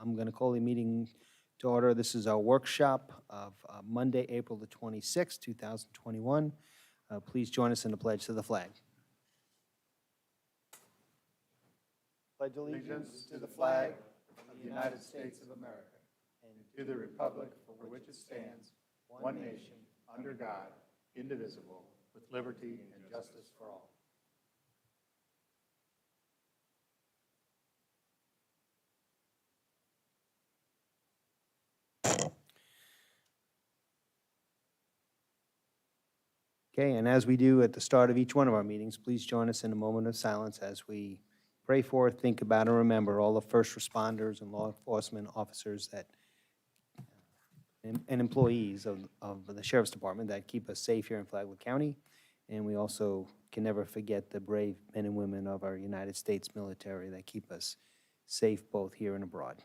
I'm going to call the meeting to order. This is our workshop of Monday, April the 26th, 2021. Please join us in the pledge to the flag. Pledge allegiance to the flag of the United States of America and to the republic for which it stands, one nation, under God, indivisible, with liberty and justice for all. Okay, and as we do at the start of each one of our meetings, please join us in a moment of silence as we pray for, think about, and remember all the first responders and law enforcement officers that and employees of the Sheriff's Department that keep us safe here in Flagler County. And we also can never forget the brave men and women of our United States military that keep us safe both here and abroad.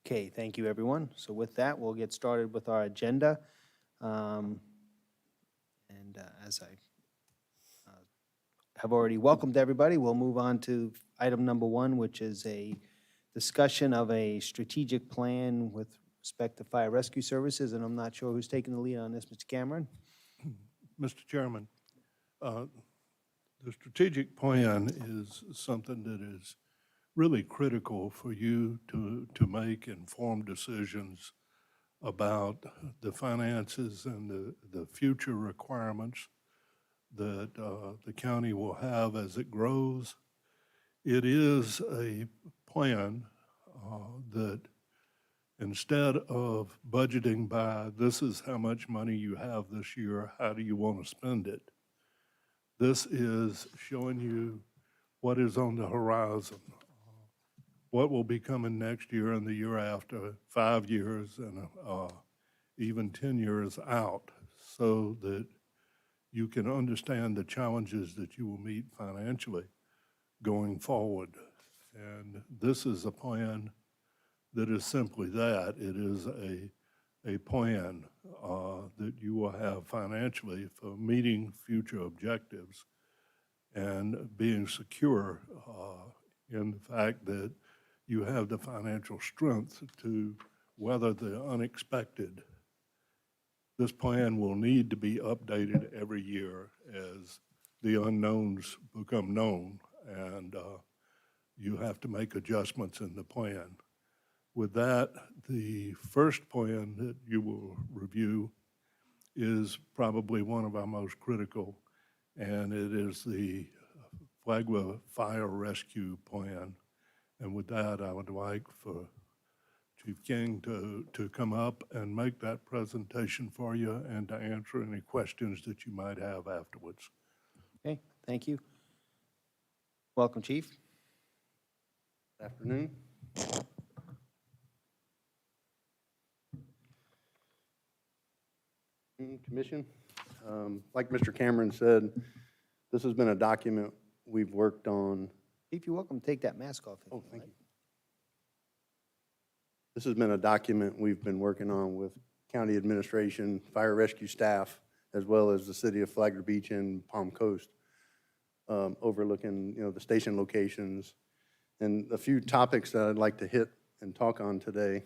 Okay, thank you, everyone. So with that, we'll get started with our agenda. As I have already welcomed everybody, we'll move on to item number one, which is a discussion of a strategic plan with respect to fire rescue services, and I'm not sure who's taking the lead on this, Mr. Cameron. Mr. Chairman, the strategic plan is something that is really critical for you to make informed decisions about the finances and the future requirements that the county will have as it grows. It is a plan that instead of budgeting by this is how much money you have this year, how do you want to spend it? This is showing you what is on the horizon, what will be coming next year and the year after, 5 years and even 10 years out, so that you can understand the challenges that you will meet financially going forward. And this is a plan that is simply that. It is a plan that you will have financially for meeting future objectives and being secure in the fact that you have the financial strength to weather the unexpected. This plan will need to be updated every year as the unknowns become known, and you have to make adjustments in the plan. With that, the first plan that you will review is probably one of our most critical, and it is the Flagler Fire Rescue Plan. And with that, I would like for Chief King to come up and make that presentation for you and to answer any questions that you might have afterwards. Okay, thank you. Welcome, Chief. Good afternoon. Commission, like Mr. Cameron said, this has been a document we've worked on. Chief, you're welcome to take that mask off. Oh, thank you. This has been a document we've been working on with county administration, fire rescue staff, as well as the city of Flagler Beach and Palm Coast, overlooking, the station locations. And a few topics that I'd like to hit and talk on today.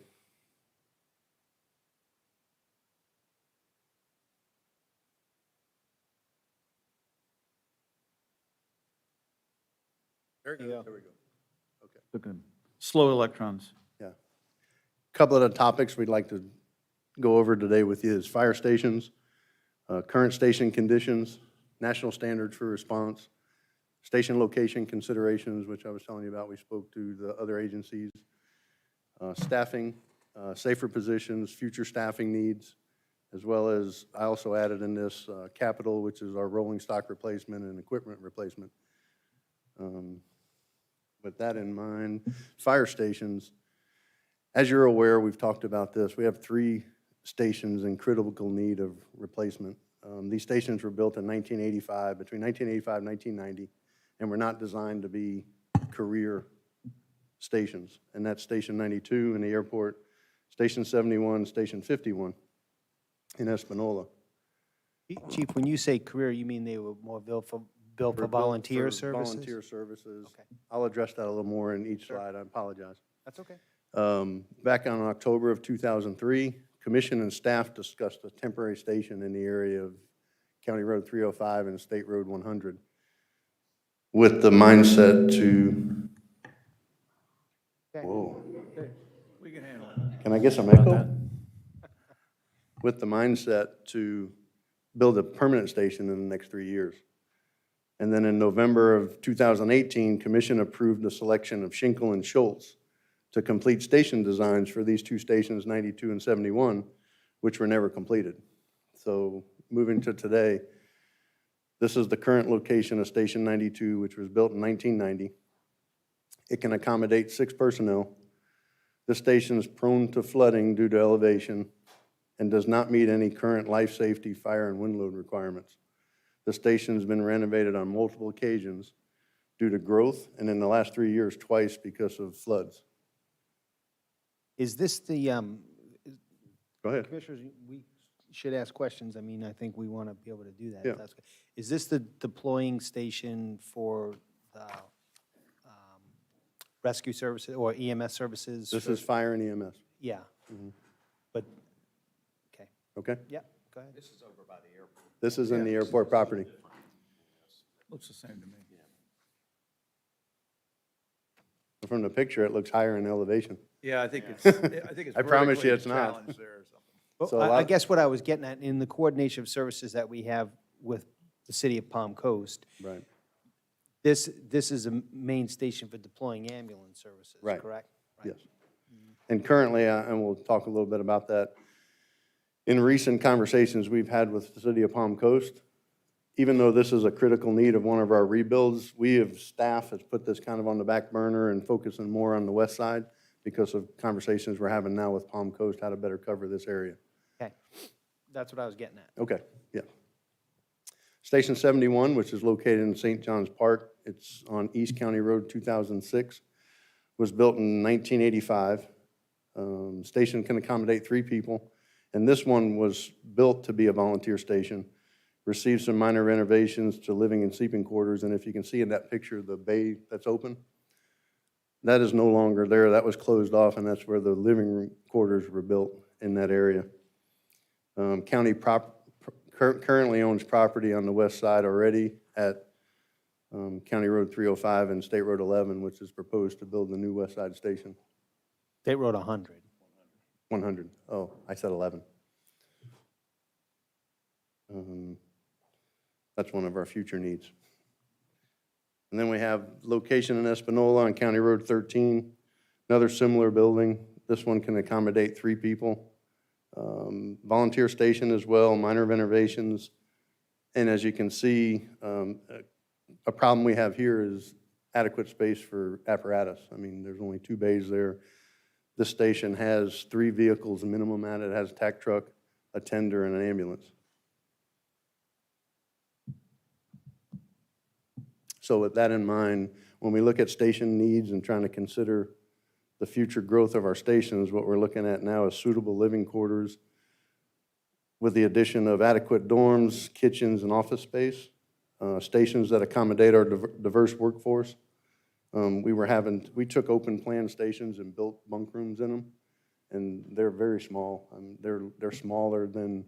There we go. There we go. Okay. Looking slow electrons. Yeah. A couple of the topics we'd like to go over today with you is fire stations, current station conditions, national standards for response, station location considerations, which I was telling you about. We spoke to the other agencies, staffing, safer positions, future staffing needs, as well as I also added in this capital, which is our rolling stock replacement and equipment replacement. With that in mind, fire stations, as you're aware, we've talked about this. We have 3 stations in critical need of replacement. These stations were built in 1985, between 1985 and 1990, and were not designed to be career stations. And that's Station 92 in the airport, Station 71, Station 51 in Espanola. Chief, when you say career, you mean they were more built for volunteer For services? Volunteer services. Okay. I'll address that a little more in each slide, I apologize. That's okay. Back on October of 2003, commission and staff discussed a temporary station in the area of County Road 305 and State Road 100 with the mindset to, Okay. whoa, We can handle it. can I get some echo? With the mindset to build a permanent station in the next 3 years. And then in November of 2018, commission approved the selection of Schinkel and Schultz to complete station designs for these two stations, 92 and 71, which were never completed. So moving to today, this is the current location of Station 92, which was built in 1990. It can accommodate 6 personnel. This station is prone to flooding due to elevation and does not meet any current life safety, fire, and wind load requirements. The station has been renovated on multiple occasions due to growth, and in the last 3 years, twice because of floods. Is this the, Go ahead. Commissioners, we should ask questions. I mean, I think we want to be able to do that. Yeah. If that's good. Is this the deploying station for the rescue services or EMS services? This for- is fire and EMS, Yeah. But, okay, okay? yeah, go ahead. This is in the airport property. Looks the same to me. From the picture, it looks higher in elevation. Yeah, I think it's. I promise you vertically it's not. challenged there or something. Well, So a I lot- guess what I was getting at, in the coordination of services that we have with the city of Palm Coast, Right. this is a main station for deploying ambulance services, Right. correct? Yes. And currently, and we'll talk a little bit about that, in recent conversations we've had with the city of Palm Coast, even though this is a critical need of one of our rebuilds, staff has put this kind of on the back burner and focusing more on the west side because of conversations we're having now with Palm Coast, how to better cover this area. Okay, that's what I was getting at. Okay, yeah. Station 71, which is located in St. John's Park, it's on East County Road 2006, was built in 1985. Station can accommodate 3 people, and this one was built to be a volunteer station. Received some minor renovations to living and sleeping quarters, and if you can see in that picture, the bay that's open, that is no longer there. That was closed off, and that's where the living room quarters were built in that area. County currently owns property on the west side already at County Road 305 and State Road 11, which is proposed to build the new west side station. State Road 100. 100. Oh, I said 11. That's one of our future needs. And then we have location in Espanola on County Road 13, another similar building. This one can accommodate 3 people. Volunteer station as well, minor renovations. And as you can see, a problem we have here is adequate space for apparatus. I mean, there's only 2 bays there. This station has 3 vehicles minimum at it. It has a tac truck, a tender, and an ambulance. So with that in mind, when we look at station needs and trying to consider the future growth of our stations, what we're looking at now is suitable living quarters with the addition of adequate dorms, kitchens, and office space, stations that accommodate our diverse workforce. We took open plan stations and built bunk rooms in them, and they're very small. They're smaller than,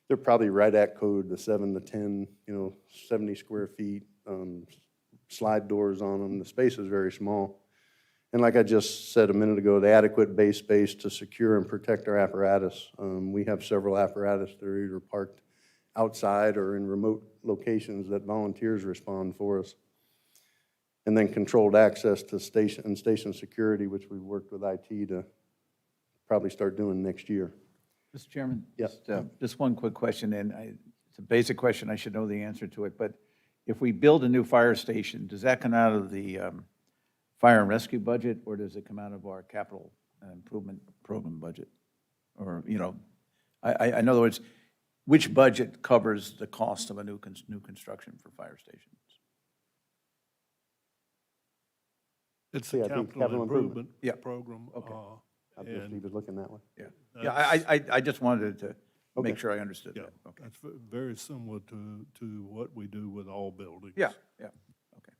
they're probably right at code, the 7 to 10, 70 square feet, slide doors on them. The space is very small. And like I just said a minute ago, the adequate base space to secure and protect our apparatus. We have several apparatus that are either parked outside or in remote locations that volunteers respond for us. And then controlled access to station security, which we've worked with IT to probably start doing next year. Mr. Chairman? Yes. Just one quick question, and it's a basic question, I should know the answer to it, but if we build a new fire station, does that come out of the fire and rescue budget, or does it come out of our capital improvement program budget? Or, in other words, which budget covers the cost of a new construction for fire stations? It's Yeah, the I think capital capital improvement. improvement Yeah. program. Okay. I just And he was looking that way. Yeah, I just wanted to make Okay. sure I understood Yeah, that. Okay. that's very similar to what we do with all buildings. Yeah, yeah, okay.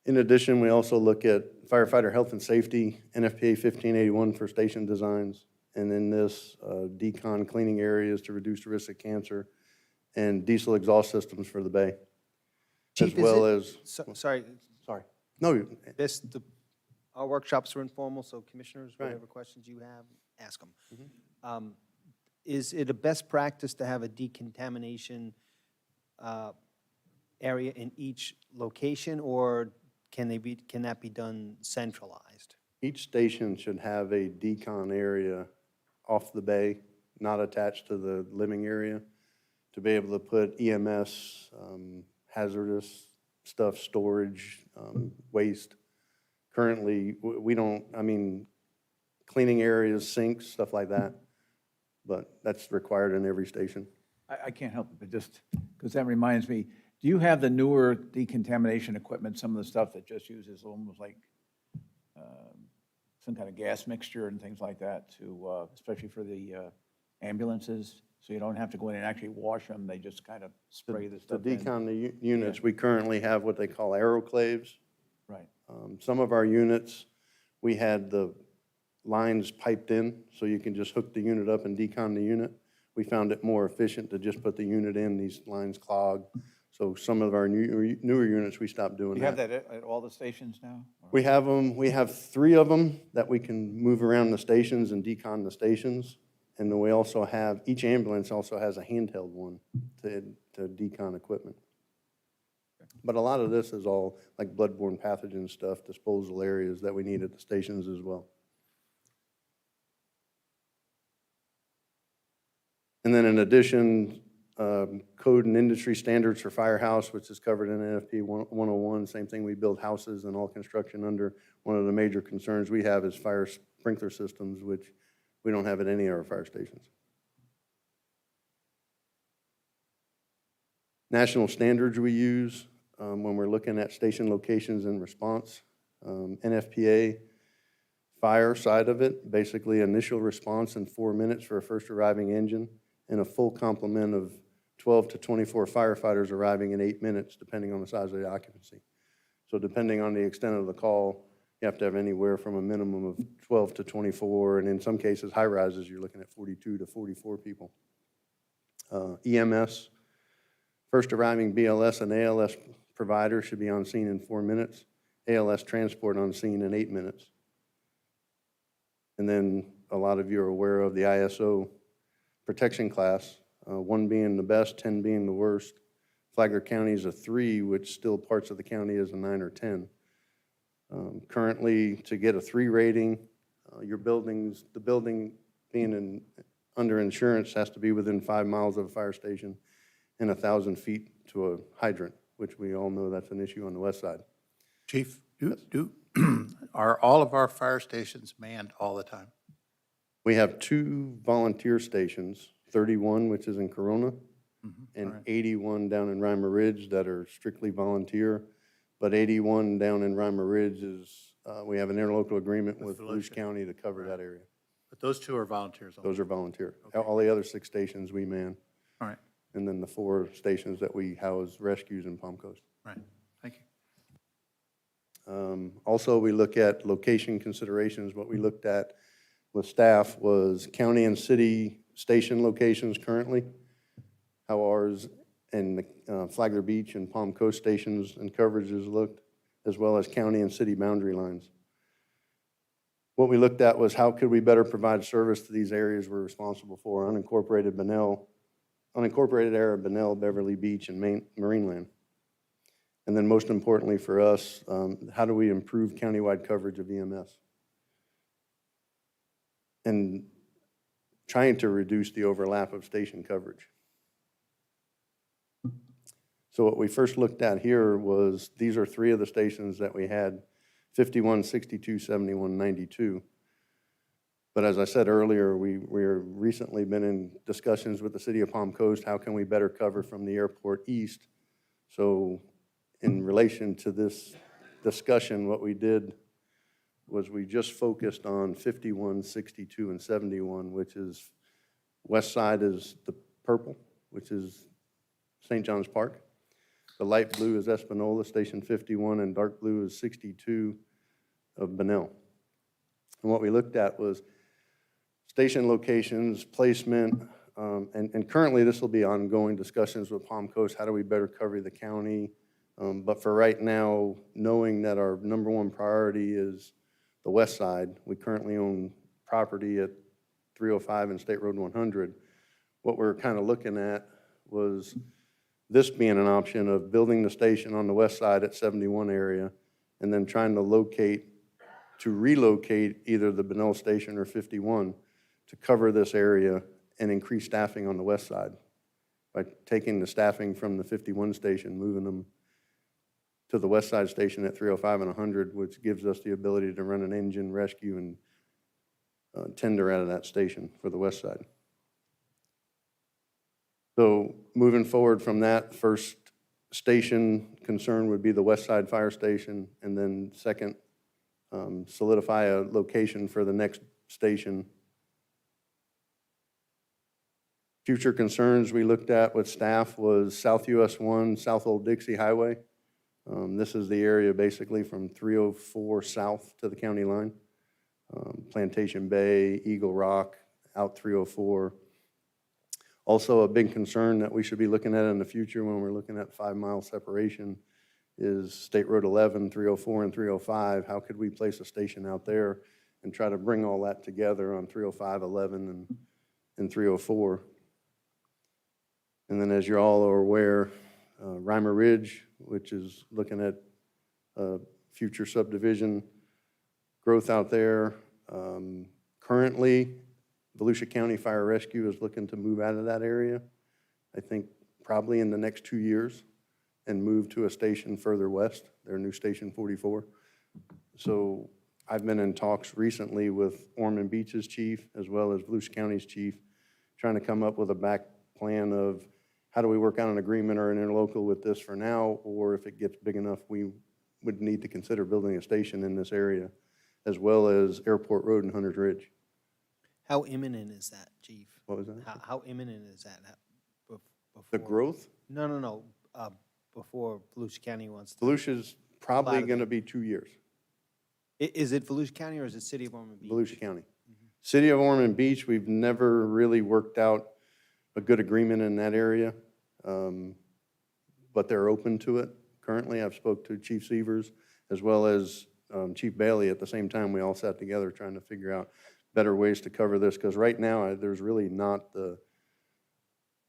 In addition, we also look at firefighter health and safety, NFPA 1581 for station designs, and then this decon cleaning areas to reduce the risk of cancer, and diesel exhaust systems for the bay. Chief, As well as, Sorry, sorry, no, our workshops are informal, so commissioners, Right. whatever questions you have, ask them. Is it a best practice to have a decontamination area in each location, or can that be done centralized? each station should have a decon area off the bay, not attached to the living area, to be able to put EMS, hazardous stuff, storage, waste. Currently, we don't, I mean, cleaning areas, sinks, stuff like that, but that's required in every station. I can't help it, but just, because that reminds me, do you have the newer decontamination equipment, some of the stuff that just uses almost like some kind of gas mixture and things like that to, especially for the ambulances? So you don't have to go in and actually wash them, they just kind of spray the To stuff in? decon the units, we currently have what they call aeroclaves. Right, Some of our units, we had the lines piped in, so you can just hook the unit up and decon the unit. We found it more efficient to just put the unit in, these lines clog. So some of our newer units, we stopped doing do that. you have that at all the stations now? Or- We have them, we have 3 of them that we can move around the stations and decon the stations. And then we also have, each ambulance also has a handheld one to decon equipment. But a lot of this is all like bloodborne pathogen stuff, disposal areas that we need at the stations as well. And then in addition, code and industry standards for Firehouse, which is covered in NFP 101. Same thing, we build houses and all construction under. One of the major concerns we have is fire sprinkler systems, which we don't have at any of our fire stations. National standards we use when we're looking at station locations and response. NFPA fire side of it, basically initial response in 4 minutes for a first arriving engine, and a full complement of 12 to 24 firefighters arriving in 8 minutes, depending on the size of the occupancy. So depending on the extent of the call, you have to have anywhere from a minimum of 12 to 24, and in some cases, high rises, you're looking at 42 to 44 people. EMS, first arriving BLS and ALS provider should be on scene in 4 minutes. ALS transport on scene in 8 minutes. And then a lot of you are aware of the ISO protection class, 1 being the best, 10 being the worst. Flagler County is a 3, which still parts of the county is a 9 or 10. Currently, to get a 3 rating, the building being under insurance has to be within 5 miles of a fire station and 1,000 feet to a hydrant, which we all know that's an issue on the west side. Chief, are all of our fire stations manned all the time? We have 2 volunteer stations, 31, which is in Corona, and 81 down in Reimer Ridge that are strictly volunteer. But 81 down in Reimer Ridge is, we have an interlocal agreement with Volusia County to cover that area. But those 2 are volunteers only? Those are volunteer. All the other 6 stations we man, All right, and then the 4 stations that we house rescues in Palm Coast. right, thank you. Also, we look at location considerations. What we looked at with staff was county and city station locations currently, how ours and the Flagler Beach and Palm Coast stations and coverages looked, as well as county and city boundary lines. What we looked at was how could we better provide service to these areas we're responsible for, unincorporated area of Bunnell, Beverly Beach, and Marineland. And then most importantly for us, how do we improve countywide coverage of EMS? And trying to reduce the overlap of station coverage. So what we first looked at here was, these are 3 of the stations that we had, 51, 62, 71, 92. But as I said earlier, we're recently been in discussions with the city of Palm Coast, how can we better cover from the airport east? So in relation to this discussion, what we did was we just focused on 51, 62, and 71, which is West side is the purple, which is St. John's Park. The light blue is Espanola, Station 51, and dark blue is 62 of Bunnell. And what we looked at was station locations, placement, and currently this will be ongoing discussions with Palm Coast. How do we better cover the county? But for right now, knowing that our number one priority is the west side, we currently own property at 305 and State Road 100. What we're kind of looking at was this being an option of building the station on the west side at 71 area and then trying to relocate either the Bunnell Station or 51 to cover this area and increase staffing on the west side by taking the staffing from the 51 station, moving them to the west side station at 305 and 100, which gives us the ability to run an engine rescue and tender out of that station for the west side. So moving forward from that, first station concern would be the west side fire station, and then second, solidify a location for the next station. Future concerns we looked at with staff was South US 1, South Old Dixie Highway. This is the area basically from 304 south to the county line. Plantation Bay, Eagle Rock, out 304. Also, a big concern that we should be looking at in the future when we're looking at 5-mile separation is State Road 11, 304, and 305. How could we place a station out there and try to bring all that together on 305, 11, and 304? And then, as you all are aware, Reimer Ridge, which is looking at future subdivision growth out there. Currently, Volusia County Fire Rescue is looking to move out of that area, I think probably in the next 2 years, and move to a station further west, their new Station 44. So I've been in talks recently with Ormond Beach's chief as well as Volusia County's chief, trying to come up with a back plan of how do we work out an agreement or an interlocal with this for now, or if it gets big enough, we would need to consider building a station in this area, as well as Airport Road and Hunter's Ridge. How imminent is that, Chief? What was that? How imminent is that? The growth? No. Before Volusia County wants to. Volusia's probably Out of going to be 2 years. Is it Volusia County or is it City of Ormond Beach? Volusia County. City of Ormond Beach, we've never really worked out a good agreement in that area, but they're open to it. Currently, I've spoke to Chief Severs as well as Chief Bailey. At the same time, we all sat together trying to figure out better ways to cover this, because right now, there's really not the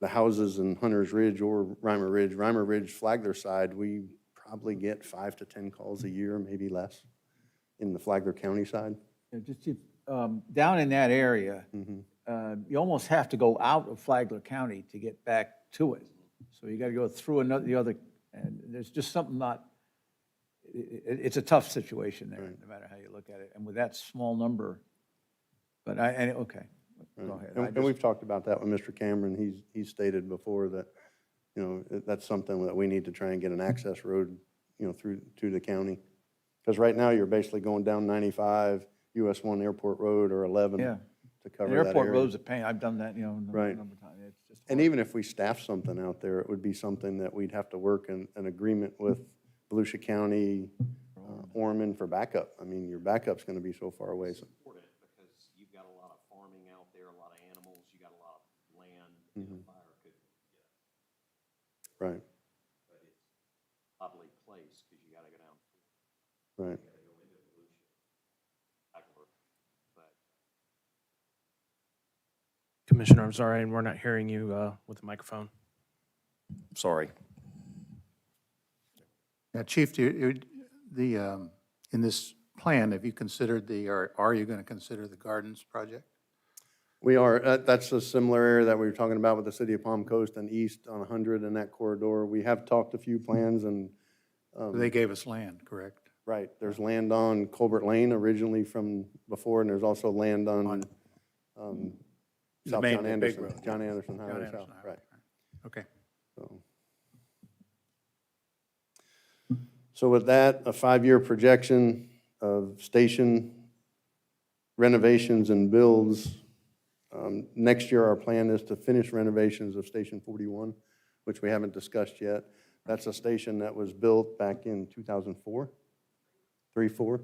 houses in Hunter's Ridge or Reimer Ridge. Reimer Ridge, Flagler side, we probably get 5 to 10 calls a year, maybe less, in the Flagler County side. Yeah, just down in that area, you almost have to go out of Flagler County to get back to it. So you got to go through the other, and there's just something it's a tough situation there, no matter how you look at it. And with that small number, but okay, go ahead. And we've talked about that with Mr. Cameron. He's stated before that, that's something that we need to try and get an access road, through to the county. Because right now, you're basically going down 95, US 1 Airport Road or 11 Yeah. to cover The that airport area. road's a pain. I've done that, a Right. number of times. It's just And hard. even if we staff something out there, it would be something that we'd have to work in an agreement with Volusia County, Ormond for backup. I mean, your backup's going to be so far away. So, Important because you've got a lot of farming out there, a lot of animals, you got a lot of land, and a fire could get right, but it's oddly placed because you got to go down. right. You got to go into Volusia, Flagler, but Commissioner, I'm sorry, and we're not hearing you with the microphone. sorry. Now, Chief, in this plan, have you considered or are you going to consider the Gardens project? We are, that's a similar area that we were talking about with the city of Palm Coast and east on 100 in that corridor. We have talked a few plans and, They gave us land, correct? right, there's land on Colbert Lane originally from before, and there's also land on The South main- John the big Anderson, road. John Anderson John Highway Anderson South, Highway, right. Okay. So with that, a 5-year projection of station renovations and builds, Next year, our plan is to finish renovations of Station 41, which we haven't discussed yet. That's a station that was built back in 2004, 3-4.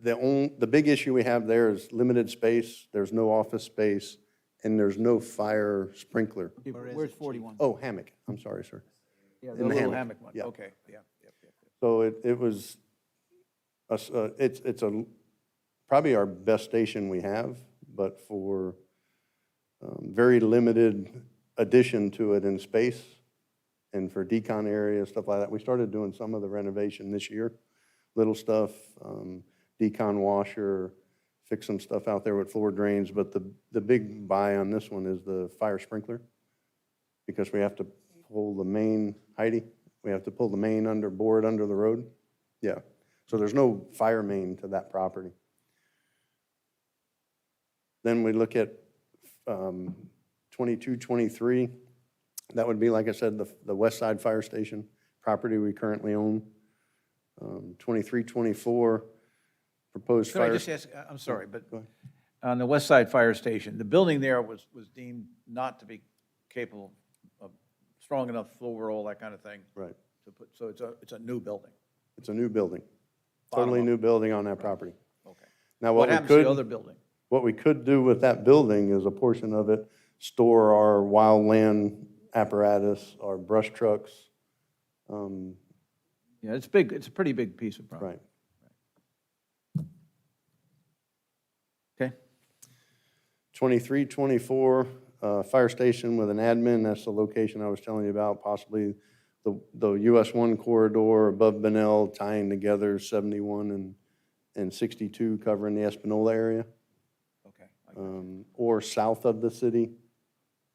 The big issue we have there is limited space, there's no office space, and there's no fire sprinkler. Where's 41? Oh, hammock, I'm sorry, sir. Yeah, in the the little hammock. hammock one, Yeah. okay, yeah, yep, yep. So it was, it's probably our best station we have, but for very limited addition to it in space and for decon area, stuff like that. We started doing some of the renovation this year, little stuff, decon washer, fix some stuff out there with floor drains, but the big buy on this one is the fire sprinkler, because we have to pull the main, Heidi, we have to pull the main board under the road. Yeah, so there's no fire main to that property. Then we look at 22, 23. That would be, like I said, the West Side Fire Station property we currently own. 23, 24, proposed Could I fire. just ask, I'm sorry, but Go ahead. on the West Side Fire Station, the building there was deemed not to be capable of strong enough floor roll, that kind of thing. Right. To put, so it's a new building. It's a new building, Bottom totally up. new building on that property. Okay. Now, What happens to the other building? what we could do with that building is a portion of it, store our wildland apparatus, our brush trucks. Yeah, it's big, it's a pretty big piece of property. Right. Okay, 23, 24, fire station with an admin, that's the location I was telling you about, possibly the US 1 corridor above Benel tying together 71 and 62 covering the Espanola area, okay. I got you. or south of the city,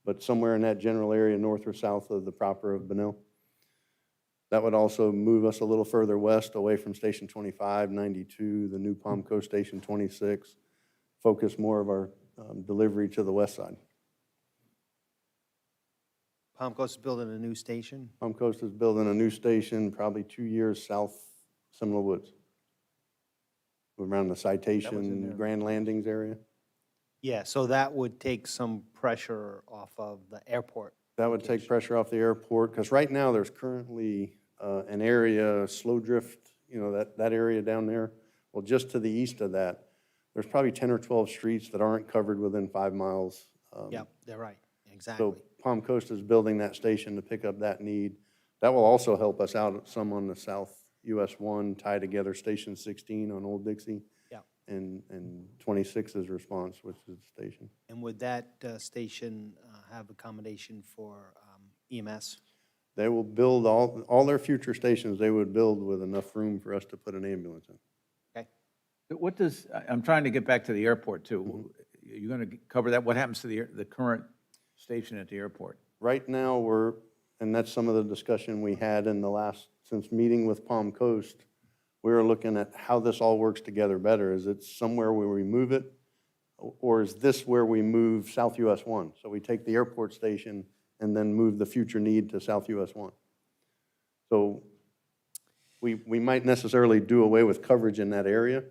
but somewhere in that general area, north or south of the proper of Benel. That would also move us a little further west, away from Station 25, 92, the new Palm Coast Station 26, focus more of our delivery to the west side. Palm Coast is building a new station. Palm Coast is building a new station, probably 2 years south Seminole Woods, around the Citation, there. Grand Landings area. Yeah, so that would take some pressure off of the airport. That would take pressure off the airport, because right now, there's currently an area, slow drift, you know, that area down there. Well, just to the east of that, there's probably 10 or 12 streets that aren't covered within 5 miles. Yep, they're right, So exactly. Palm Coast is building that station to pick up that need. That will also help us out some on the South US 1, tie together Station 16 on Old Dixie. Yep. And 26's response, which is the station. And would that station have accommodation for EMS? They will build all their future stations, they would build with enough room for us to put an ambulance in. Okay. What does, I'm trying to get back to the airport too. You're going to cover that? What happens to the current station at the airport? Right now, and that's some of the discussion we had in since meeting with Palm Coast, we were looking at how this all works together better. Is it somewhere where we move it? Or is this where we move South US 1? So we take the airport station and then move the future need to South US 1. So we might necessarily do away with coverage in that area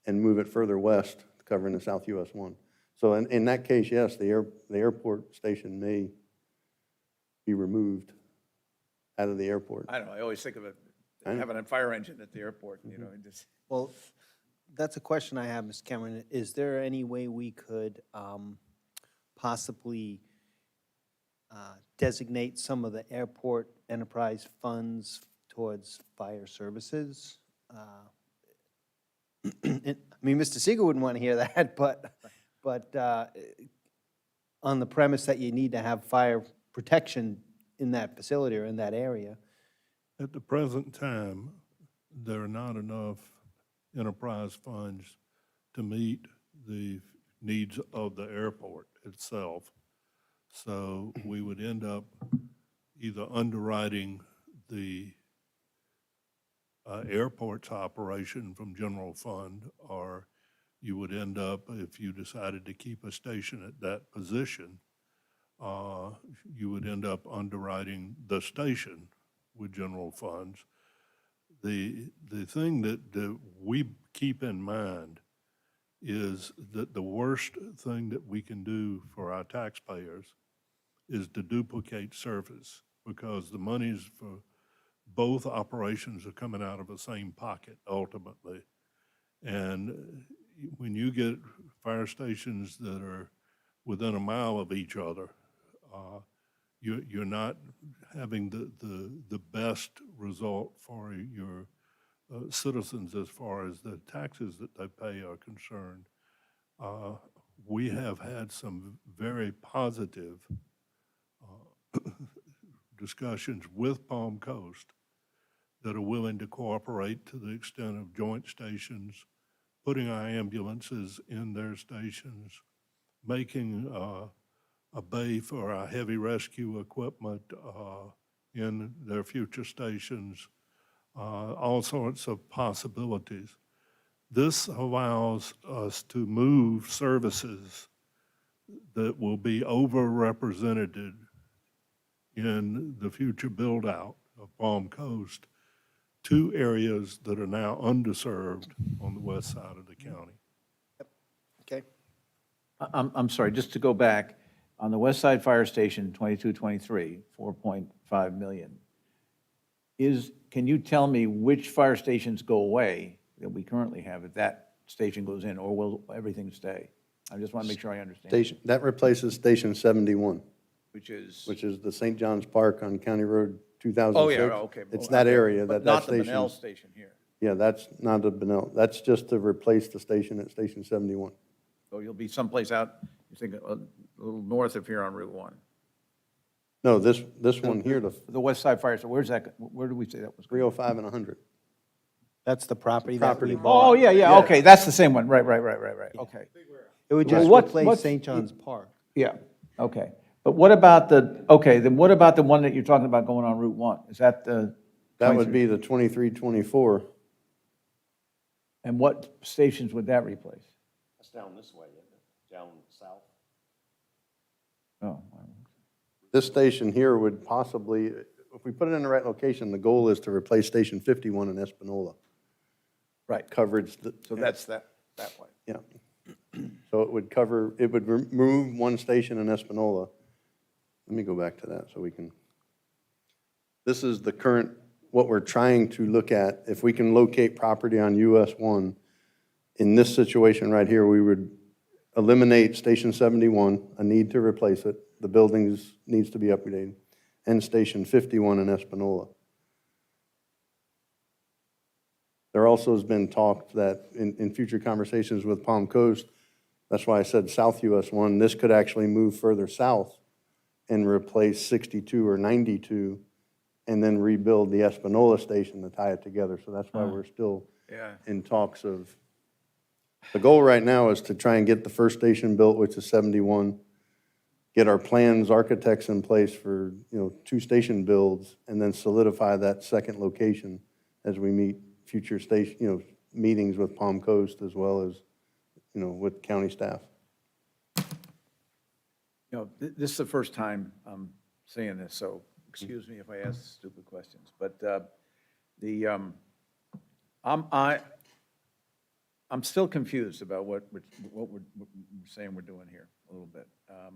and move it further west, covering the South US 1. So in that case, yes, the airport station may be removed out of the airport. I don't know, I always think of it, I know. having a fire engine at the airport, you know, just. Well, that's a question I have, Mr. Cameron. Is there any way we could possibly designate some of the airport enterprise funds towards fire services? I mean, Mr. Siegel wouldn't want to hear that, but on the premise that you need to have fire protection in that facility or in that area. At the present time, there are not enough enterprise funds to meet the needs of the airport itself. So we would end up either underwriting the airport's operation from general fund, or you would end up, if you decided to keep a station at that position, you would end up underwriting the station with general funds. The thing that we keep in mind is that the worst thing that we can do for our taxpayers is to duplicate service, because the monies for both operations are coming out of the same pocket ultimately. And when you get fire stations that are within a mile of each other, you're not having the best result for your citizens as far as the taxes that they pay are concerned. We have had some very positive discussions with Palm Coast that are willing to cooperate to the extent of joint stations, putting our ambulances in their stations, making a bay for our heavy rescue equipment in their future stations, all sorts of possibilities. This allows us to move services that will be overrepresented in the future build-out of Palm Coast to areas that are now underserved on the west side of the county. Okay. I'm sorry, just to go back, on the West Side Fire Station, 22-23, 4.5 million. Can you tell me which fire stations go away that we currently have if that station goes in, or will everything stay? I just want to make sure I understand. Station, that replaces Station 71, Which is? which is the St. John's Park on County Road 2006. Oh, yeah, okay. It's that area, But that not the station. Bunnell station here. Yeah, that's not the Benel, that's just to replace the station at Station 71. So you'll be someplace out, you think, a little north of here on Route 1. No, this one here, the The West Side Fire, so where's that, where did we say that was? 305 and 100. That's the property that Property. we bought. Oh, yeah, okay, that's the same one, right, okay. It would Well, just what- replace what's- St. John's Park. Yeah, okay. But what about then what about the one that you're talking about going on Route 1? Is that the? That would be the 2324. And what stations would that replace? That's down this way, isn't it? Down south. Oh, This station here would possibly, if we put it in the right location, the goal is to replace Station 51 in Espanola. right, Coverage, so that's that way. yeah. So it would cover, it would remove one station in Espanola. Let me go back to that so we can. This is the current, what we're trying to look at. If we can locate property on US 1, in this situation right here, we would eliminate Station 71, a need to replace it. The buildings needs to be upgraded, and Station 51 in Espanola. There also has been talk that in future conversations with Palm Coast, that's why I said South US 1, this could actually move further south and replace 62 or 92, and then rebuild the Espanola station to tie it together. So that's why we're still Yeah. in talks of, the goal right now is to try and get the first station built, which is 71, get our plans, architects in place for, 2 station builds, and then solidify that second location as we meet future station, meetings with Palm Coast as well as, with county staff. This is the first time I'm saying this, so excuse me if I ask stupid questions, but I'm still confused about what we're saying we're doing here a little bit.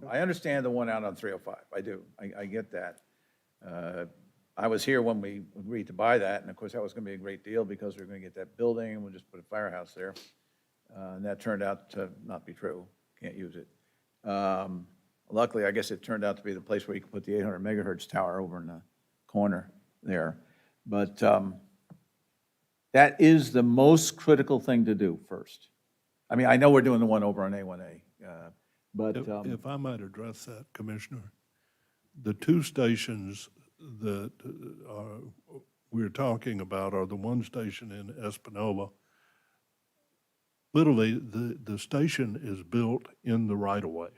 I understand the one out on 305, I do, I get that. I was here when we agreed to buy that, and of course, that was gonna be a great deal because we were gonna get that building, and we'll just put a firehouse there. And that turned out to not be true, can't use it. Luckily, I guess it turned out to be the place where you could put the 800 megahertz tower over in the corner there. But that is the most critical thing to do first. I mean, I know we're doing the one over on A1A, but, If I might address that, Commissioner, the 2 stations that we're talking about are the one station in Espanola. Literally, the station is built in the right-of-way.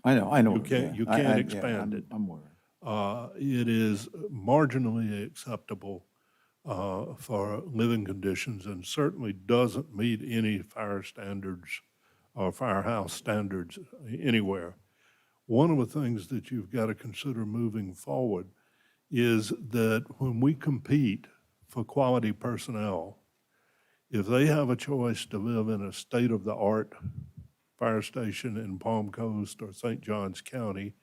I know. You can't- yeah. you can't yeah, expand it. I'm aware. It is marginally acceptable for living conditions and certainly doesn't meet any fire standards or firehouse standards anywhere. One of the things that you've got to consider moving forward is that when we compete for quality personnel, if they have a choice to live in a state-of-the-art fire station in Palm Coast or St. Johns County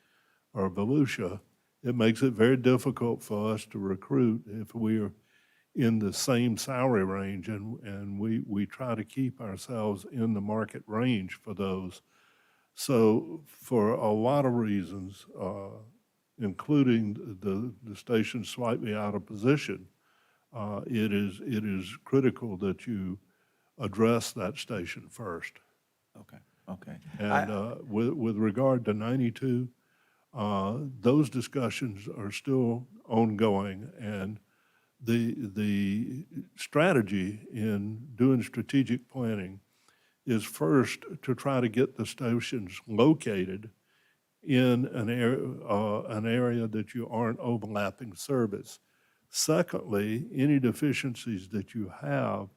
or Volusia, it makes it very difficult for us to recruit if we're in the same salary range, and we try to keep ourselves in the market range for those. So for a lot of reasons, including the station slightly out of position, it is critical that you address that station first. Okay, okay. And with regard to 92, those discussions are still ongoing, and the strategy in doing strategic planning is first to try to get the stations located in an area that you aren't overlapping service. Secondly, any deficiencies that you have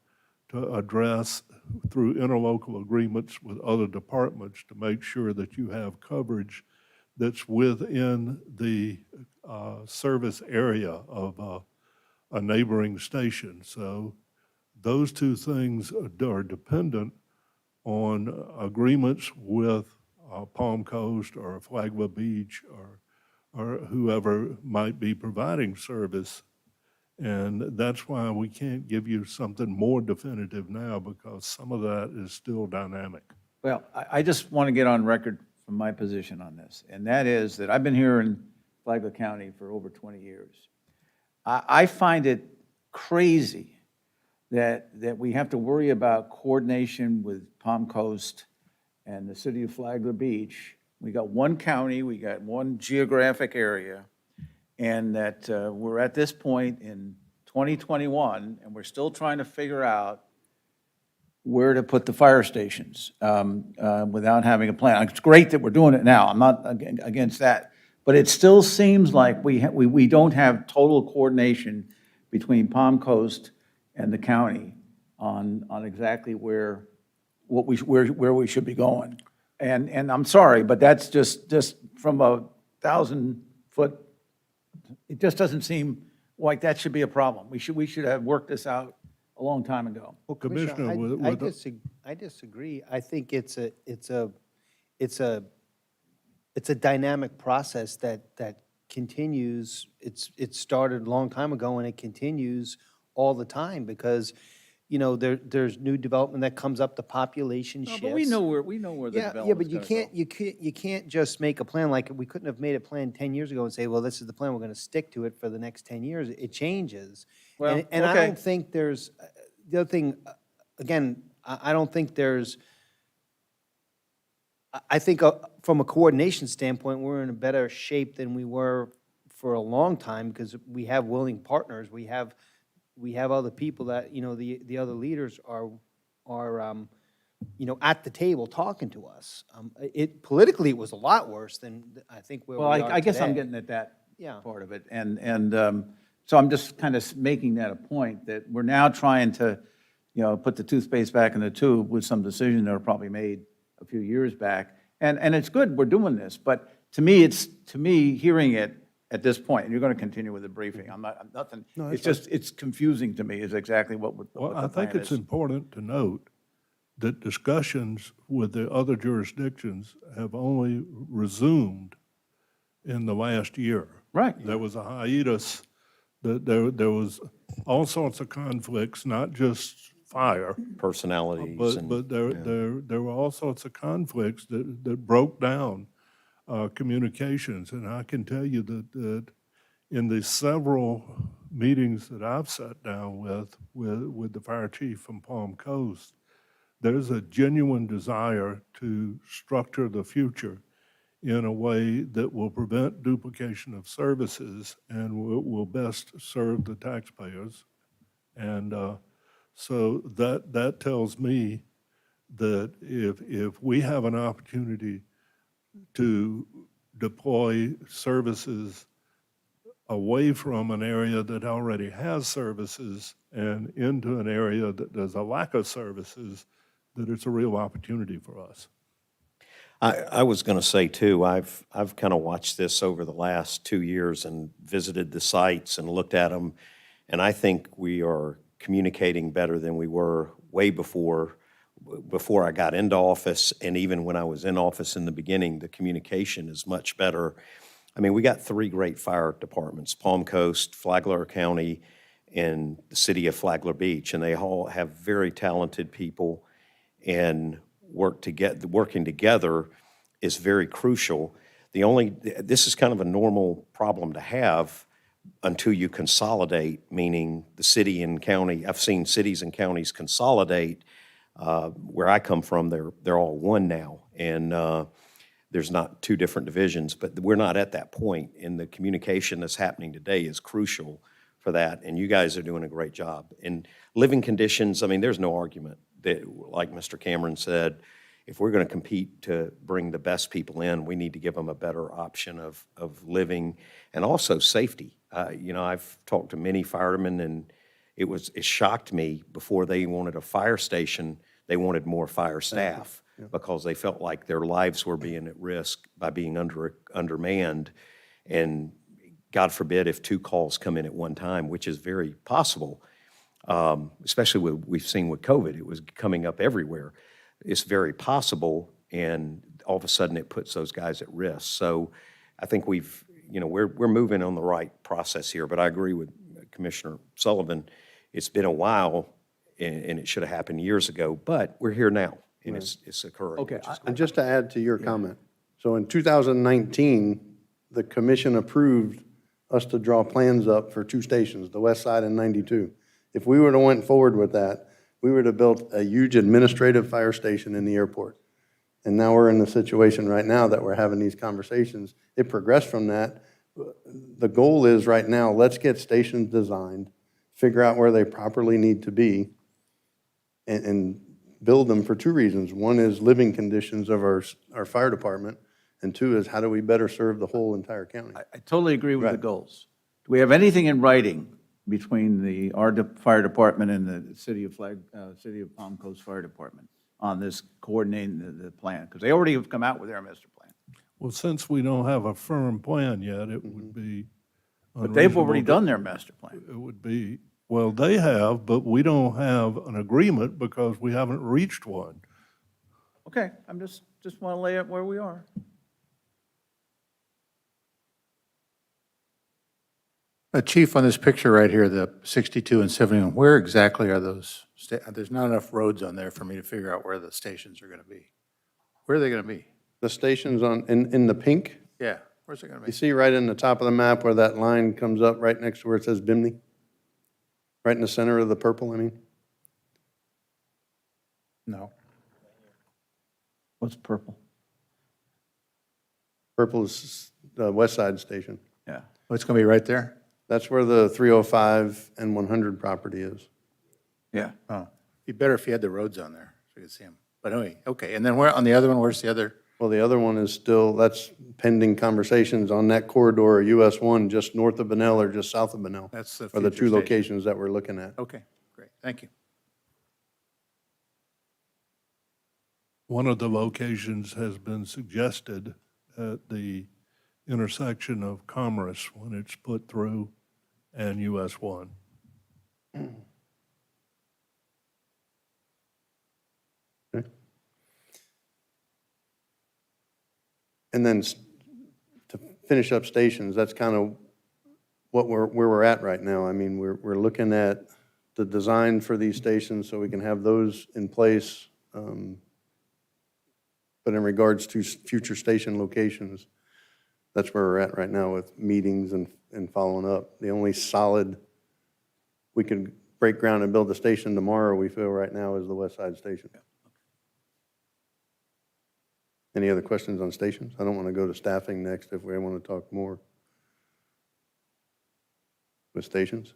to address through interlocal agreements with other departments to make sure that you have coverage that's within the service area of a neighboring station. So those two things are dependent on agreements with Palm Coast or Flagler Beach or whoever might be providing service. And that's why we can't give you something more definitive now, because some of that is still dynamic. Well, I just want to get on record from my position on this, and that is that I've been here in Flagler County for over 20 years. I find it crazy that we have to worry about coordination with Palm Coast and the city of Flagler Beach. We got one county, we got one geographic area, and that we're at this point in 2021, and we're still trying to figure out where to put the fire stations without having a plan. It's great that we're doing it now. I'm not against that. But it still seems like we don't have total coordination between Palm Coast and the county on exactly where we should be going. And I'm sorry, but that's just from a 1,000-foot, it just doesn't seem like that should be a problem. We should have worked this out a long time ago. Well, Commissioner, I disagree. I think it's a dynamic process that continues. It started a long time ago and it continues all the time because, there's new development that comes up, the population shifts. But we know where the Yeah, development's but gonna go. you can't just make a plan like we couldn't have made a plan 10 years ago and say, well, this is the plan, we're going to stick to it for the next 10 years. It changes. Well, And I okay. don't think there's, the other thing, again, I don't think there's, I think from a coordination standpoint, we're in a better shape than we were for a long time because we have willing partners. We have other people that, the other leaders are at the table talking to us. Politically, it was a lot worse than I think where we Well, are I guess I'm today. getting at that Yeah. part of it. And so I'm just kind of making that a point, that we're now trying to, put the toothpaste back in the tube with some decisions that were probably made a few years back. And it's good we're doing this, but to me, hearing it at this point, and you're going to continue with the briefing, I'm nothing, it's just, it's confusing to me is exactly what Well, the I think plan it's is. important to note that discussions with the other jurisdictions have only resumed in the last year. Right. There was a hiatus, there was all sorts of conflicts, not just fire, Personalities and. but there were all sorts of conflicts that broke down communications. And I can tell you that in the several meetings that I've sat down with the fire chief from Palm Coast, there's a genuine desire to structure the future in a way that will prevent duplication of services and will best serve the taxpayers. And so that tells me that if we have an opportunity to deploy services away from an area that already has services and into an area that there's a lack of services, that it's a real opportunity for us. I was going to say too, I've kind of watched this over the last 2 years and visited the sites and looked at them, and I think we are communicating better than we were way before I got into office, and even when I was in office in the beginning, the communication is much better. I mean, we got 3 great fire departments, Palm Coast, Flagler County, and the city of Flagler Beach, and they all have very talented people, and working together is very crucial. This is kind of a normal problem to have until you consolidate, meaning the city and county. I've seen cities and counties consolidate. Where I come from, they're all one now, and there's not 2 different divisions, but we're not at that point, and the communication that's happening today is crucial for that, and you guys are doing a great job. And living conditions, I mean, there's no argument that, like Mr. Cameron said, if we're going to compete to bring the best people in, we need to give them a better option of living and also safety. You know, I've talked to many firemen, and it shocked me before they wanted a fire station, they wanted more fire staff because they felt like their lives were being at risk by being undermanned. And God forbid if 2 calls come in at one time, which is very possible, especially we've seen with COVID, it was coming up everywhere. It's very possible, and all of a sudden it puts those guys at risk. So I think we're moving on the right process here, but I agree with Commissioner Sullivan. It's been a while, and it should have happened years ago, but we're here now, and it's occurring. Okay, And just to add to your comment, so in 2019, the commission approved us to draw plans up for 2 stations, the west side and 92. If we would have went forward with that, we would have built a huge administrative fire station in the airport. And now we're in the situation right now that we're having these conversations. It progressed from that. The goal is right now, let's get stations designed, figure out where they properly need to be, and build them for 2 reasons. One is living conditions of our fire department, and 2 is how do we better serve the whole entire county? I totally agree with the Right. goals. Do we have anything in writing between our fire department and the city of Palm Coast Fire Department on this coordinating the plan? Because they already have come out with their master plan. Well, since we don't have a firm plan yet, it would be But they've already unreasonable done their master plan. It would be, well, they have, but we don't have an agreement because we haven't reached one. Okay, I'm just want to lay out where we are. Chief, on this picture right here, the 62 and 71, where exactly are those? There's not enough roads on there for me to figure out where the stations are going to be. Where are they going to be? The stations in the pink, Yeah, where's it going to you be? see right in the top of the map where that line comes up right next to where it says Bimini? Right in the center of the purple, I mean? No. What's purple? Purple is the west side station. Yeah. Oh, it's going to be right there? That's where the 305 and 100 property is. Yeah. Oh, be better if you had the roads on there so you could see them. But anyway, okay, and then where, on the other one, where's the other? Well, the other one is still, that's pending conversations on that corridor, US 1, just north of Benel or just south of Benel. That's the Are the future 2 station. locations that we're looking at. Okay, great, thank you. One of the locations has been suggested at the intersection of Commerce when it's put through and US 1. And then to finish up stations, that's kind of where we're at right now. I mean, we're looking at the design for these stations so we can have those in place. But in regards to future station locations, that's where we're at right now with meetings and following up. The only solid, we could break ground and build a station tomorrow, we feel right now, is the West Side Station. Any other questions on stations? I don't want to go to staffing next if we want to talk more with stations.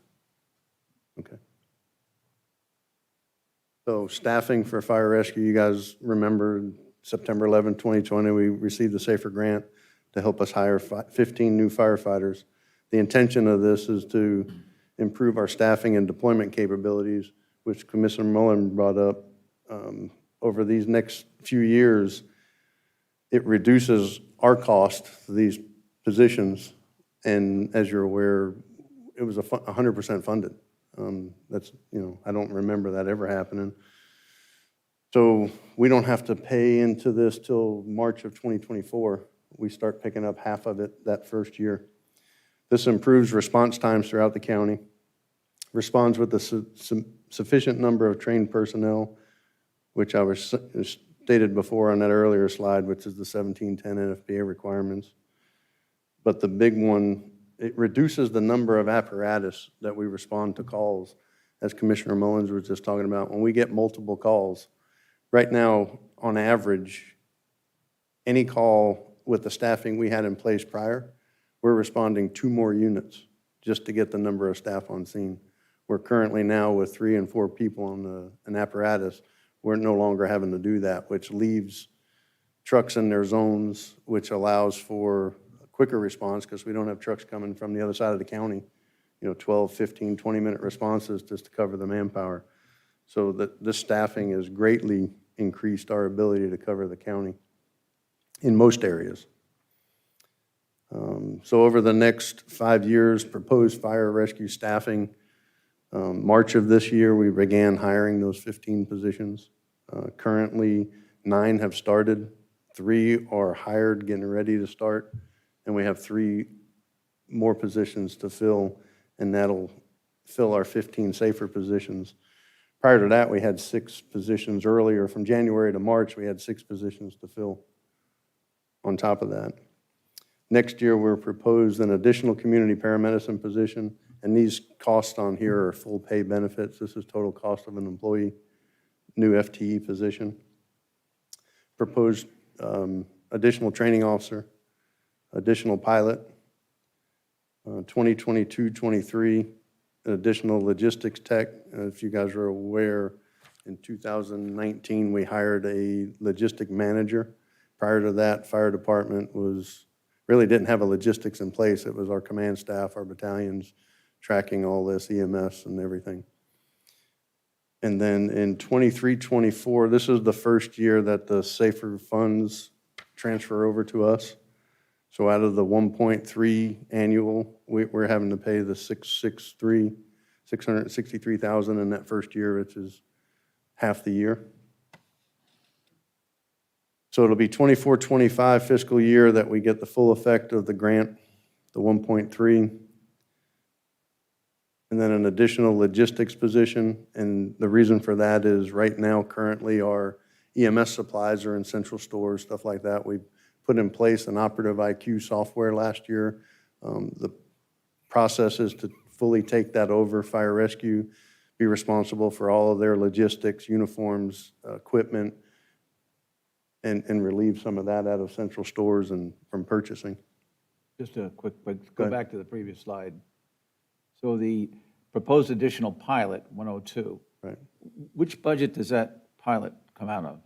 Okay. So staffing for fire rescue, you guys remember September 11, 2020, we received the SAFER grant to help us hire 15 new firefighters. The intention of this is to improve our staffing and deployment capabilities, which Commissioner Mullen brought up. Over these next few years, it reduces our cost for these positions, and as you're aware, it was 100% funded. That's, I don't remember that ever happening. So we don't have to pay into this till March of 2024. We start picking up half of it that first year. This improves response times throughout the county, responds with a sufficient number of trained personnel, which I was stated before on that earlier slide, which is the 1710 NFPA requirements. But the big one, it reduces the number of apparatus that we respond to calls, as Commissioner Mullins was just talking about. When we get multiple calls, right now, on average, any call with the staffing we had in place prior, we're responding 2 more units just to get the number of staff on scene. We're currently now with 3 and 4 people on an apparatus. We're no longer having to do that, which leaves trucks in their zones, which allows for a quicker response because we don't have trucks coming from the other side of the county, 12, 15, 20-minute responses just to cover the manpower. So this staffing has greatly increased our ability to cover the county in most areas. So over the next 5 years, proposed fire rescue staffing, March of this year, we began hiring those 15 positions. Currently, 9 have started, 3 are hired, getting ready to start, and we have 3 more positions to fill, and that'll fill our 15 safer positions. Prior to that, we had 6 positions earlier. From January to March, we had 6 positions to fill on top of that. Next year, we're proposed an additional community paramedicine position, and these costs on here are full pay benefits. This is total cost of an employee, new FTE position. Proposed additional training officer, additional pilot, 2022-23, an additional logistics tech. If you guys are aware, in 2019, we hired a logistic manager. Prior to that, fire department really didn't have a logistics in place. It was our command staff, our battalions, tracking all this, EMS and everything. And then in 23-24, this is the first year that the safer funds transfer over to us. So out of the 1.3 annual, we're having to pay the 663,000 in that first year, which is half the year. So it'll be 24-25 fiscal year that we get the full effect of the grant, the 1.3, and then an additional logistics position. And the reason for that is right now, currently, our EMS supplies are in central stores, stuff like that. We've put in place an operative IQ software last year. The process is to fully take that over, fire rescue, be responsible for all of their logistics, uniforms, equipment, and relieve some of that out of central stores and from purchasing. Just a quick, go back to the previous slide. So the proposed additional pilot, 102. Right. Which budget does that pilot come out of?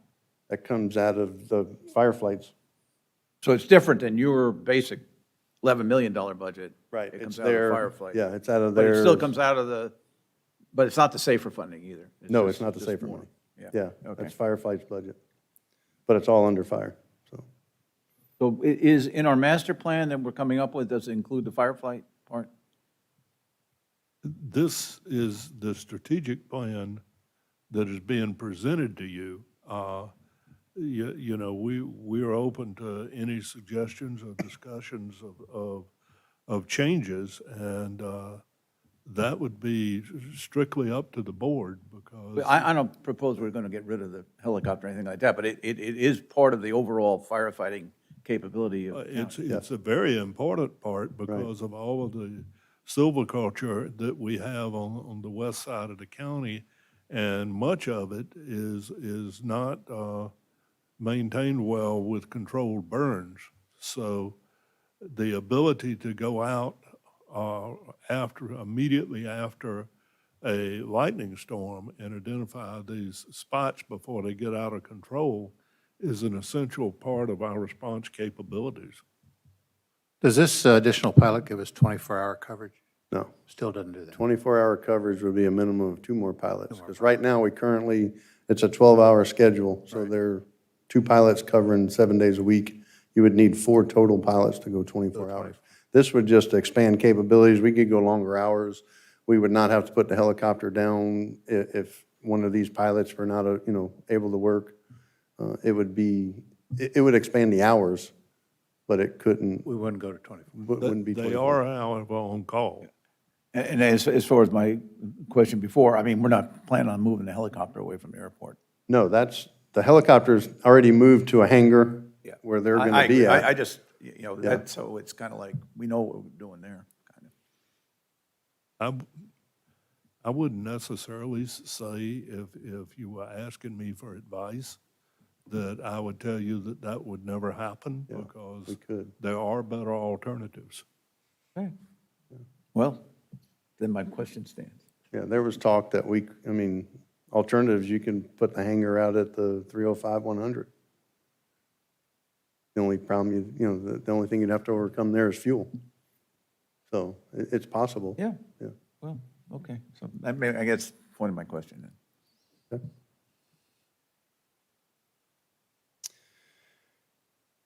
That comes out of the fireflights. So it's different than your basic $11 million budget. Right. It comes It's out of their, firefight. yeah, it's out of But their. it still comes out of the, but it's not the safer funding either. No, just- it's not the just safer more. money. Yeah. Yeah, Okay. that's firefight's budget. But it's all under fire, so. So is in our master plan that we're coming up with, does it include the firefight part? This is the strategic plan that is being presented to you. We are open to any suggestions or discussions of changes, and that would be strictly up to the board because. I don't propose we're going to get rid of the helicopter or anything like that, but it is part of the overall firefighting capability of. It's a very important part because of all of the silviculture that we have on the west side of the county, and much of it is not maintained well with controlled burns. So the ability to go out immediately after a lightning storm and identify these spots before they get out of control is an essential part of our response capabilities. Does this additional pilot give us 24-hour coverage? No. Still doesn't do that. 24-hour coverage would be a minimum of 2 more pilots. Because right now, it's a 12-hour schedule. So there are 2 pilots covering 7 days a week. You would need 4 total pilots to go 24 hours. This would just expand capabilities. We could go longer hours. We would not have to put the helicopter down if one of these pilots were not, able to work, it would expand the hours, but it couldn't, We wouldn't go to 24. wouldn't be They 24. are, however, on call. And as far as my question before, I mean, we're not planning on moving the helicopter away from the airport. No, the helicopter's already moved to a hangar where they're going to be at. I just, that's, so it's kind of like, we know what we're doing there, kind of. I wouldn't necessarily say if you were asking me for advice, that I would tell you that that would never happen we because could. there are better alternatives. Okay. Well, then my question stands. Yeah, there was talk that alternatives, you can put the hangar out at the 305-100. The only problem, the only thing you'd have to overcome there is fuel. So it's possible. Yeah. Yeah. Well, okay, so I guess the point of my question then.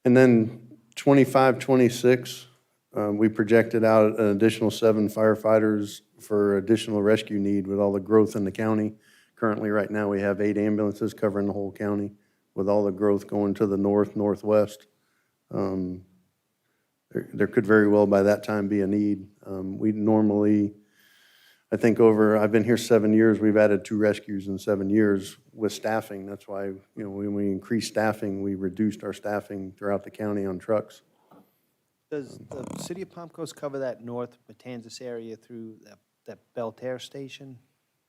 And then 25, 26, we projected out an additional 7 firefighters for additional rescue need with all the growth in the county. Currently, right now, we have 8 ambulances covering the whole county. With all the growth going to the north, northwest, there could very well by that time be a need. We normally, I think I've been here 7 years, we've added 2 rescues in 7 years with staffing. That's why, when we increased staffing, we reduced our staffing throughout the county on trucks. Does the city of Palm Coast cover that north Matanzas area through that Belterre station?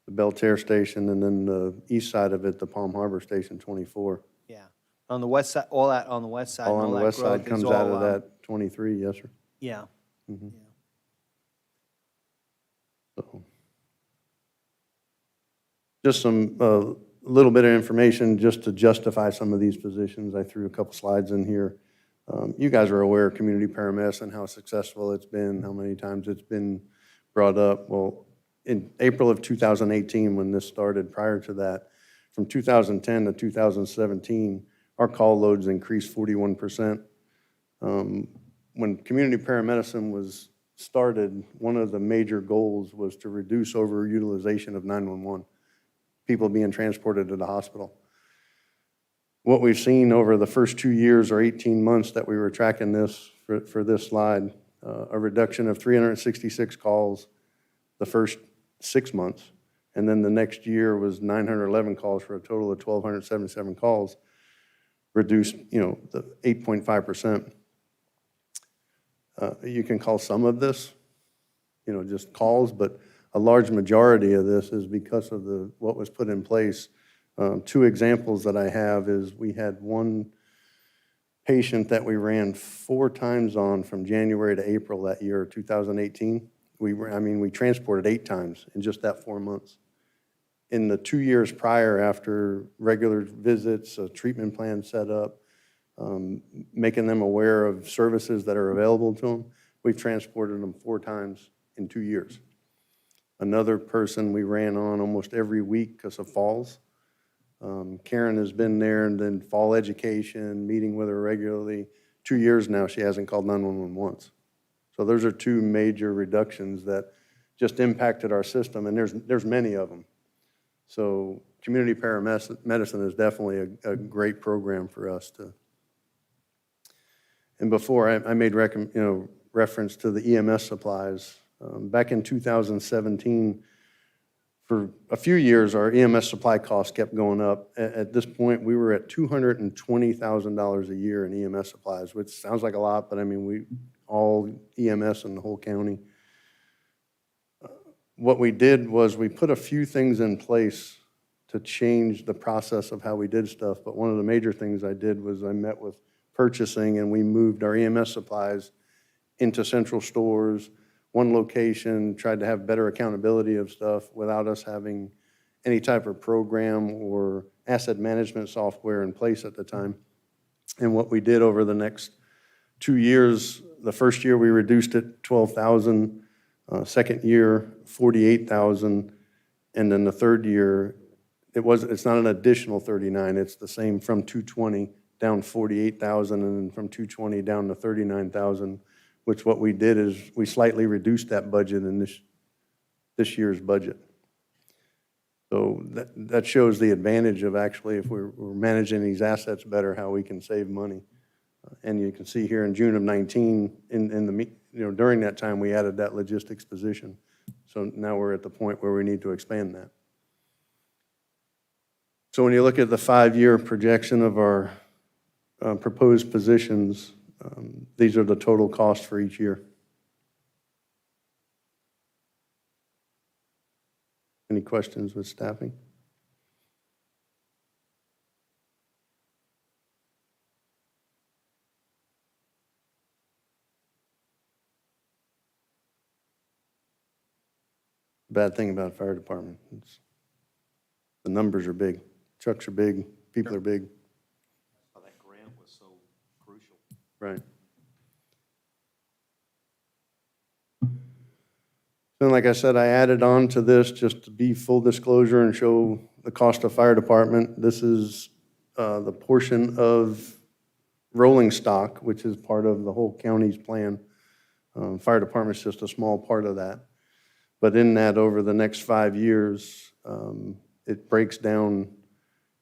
The Belterre Station, and then the east side of it, the Palm Harbor Station 24. Yeah. On the west side, all that on the west side, All and on the that west side growth is comes out all, of that 23, yes, sir. Yeah. Mhm. Yeah. So, just some, little bit of information just to justify some of these positions. I threw a couple slides in here. You guys are aware of community paramedicine, how successful it's been, how many times it's been brought up. Well, in April of 2018, when this started, prior to that, from 2010 to 2017, our call loads increased 41%. When community paramedicine was started, one of the major goals was to reduce overutilization of 911, people being transported to the hospital. What we've seen over the first 2 years or 18 months that we were tracking this for this slide, a reduction of 366 calls the first 6 months, and then the next year was 911 calls for a total of 1,277 calls, reduced, the 8.5%. You can call some of this, just calls, but a large majority of this is because of what was put in place. 2 examples that I have is we had one patient that we ran 4 times on from January to April that year, 2018. We transported 8 times in just that 4 months. In the 2 years prior, after regular visits, a treatment plan set up, making them aware of services that are available to them, we've transported them 4 times in 2 years. Another person we ran on almost every week because of falls. Karen has been there, and then fall education, meeting with her regularly. 2 years now, she hasn't called 911 once. So those are 2 major reductions that just impacted our system, and there's many of them. So community paramedicine is definitely a great program for us to. And before, I made reference to the EMS supplies. Back in 2017, for a few years, our EMS supply costs kept going up. At this point, we were at $220,000 a year in EMS supplies, which sounds like a lot, but all EMS in the whole county. What we did was we put a few things in place to change the process of how we did stuff, but one of the major things I did was I met with purchasing, and we moved our EMS supplies into central stores, one location, tried to have better accountability of stuff without us having any type of program or asset management software in place at the time. And what we did over the next 2 years, the first year we reduced it 12,000, second year 48,000, and then the third year it's not an additional 39, it's the same from 220 down 48,000, and then from 220 down to 39,000. Which what we did is we slightly reduced that budget in this year's budget. So that shows the advantage of actually, if we're managing these assets better, how we can save money. And you can see here in June of 19, during that time, we added that logistics position. So now we're at the point where we need to expand that. So when you look at the 5-year projection of our proposed positions, these are the total costs for each year. Any questions with staffing? Bad thing about fire department, the numbers are big, trucks are big, people are big. That grant was so crucial. Right. And like I said, I added on to this just to be full disclosure and show the cost of fire department. This is the portion of rolling stock, which is part of the whole county's plan. Fire department's just a small part of that. But in that, over the next 5 years, it breaks down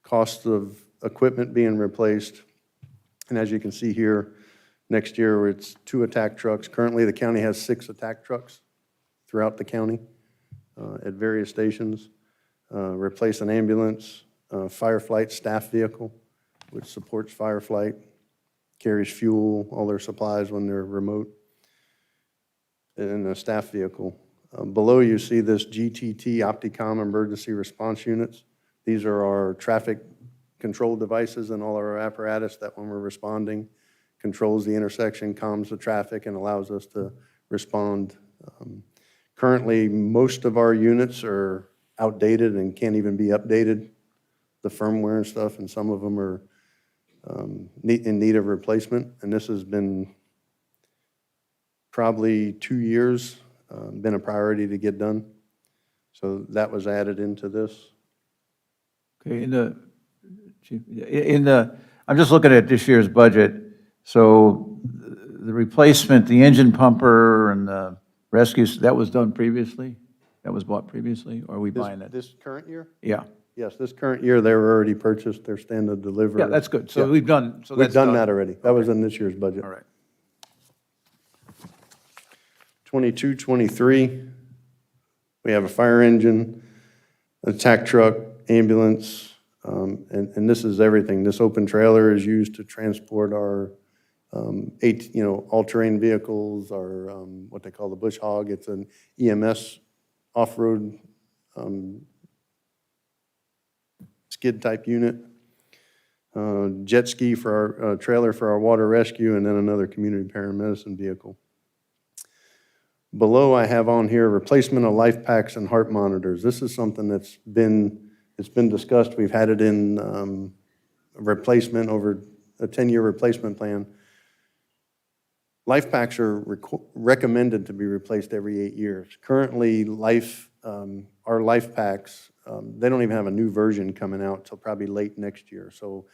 cost of equipment being replaced. And as you can see here, next year it's 2 attack trucks. Currently, the county has 6 attack trucks throughout the county at various stations. Replace an ambulance, Fireflight staff vehicle, which supports Fireflight, carries fuel, all their supplies when they're remote, and a staff vehicle. Below you see this GTT Opticom emergency response units. These are our traffic control devices and all our apparatus that when we're responding, controls the intersection, calms the traffic, and allows us to respond. Currently, most of our units are outdated and can't even be updated, the firmware and stuff, and some of them are in need of replacement. And this has been probably 2 years, been a priority to get done. So that was added into this. Okay, I'm just looking at this year's budget. So the replacement, the engine pumper and the rescues, that was done previously? That was bought previously, or are we buying that? This current year? Yeah, Yes, this current year, they were already purchased, they're standard delivery. yeah, that's good. So Yeah. we've done, so We've that's done that already. That was in this year's budget. All right. 22, 23, we have a fire engine, attack truck, ambulance, and this is everything. This open trailer is used to transport our all-terrain vehicles, our what they call the bush hog. It's an EMS off-road skid type unit. Jet ski for our trailer for our water rescue, and then another community paramedicine vehicle. Below, I have on here replacement of life packs and heart monitors. This is something that's been discussed. We've had it in replacement over a 10-year replacement plan. Life packs are recommended to be replaced every 8 years. Currently, our life packs, they don't even have a new version coming out till probably late next year. So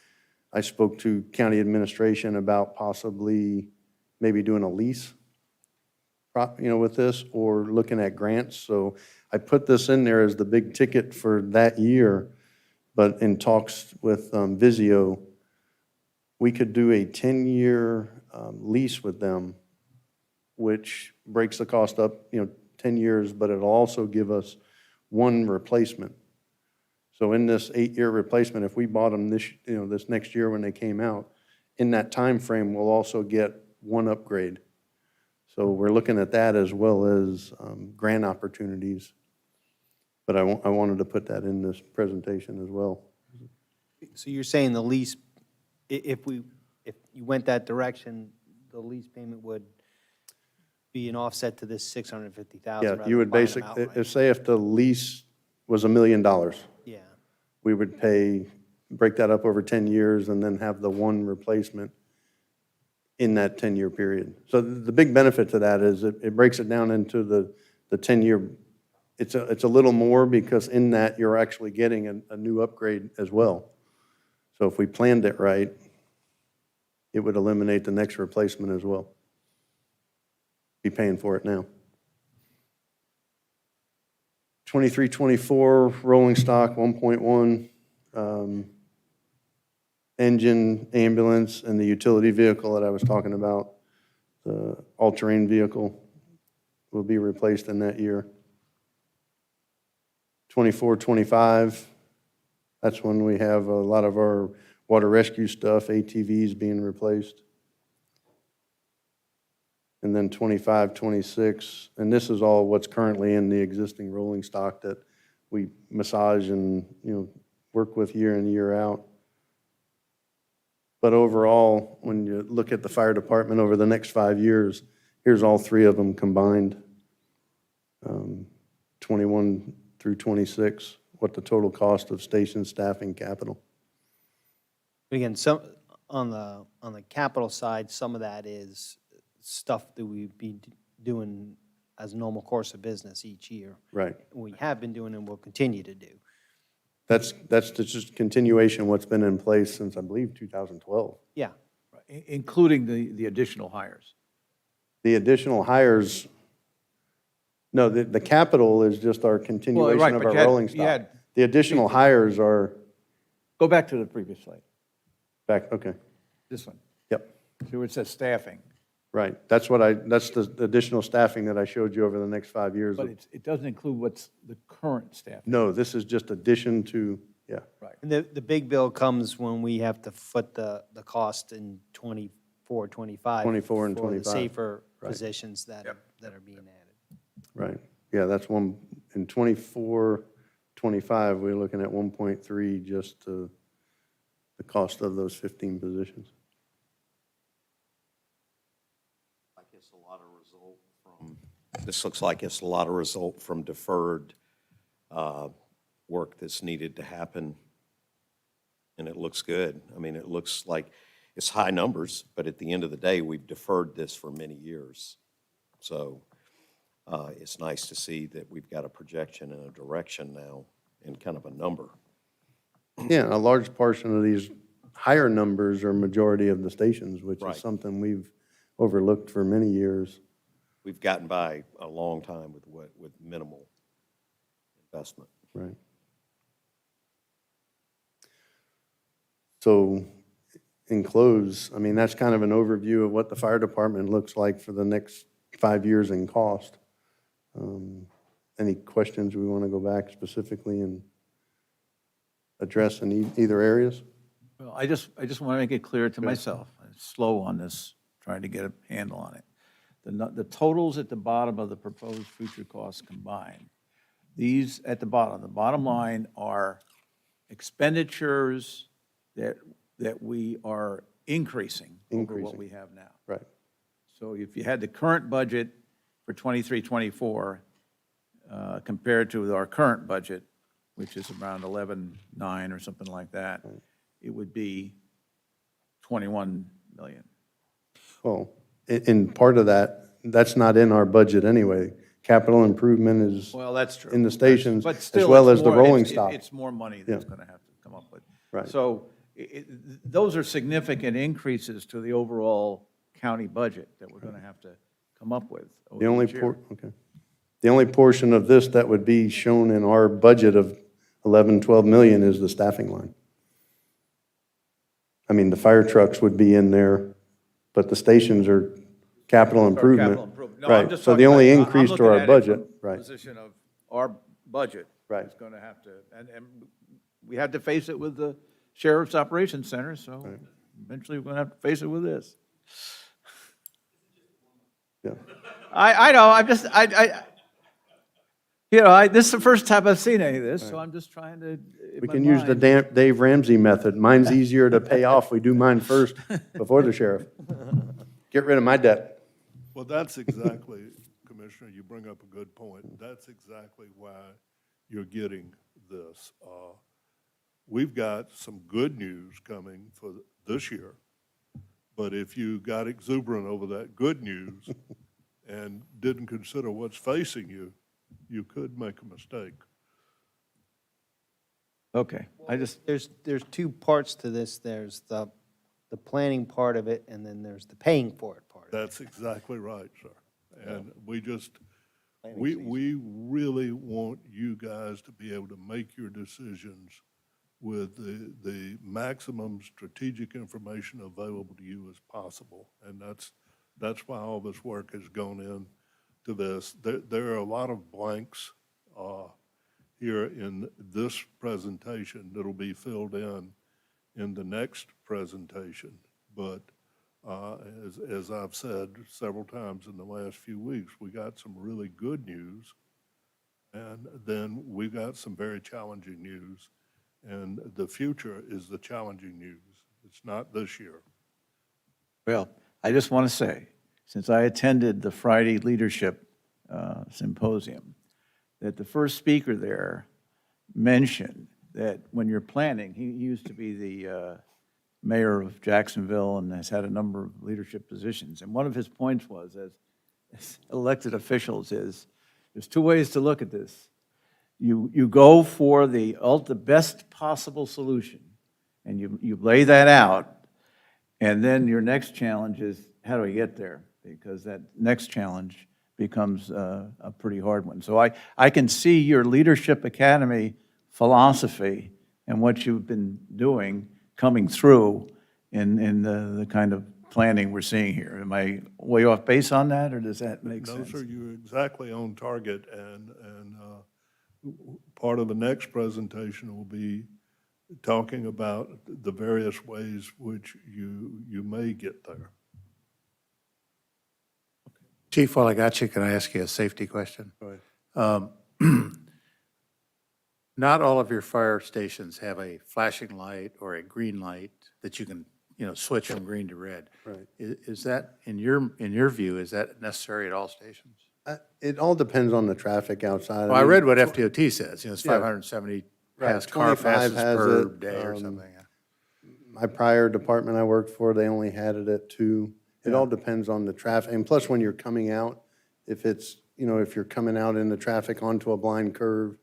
I spoke to county administration about possibly maybe doing a lease, with this, or looking at grants. So I put this in there as the big ticket for that year, but in talks with Vizio, we could do a 10-year lease with them, which breaks the cost up, 10 years, but it'll also give us one replacement. So in this 8-year replacement, if we bought them this next year when they came out, in that time frame, we'll also get one upgrade. So we're looking at that as well as grant opportunities. But I wanted to put that in this presentation as well. So you're saying the lease, if you went that direction, the lease payment would be an offset to this 650,000? Yeah, you would basically, if the lease was $1 million, Yeah. we would break that up over 10 years and then have the one replacement in that 10-year period. So the big benefit to that is it breaks it down into the 10-year. It's a little more because in that you're actually getting a new upgrade as well. So if we planned it right, it would eliminate the next replacement as well. Be paying for it now. 23, 24, rolling stock, 1.1. Engine, ambulance, and the utility vehicle that I was talking about, the all-terrain vehicle, will be replaced in that year. 24, 25, that's when we have a lot of our water rescue stuff, ATVs being replaced. And then 25, 26, and this is all what's currently in the existing rolling stock that we massage and, work with year in, year out. But overall, when you look at the fire department over the next 5 years, here's all three of them combined. 21 through 26, what the total cost of station staffing capital. But again, on the capital side, some of that is stuff that we'd be doing as a normal course of business each year. Right. We have been doing and will continue to do. That's just continuation of what's been in place since, I believe, 2012. Yeah, Including the additional hires. The additional hires, no, the capital is just our continuation right, of but our you had- rolling you had- stock. The additional hires are Go back to the previous slide, back, okay, this one. yep, See where it says staffing, right. That's the additional staffing that I showed you over the next 5 years. but it doesn't include what's the current staffing. No, this is just addition to, yeah, and the big bill comes when we have to foot the cost in 24, 25. 24 and For the 25, safer right. positions that are being added. right. Yeah, that's one, in 24, 25, we're looking at 1.3 just to the cost of those 15 positions. This looks like it's a lot of result from deferred work that's needed to happen, and it looks good. I mean, it looks like it's high numbers, but at the end of the day, we've deferred this for many years. So it's nice to see that we've got a projection and a direction now and kind of a number. Yeah, a large portion of these higher numbers are majority of the stations, which Right. is something we've overlooked for many years. We've gotten by a long time with minimal investment. Right. So, in close, I mean, that's kind of an overview of what the fire department looks like for the next 5 years in cost. Any questions we want to go back specifically and address in either areas? Well, I just want to make it clear to myself, I'm slow on this, trying to get a handle on it. The totals at the bottom of the proposed future costs combined, these at the bottom line are expenditures that we are increasing over what Increasing. we have now. Right. So if you had the current budget for 23, 24, compared to our current budget, which is around 11.9 or something like that, it would be 21 million. Well, in part of that, that's not in our budget anyway. Capital improvement is Well, that's true. in the stations, But as still, well it's as the more- rolling it's- stock. It's more money that's Yeah. going to have to come up with. Right. So those are significant increases to the overall county budget that we're going to have to come up with over The only each year. okay. The only portion of this that would be shown in our budget of 11, 12 million is the staffing line. I mean, the fire trucks would be in there, but the stations are capital improvement. Capital improvement. No, I'm Right, just so talking the only about- I'm increase to looking our at it budget, from the right, Position of our budget. Right. Is going to have to, and we had to face it with the Sheriff's Operations Center, so eventually we're going to have to face it with this. yeah. I know, I'm just, this is the first time I've seen any of this, so I'm just trying to. in We my can use the mind- Dave Ramsey method. Mine's easier to pay off. We do mine first before the sheriff. Get rid of my debt. Well, that's exactly, Commissioner, you bring up a good point. That's exactly why you're getting this. We've got some good news coming for this year, but if you got exuberant over that good news and didn't consider what's facing you, you could make a mistake. Okay, I just, There's two parts to this. There's the planning part of it, and then there's the paying for it part of it. That's exactly right, sir. And we just, we really want you guys to be able to make your decisions with the maximum strategic information available to you as possible. And that's why all this work has gone into this. There are a lot of blanks here in this presentation that'll be filled in the next presentation. But as I've said several times in the last few weeks, we got some really good news, and then we've got some very challenging news, and the future is the challenging news. It's not this year. Well, I just want to say, since I attended the Friday Leadership Symposium, that the first speaker there mentioned that when you're planning, he used to be the mayor of Jacksonville and has had a number of leadership positions. And one of his points was, as elected officials, is there's two ways to look at this. You go for the best possible solution, and you lay that out, and then your next challenge is, how do we get there? Because that next challenge becomes a pretty hard one. So I can see your Leadership Academy philosophy and what you've been doing coming through in the kind of planning we're seeing here. Am I way off base on that, or does that make sense? No, sir, you're exactly on target, and part of the next presentation will be talking about the various ways which you may get there. Chief, while I got you, can I ask you a safety question? Go ahead. Not all of your fire stations have a flashing light or a green light that you can, switch from green to red. Right. Is that, in your view, is that necessary at all stations? It all depends on the traffic outside. Well, I mean, read what FDOT says, it's Yeah. 570 Right, pass car 25 passes has per it, day or something. My prior department I worked for, they only had it at 2. It all depends on the traffic, and plus when you're coming out, if it's, if you're coming out in the traffic onto a blind curve,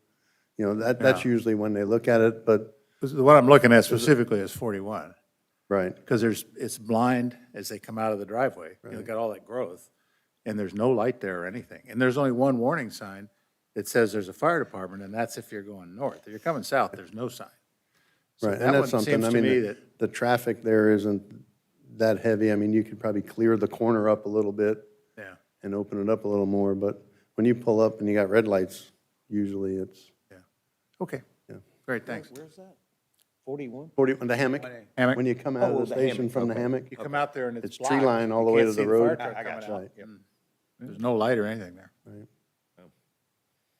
that's Yeah. usually when they look at it, but, What I'm looking at specifically is 41. right, Because it's blind as they come out of the driveway. You've got all that growth, and there's no light there or anything. And there's only one warning sign that says there's a fire department, and that's if you're going north. If you're coming south, there's no sign. So right. that And one that's something, seems I to mean, me the that, the traffic there isn't that heavy. I mean, you could probably clear the corner up a little bit yeah, and open it up a little more, but when you pull up and you got red lights, usually it's okay. Yeah. Great, thanks. Where's that? 41? 40, the hammock. Hammock. When you come out Oh, of the the station hammock, from the okay. hammock, You come out there and it's it's tree blocked. line all You the way can't to see the fire road. truck I coming got you. out. Right. There's no light or anything there.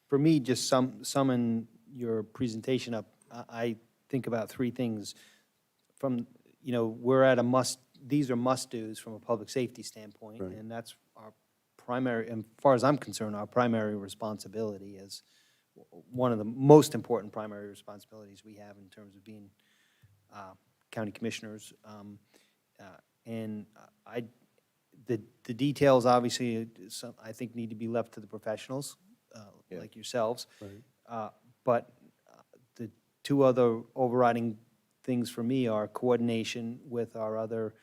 For me, just summing your presentation up, I think about three things. From, we're at these are must-dos from a public safety standpoint, Right. and that's our primary, and as far as I'm concerned, our primary responsibility is one of the most important primary responsibilities we have in terms of being county commissioners. And the details, obviously, I think need to be left to the professionals, like yourselves. Right. But the two other overriding things for me are coordination with our other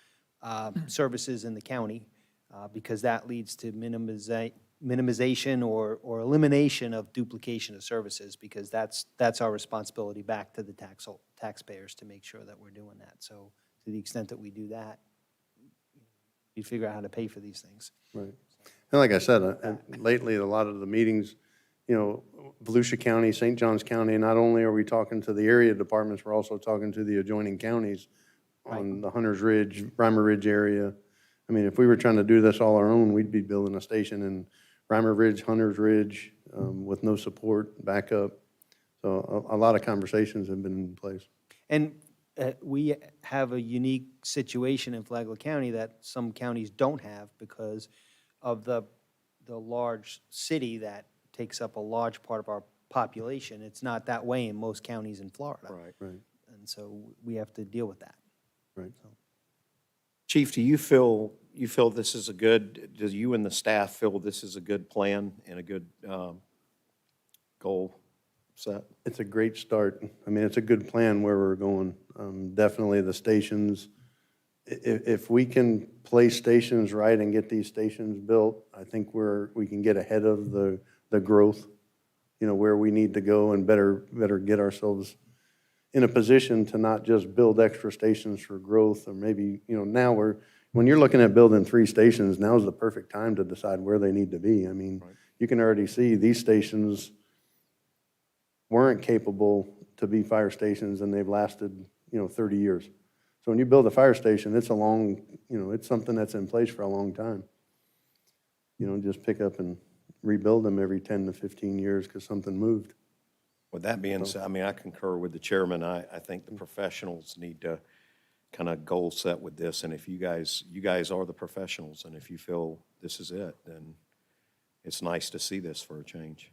services in the county, because that leads to minimization or elimination of duplication of services, because that's our responsibility back to the taxpayers to make sure that we're doing that. So to the extent that we do that, you figure out how to pay for these things. Right. And like I said, lately, a lot of the meetings, Volusia County, St. Johns County, not only are we talking to the area departments, we're also talking to the adjoining counties on the Hunters Ridge, Reimer Ridge area. I mean, if we were trying to do this all our own, we'd be building a station in Reimer Ridge, Hunters Ridge, with no support, backup. So a lot of conversations have been in place. And we have a unique situation in Flagler County that some counties don't have because of the large city that takes up a large part of our population. It's not that way in most counties in Florida. Right. Right, And so we have to deal with that. right. Chief, do you feel this is do you and the staff feel this is a good plan and a good goal set? It's a great start. I mean, it's a good plan where we're going. Definitely the stations, if we can place stations right and get these stations built, I think we can get ahead of the the growth, where we need to go and better get ourselves in a position to not just build extra stations for growth, or maybe, now when you're looking at building 3 stations, now's the perfect time to decide where they need to be. I mean, you can already see these stations weren't capable to be fire stations, and they've lasted, 30 years. So when you build a fire station, it's it's something that's in place for a long time. You don't just pick up and rebuild them every 10 to 15 years because something moved. With that being said, I mean, I concur with the chairman. I think the professionals need to kind of goal set with this, and if you guys are the professionals, and if you feel this is it, then it's nice to see this for a change.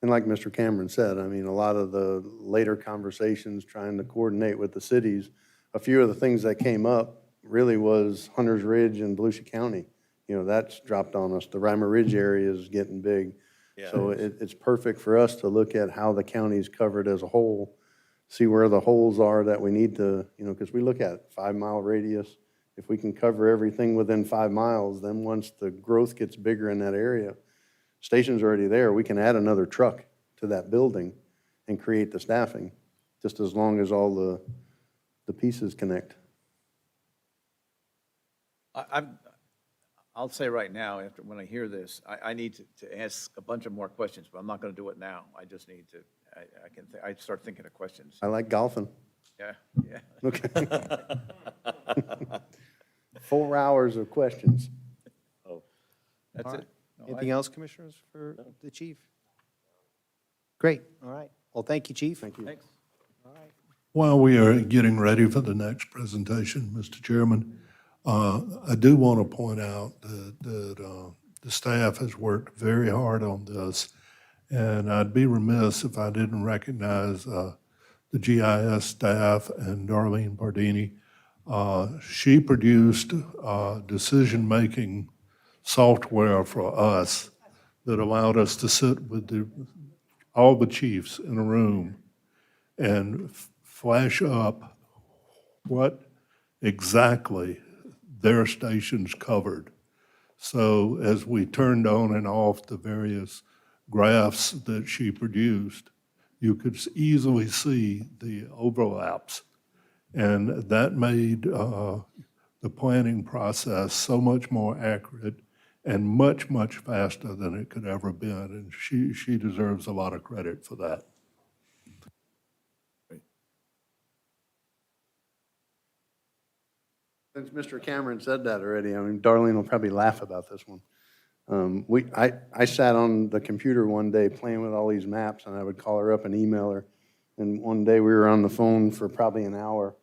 And like Mr. Cameron said, I mean, a lot of the later conversations trying to coordinate with the cities, a few of the things that came up really was Hunters Ridge and Volusia County. That's dropped on us. The Reimer Ridge area is getting big. Yeah. So it's perfect for us to look at how the county's covered as a whole, see where the holes are that we need to, because we look at 5-mile radius. If we can cover everything within 5 miles, then once the growth gets bigger in that area, station's already there, we can add another truck to that building and create the staffing, just as long as all the pieces connect. I'll say right now, when I hear this, I need to ask a bunch of more questions, but I'm not going to do it now. I just need to, I start thinking of questions. I like golfing. Yeah. Okay. 4 hours of questions. That's All it. right. No, Anything else, Commissioners, for the chief? Great, all right. Well, thank you, Chief. Thank you. Thanks. All right. While we are getting ready for the next presentation, Mr. Chairman, I do want to point out that the staff has worked very hard on this, and I'd be remiss if I didn't recognize the GIS staff and Darlene Pardini. She produced decision-making software for us that allowed us to sit with all the chiefs in a room and flash up what exactly their stations covered. So as we turned on and off the various graphs that she produced, you could easily see the overlaps. And that made the planning process so much more accurate and much, much faster than it could ever been. And she deserves a lot of credit for that. Since Mr. Cameron said that already, I mean, Darlene will probably laugh about this one. I sat on the computer one day playing with all these maps, and I would call her up and email her. And one day we were on the phone for probably an hour,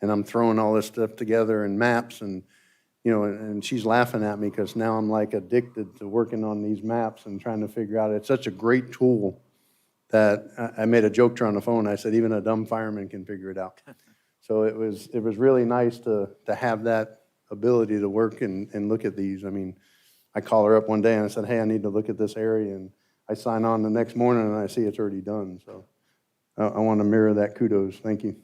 and I'm throwing all this stuff together in maps, and and she's laughing at me because now I'm like addicted to working on these maps and trying to figure out. It's such a great tool that I made a joke to her on the phone. I said, even a dumb fireman can figure it out. So it was really nice to have that ability to work and look at these. I mean, I call her up one day and I said, hey, I need to look at this area. And I sign on the next morning and I see it's already done. So I want to mirror that kudos. Thank you.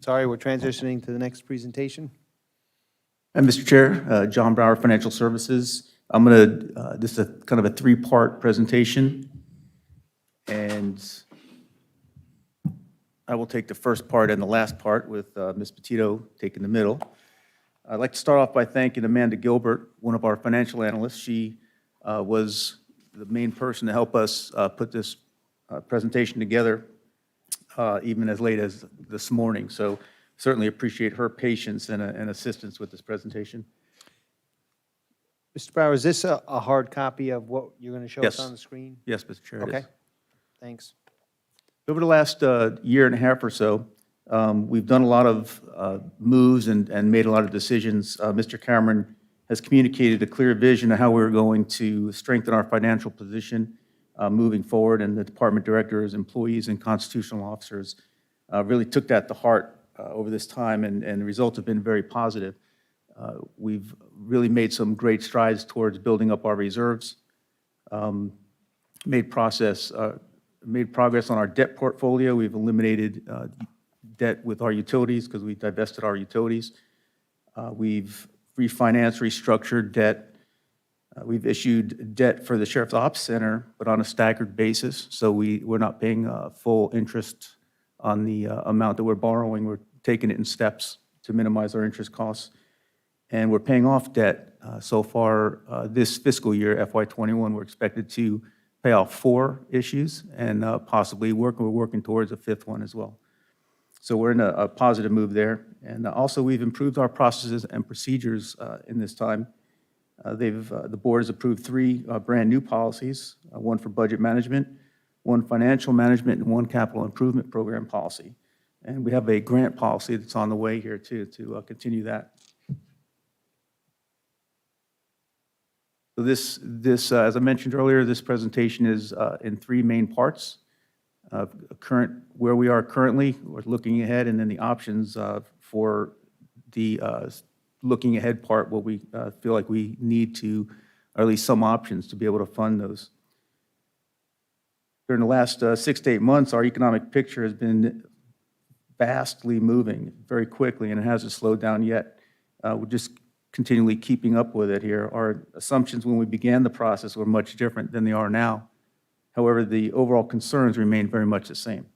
Sorry, we're transitioning to the next presentation. Mr. Chair, John Brower, Financial Services. I'm going to, this is a kind of a 3-part presentation, and I will take the first part and the last part with Ms. Petito taking the middle. I'd like to start off by thanking Amanda Gilbert, one of our financial analysts. She was the main person to help us put this presentation together, even as late as this morning. So certainly appreciate her patience and assistance with this presentation. Mr. Brower, is this a hard copy of what you're going to show us Yes. on the screen? Yes, Mr. Chair, it is. Okay, thanks. Over the last year and a half or so, we've done a lot of moves and made a lot of decisions. Mr. Cameron has communicated a clear vision of how we're going to strengthen our financial position moving forward, and the department directors, employees, and constitutional officers really took that to heart over this time, and the results have been very positive. We've really made some great strides towards building up our reserves, made progress on our debt portfolio. We've eliminated debt with our utilities because we divested our utilities. We've refinanced, restructured debt. We've issued debt for the Sheriff's Ops Center, but on a staggered basis, so we're not paying full interest on the amount that we're borrowing. We're taking it in steps to minimize our interest costs. And we're paying off debt so far this fiscal year, FY21. We're expected to pay off 4 issues and possibly we're working towards a 5th one as well. So we're in a positive move there. And also, we've improved our processes and procedures in this time. The board has approved 3 brand-new policies, 1 for budget management, 1 financial management, and 1 capital improvement program policy. And we have a grant policy that's on the way here, too, to continue that. So this, as I mentioned earlier, this presentation is in 3 main parts. Where we are currently, we're looking ahead, and then the options for the looking ahead part, what we feel like we need to, or at least some options to be able to fund those. During the last 6 to 8 months, our economic picture has been vastly moving very quickly, and it hasn't slowed down yet. We're just continually keeping up with it here. Our assumptions when we began the process were much different than they are now. However, the overall concerns remain very much the same.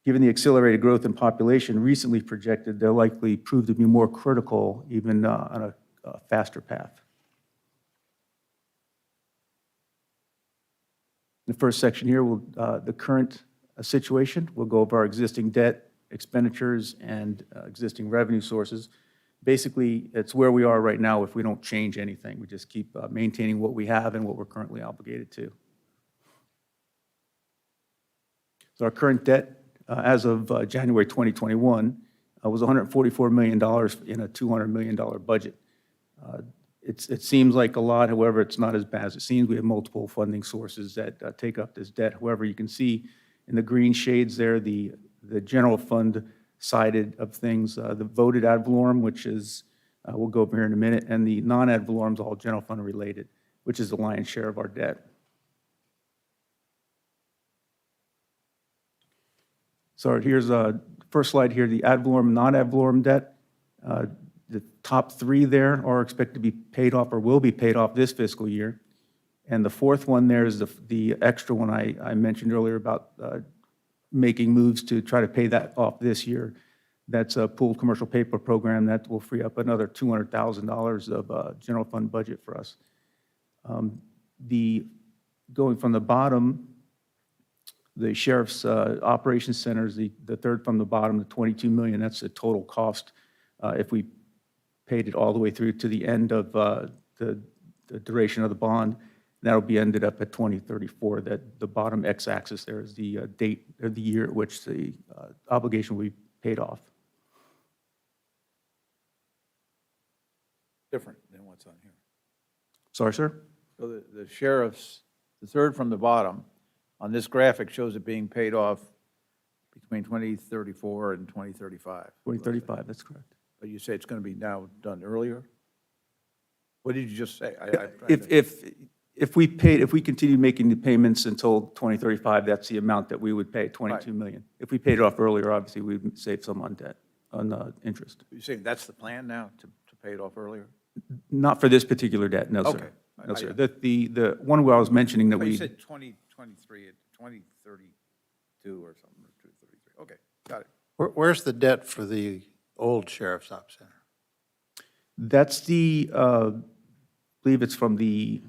Given the accelerated growth in population recently projected, they'll likely prove to be more critical even on a faster path. In the first section here, the current situation. We'll go over our existing debt, expenditures, and existing revenue sources. Basically, it's where we are right now if we don't change anything. We just keep maintaining what we have and what we're currently obligated to. So our current debt, as of January 2021, was $144 million in a $200 million budget. It seems like a lot, however, it's not as bad as it seems. We have multiple funding sources that take up this debt. However, you can see in the green shades there, the general fund sided of things, the voted ad valorem, which is, we'll go over here in a minute, and the non-ad valorem is all general fund related, which is the lion's share of our debt. So here's the first slide here, the ad valorem and non-ad valorem debt. The top 3 there are expected to be paid off or will be paid off this fiscal year. And the 4th one there is the extra one I mentioned earlier about making moves to try to pay that off this year. That's a pooled commercial paper program that will free up another $200,000 of general fund budget for us. Going from the bottom, the Sheriff's Operations Center is the 3rd from the bottom, the $22 million. That's the total cost if we paid it all the way through to the end of the duration of the bond. That'll be ended up at 2034. That the bottom x-axis there is the date or the year at which the obligation will be paid off. Different than what's on here. Sorry, sir? So the sheriff's, the 3rd from the bottom, on this graphic shows it being paid off between 2034 and 2035. 2035, that's correct. But you say it's going to be now done earlier? What did you just say? If we continued making the payments until 2035, that's the amount that we would pay, $22 million. If we paid it off earlier, obviously, we'd save some on debt, on interest. You're saying that's the plan now, to pay it off earlier? Not for this particular debt, no, sir. Okay. No, sir. The one where I was mentioning that But you we, said 2023, 2032 or something, or 233. Okay, got it. Where's the debt for the old Sheriff's Ops Center? that's I believe it's from the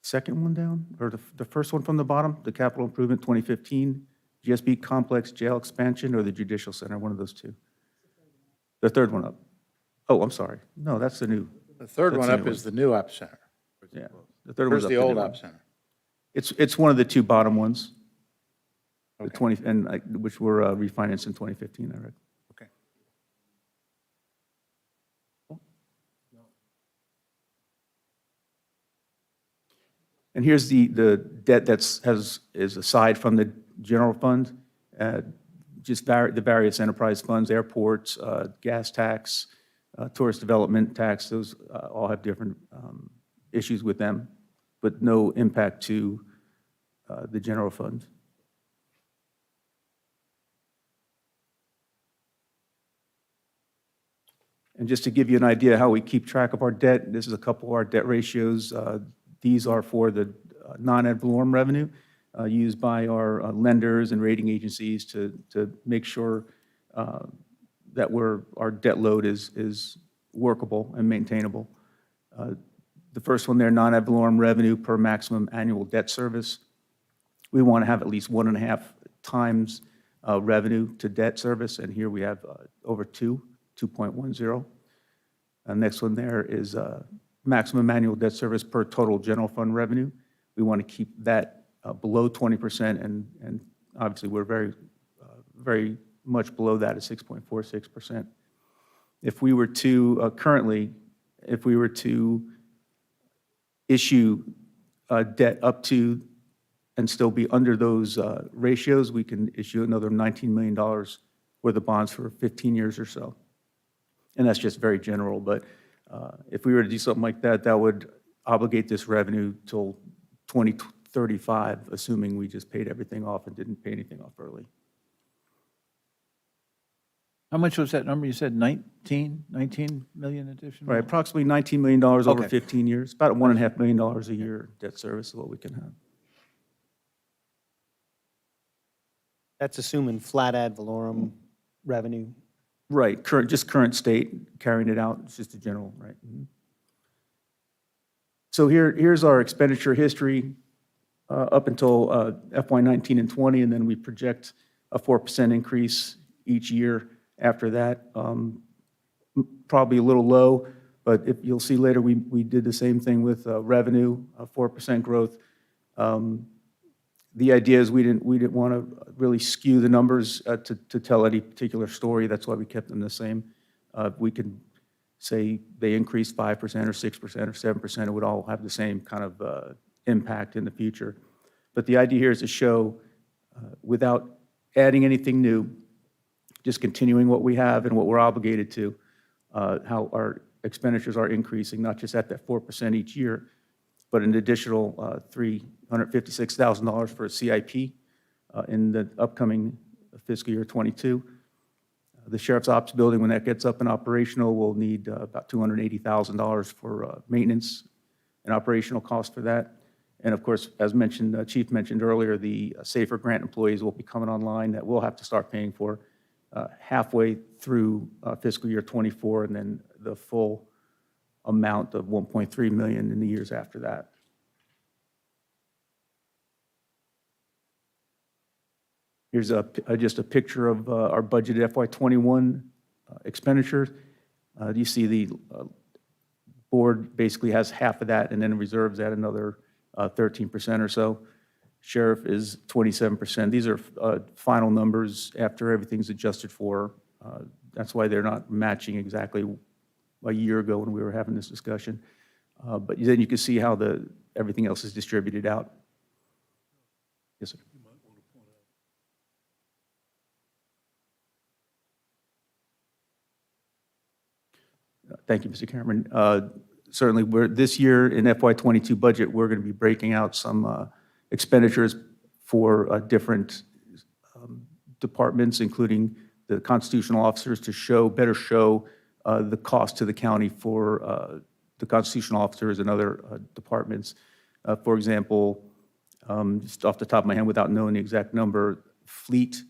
second one down, or the first one from the bottom, the capital improvement 2015, GSB complex jail expansion, or the judicial center, one of those 2. The 3rd one up. Oh, I'm sorry. No, that's the new. The 3rd That's one the up new is the new Ops Center. Yeah. The 3rd Where's one's up the to old new Ops one. Center? It's one of the 2 bottom ones. The Okay. 20, which were refinanced in 2015, I read. Okay. And here's the debt is aside from the general fund, just the various enterprise funds, airports, gas tax, tourist development tax, those all have different issues with them, but no impact to the general fund. And just to give you an idea how we keep track of our debt, this is a couple of our debt ratios. These are for the non-ad valorem revenue used by our lenders and rating agencies to make sure that our debt load is workable and maintainable. The first one there, non-ad valorem revenue per maximum annual debt service. We want to have at least 1.5 times revenue to debt service, and here we have over 2.10. Next one there is maximum annual debt service per total general fund revenue. We want to keep that below 20%, and obviously we're very much below that at 6.46%. If we were to currently, if we were to issue debt up to and still be under those ratios, we can issue another $19 million worth of bonds for 15 years or so. And that's just very general, but if we were to do something like that, that would obligate this revenue till 2035, assuming we just paid everything off and didn't pay anything off early. How much was that number? You said 19 million additional? Right, approximately $19 million over Okay. 15 years, about $1.5 million a year debt service is what we can have. That's assuming flat ad valorem revenue. Right, just current state, carrying it out, it's just a general, right? Mhm. So here's our expenditure history up until FY19 and 20, and then we project a 4% increase each year after that. Probably a little low, but if you'll see later, we did the same thing with revenue, 4% growth. The idea is we didn't want to really skew the numbers to tell any particular story. That's why we kept them the same. We could say they increased 5% or 6% or 7%. It would all have the same kind of impact in the future. But the idea here is to show, without adding anything new, just continuing what we have and what we're obligated to, how our expenditures are increasing, not just at that 4% each year, but an additional $356,000 for a CIP in the upcoming fiscal year 22. The Sheriff's Ops building, when that gets up and operational, will need about $280,000 for maintenance and operational costs for that. And of course, as mentioned, Chief mentioned earlier, the SAFER grant employees will be coming online that we'll have to start paying for halfway through fiscal year 24, and then the full amount of $1.3 million in the years after that. Here's just a picture of our budgeted FY21 expenditures. You see the board basically has half of that and then reserves at another 13% or so. Sheriff is 27%. These are final numbers after everything's adjusted for. That's why they're not matching exactly a year ago when we were having this discussion. But then you can see how everything else is distributed out. Yes, sir. Thank you, Mr. Cameron. Certainly, this year in FY22 budget, we're going to be breaking out some expenditures for different departments, including the constitutional officers, to better show the cost to the county for the constitutional officers and other departments. For example, just off the top of my head, without knowing the exact number, fleet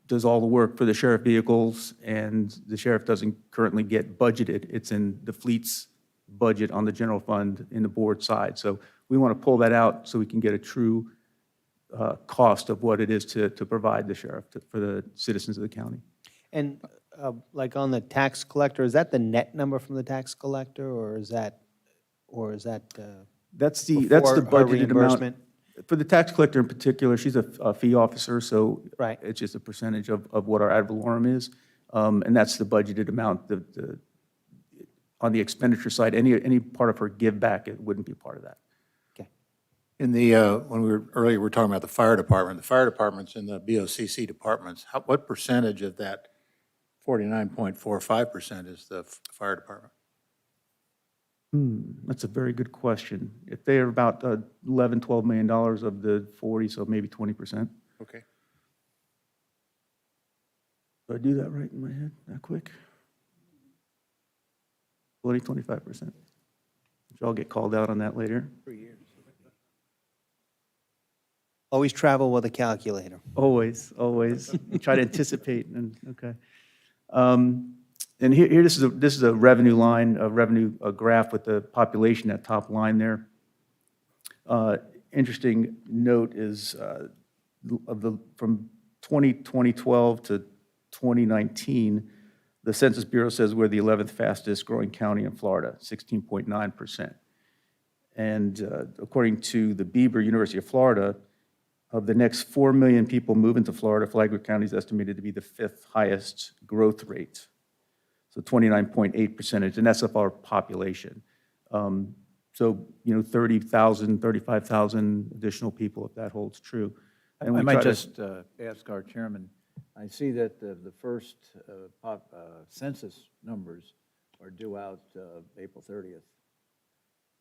does all the work for the sheriff vehicles, and the sheriff doesn't currently get budgeted. It's in the fleet's budget on the general fund in the board side. So we want to pull that out so we can get a true cost of what it is to provide the sheriff for the citizens of the county. And like on the tax collector, is that the net number from the tax collector, or is that That's the before her budgeted reimbursement? amount. For the tax collector in particular, she's a fee officer, so Right. it's just a percentage of what our ad valorem is. And that's the budgeted amount. On the expenditure side, any part of her give back, it wouldn't be part of that. In the, when we were talking about the fire departments and the BOCC departments, what percentage of that 49.45% is the fire department? That's a very good question. If they are about $11, $12 million of the 40, so maybe 20%. Okay. Did I do that right in my head, that quick? Only 25%. Which I'll get called out on that later. Always travel with a calculator. Always, always. Try to anticipate, and, okay. And here, this is a revenue line, a graph with the population, that top line there. Interesting note is, from 2012 to 2019, the Census Bureau says we're the 11th fastest growing county in Florida, 16.9%. And according to the Bieber, University of Florida, of the next 4 million people moving to Florida, Flagler County is estimated to be the 5th highest growth rate. So 29.8%, and that's of our population. So, 30,000, 35,000 additional people, if that holds true. And I we might try to- just ask our chairman, I see that the first census numbers are due out April 30th.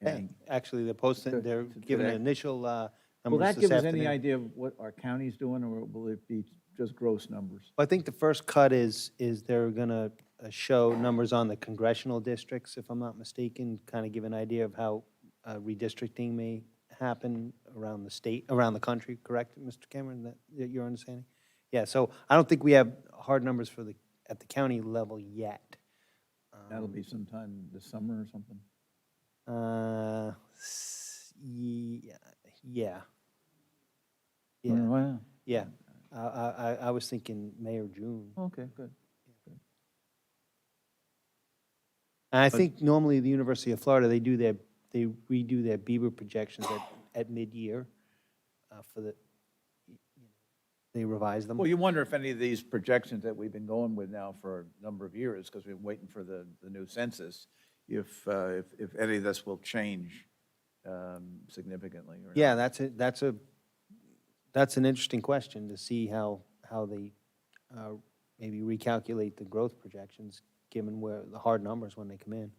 And Actually, they're posting, they're giving today. initial will numbers that this give us afternoon. any idea of what our county's doing, or will it be just gross numbers? I think the first cut is they're going to show numbers on the congressional districts, if I'm not mistaken, kind of give an idea of how redistricting may happen around the state, around the country, correct, Mr. Cameron, that your understanding? Yeah, so I don't think we have hard numbers for at the county level yet. That'll be sometime this summer or something? Yeah. Oh, wow. Yeah. I was thinking May or June. Okay, good. And I think normally the University of Florida, they redo their Bieber projections at mid-year they revise them. Well, you wonder if any of these projections that we've been going with now for a number of years, because we've been waiting for the new census, if any of this will change significantly or not. Yeah, that's an interesting question to see how they maybe recalculate the growth projections, given where the hard numbers when they come in.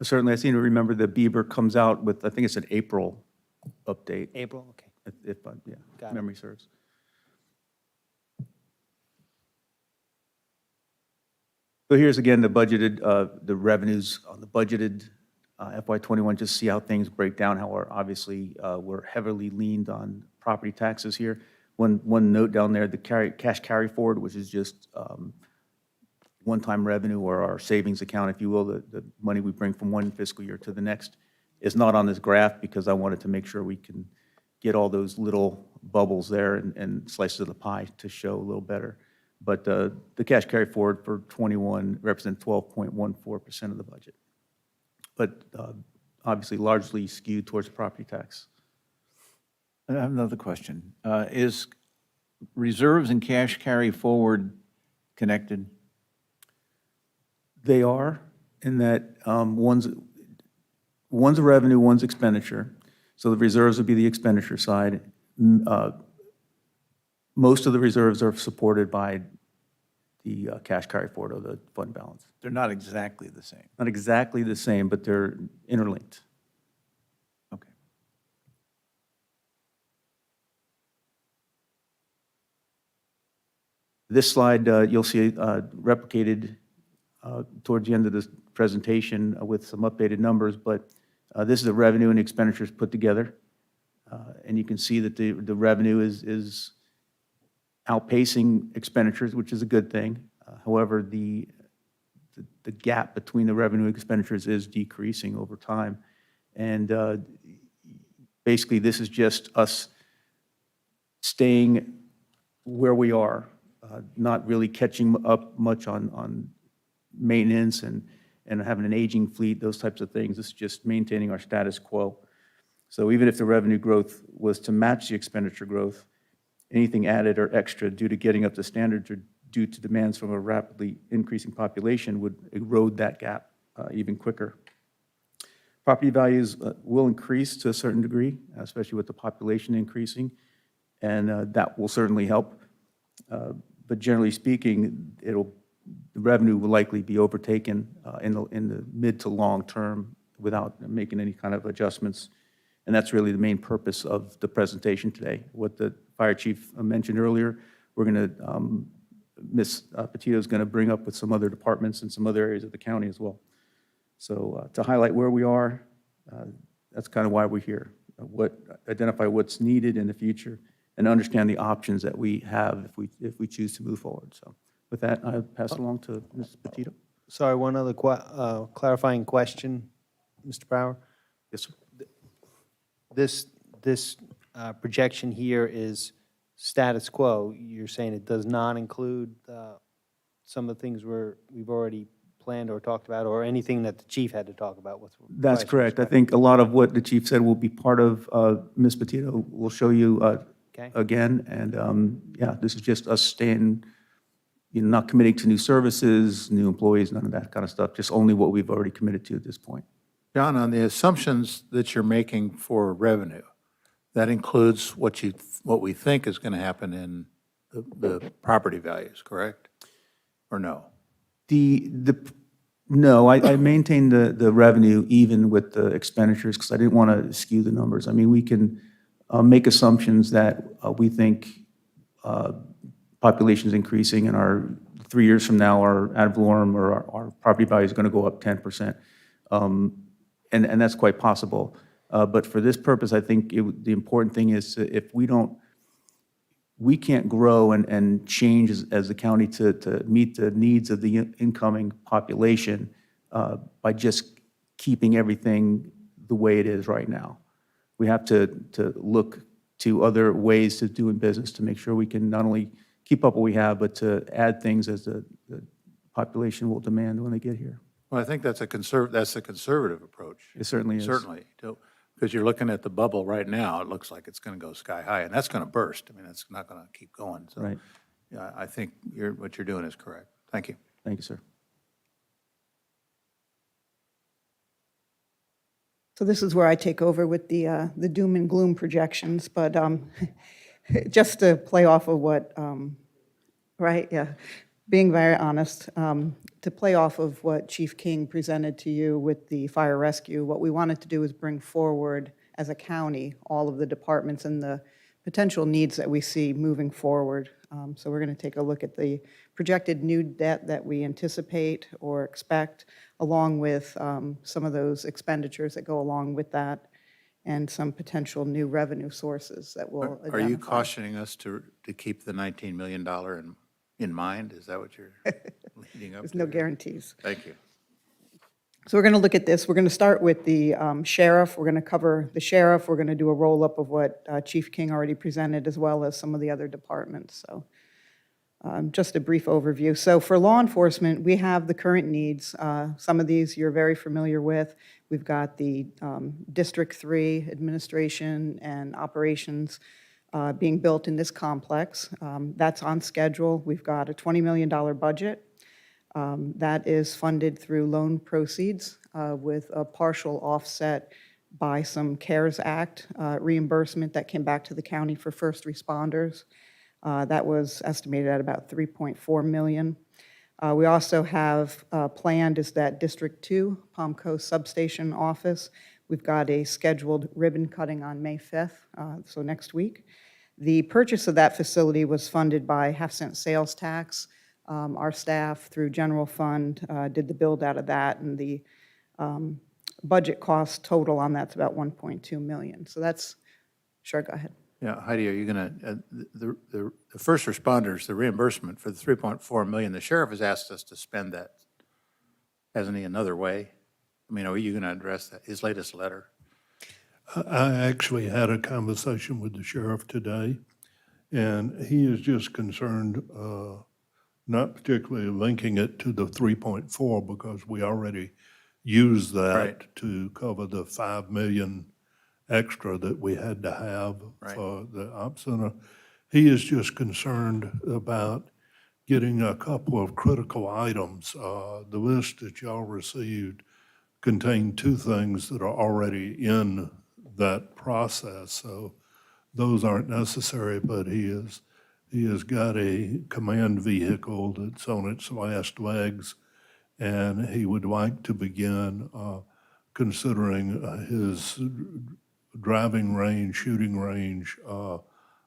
Certainly, I seem to remember the Bieber comes out with, I think it's an April update, April, okay. if Got it. memory serves. So here's again the budgeted, the revenues on the budgeted FY21, just see how things break down, how obviously we're heavily leaned on property taxes here. One note down there, the cash carry forward, which is just one-time revenue, or our savings account, if you will, the money we bring from one fiscal year to the next, is not on this graph because I wanted to make sure we can get all those little bubbles there and slices of the pie to show a little better. But the cash carry forward for 21 represents 12.14% of the budget. But obviously largely skewed towards property tax. I have another question. Is reserves and cash carry forward connected? They are, in that one's a revenue, one's expenditure. So the reserves would be the expenditure side. Most of the reserves are supported by the cash carry forward, or the fund balance. They're not exactly the same. Not exactly the same, but they're interlinked. Okay. This slide, you'll see replicated towards the end of this presentation with some updated numbers, but this is the revenue and expenditures put together. And you can see that the revenue is outpacing expenditures, which is a good thing. However, the gap between the revenue and expenditures is decreasing over time. And basically, this is just us staying where we are, not really catching up much on maintenance and having an aging fleet, those types of things. This is just maintaining our status quo. So even if the revenue growth was to match the expenditure growth, anything added or extra due to getting up to standards or due to demands from a rapidly increasing population would erode that gap even quicker. Property values will increase to a certain degree, especially with the population increasing, and that will certainly help. But generally speaking, the revenue will likely be overtaken in the mid to long term without making any kind of adjustments. And that's really the main purpose of the presentation today. What the fire chief mentioned earlier, we're going to Ms. Petito is going to bring up with some other departments and some other areas of the county as well. So to highlight where we are, that's kind of why we're here. Identify what's needed in the future and understand the options that we have if we choose to move forward. So with that, I pass it along to Ms. Petito. Sorry, one other clarifying question, Mr. Brower. Yes, sir. This projection here is status quo. You're saying it does not include some of the things we've already planned or talked about, or anything that the chief had to talk about with? That's price correct. I respect? think a lot of what the chief said will be part of Ms. Petito. We'll show you Okay. again. And yeah, this is just us staying, not committing to new services, new employees, none of that kind of stuff, just only what we've already committed to at this point. John, on the assumptions that you're making for revenue, that includes what we think is going to happen in the property values, correct? Or no? No, I maintained the revenue even with the expenditures because I didn't want to skew the numbers. I mean, we can make assumptions that we think population is increasing and our 3 years from now, our ad valorem or our property value is going to go up 10%. And that's quite possible. But for this purpose, I think the important thing is if we can't grow and change as a county to meet the needs of the incoming population by just keeping everything the way it is right now. We have to look to other ways of doing business to make sure we can not only keep up what we have, but to add things as the population will demand when they get here. Well, I think that's a conservative approach. It certainly is. Certainly, because you're looking at the bubble right now, it looks like it's going to go sky high, and that's going to burst. I mean, it's not going to keep going. So, Right. yeah, I think what you're doing is correct. Thank you. Thank you, sir. So this is where I take over with the doom and gloom projections, but just to play off of what, right, yeah, being very honest, to play off of what Chief King presented to you with the fire rescue, what we wanted to do is bring forward as a county all of the departments and the potential needs that we see moving forward. So we're going to take a look at the projected new debt that we anticipate or expect, along with some of those expenditures that go along with that, and some potential new revenue sources that will Are you identify. cautioning us to keep the $19 million in mind? Is that what you're leading up to? There's no guarantees. Thank you. So we're going to look at this. We're going to start with the sheriff. We're going to cover the sheriff. We're going to do a roll-up of what Chief King already presented, as well as some of the other departments. So just a brief overview. So for law enforcement, we have the current needs. Some of these you're very familiar with. We've got the District 3 administration and operations being built in this complex. That's on schedule. We've got a $20 million budget. That is funded through loan proceeds with a partial offset by some CARES Act reimbursement that came back to the county for first responders. That was estimated at about $3.4 million. We also have planned is that District 2, Palm Coast Substation Office. We've got a scheduled ribbon cutting on May 5th, so next week. The purchase of that facility was funded by half-cent sales tax. Our staff, through general fund, did the build out of that, and the budget cost total on that's about $1.2 million. So that's, sure, go ahead. Yeah, Heidi, are you going to, the first responders, the reimbursement for the $3.4 million, the sheriff has asked us to spend that. Hasn't he another way? I mean, are you going to address that, his latest letter? I actually had a conversation with the sheriff today, and he is just concerned, not particularly linking it to the 3.4 because we already used that Right. to cover the 5 million extra that we had to have Right. for the op center. He is just concerned about getting a couple of critical items. The list that y'all received contained 2 things that are already in that process, so those aren't necessary, but he has got a command vehicle that's on its last legs, and he would like to begin considering his driving range, shooting range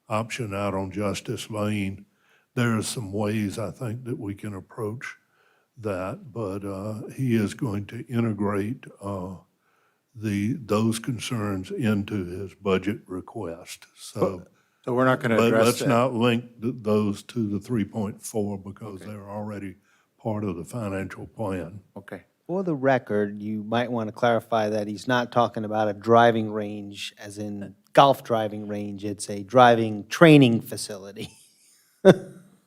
option out on Justice Lane. there are some ways, I think, that we can approach that, but he is going to integrate those concerns into his budget request. So So we're not going to but address let's that. not link those to the 3.4 because they're already part of the financial plan. Okay. For the record, you might want to clarify that he's not talking about a driving range as in golf driving range. It's a driving training facility.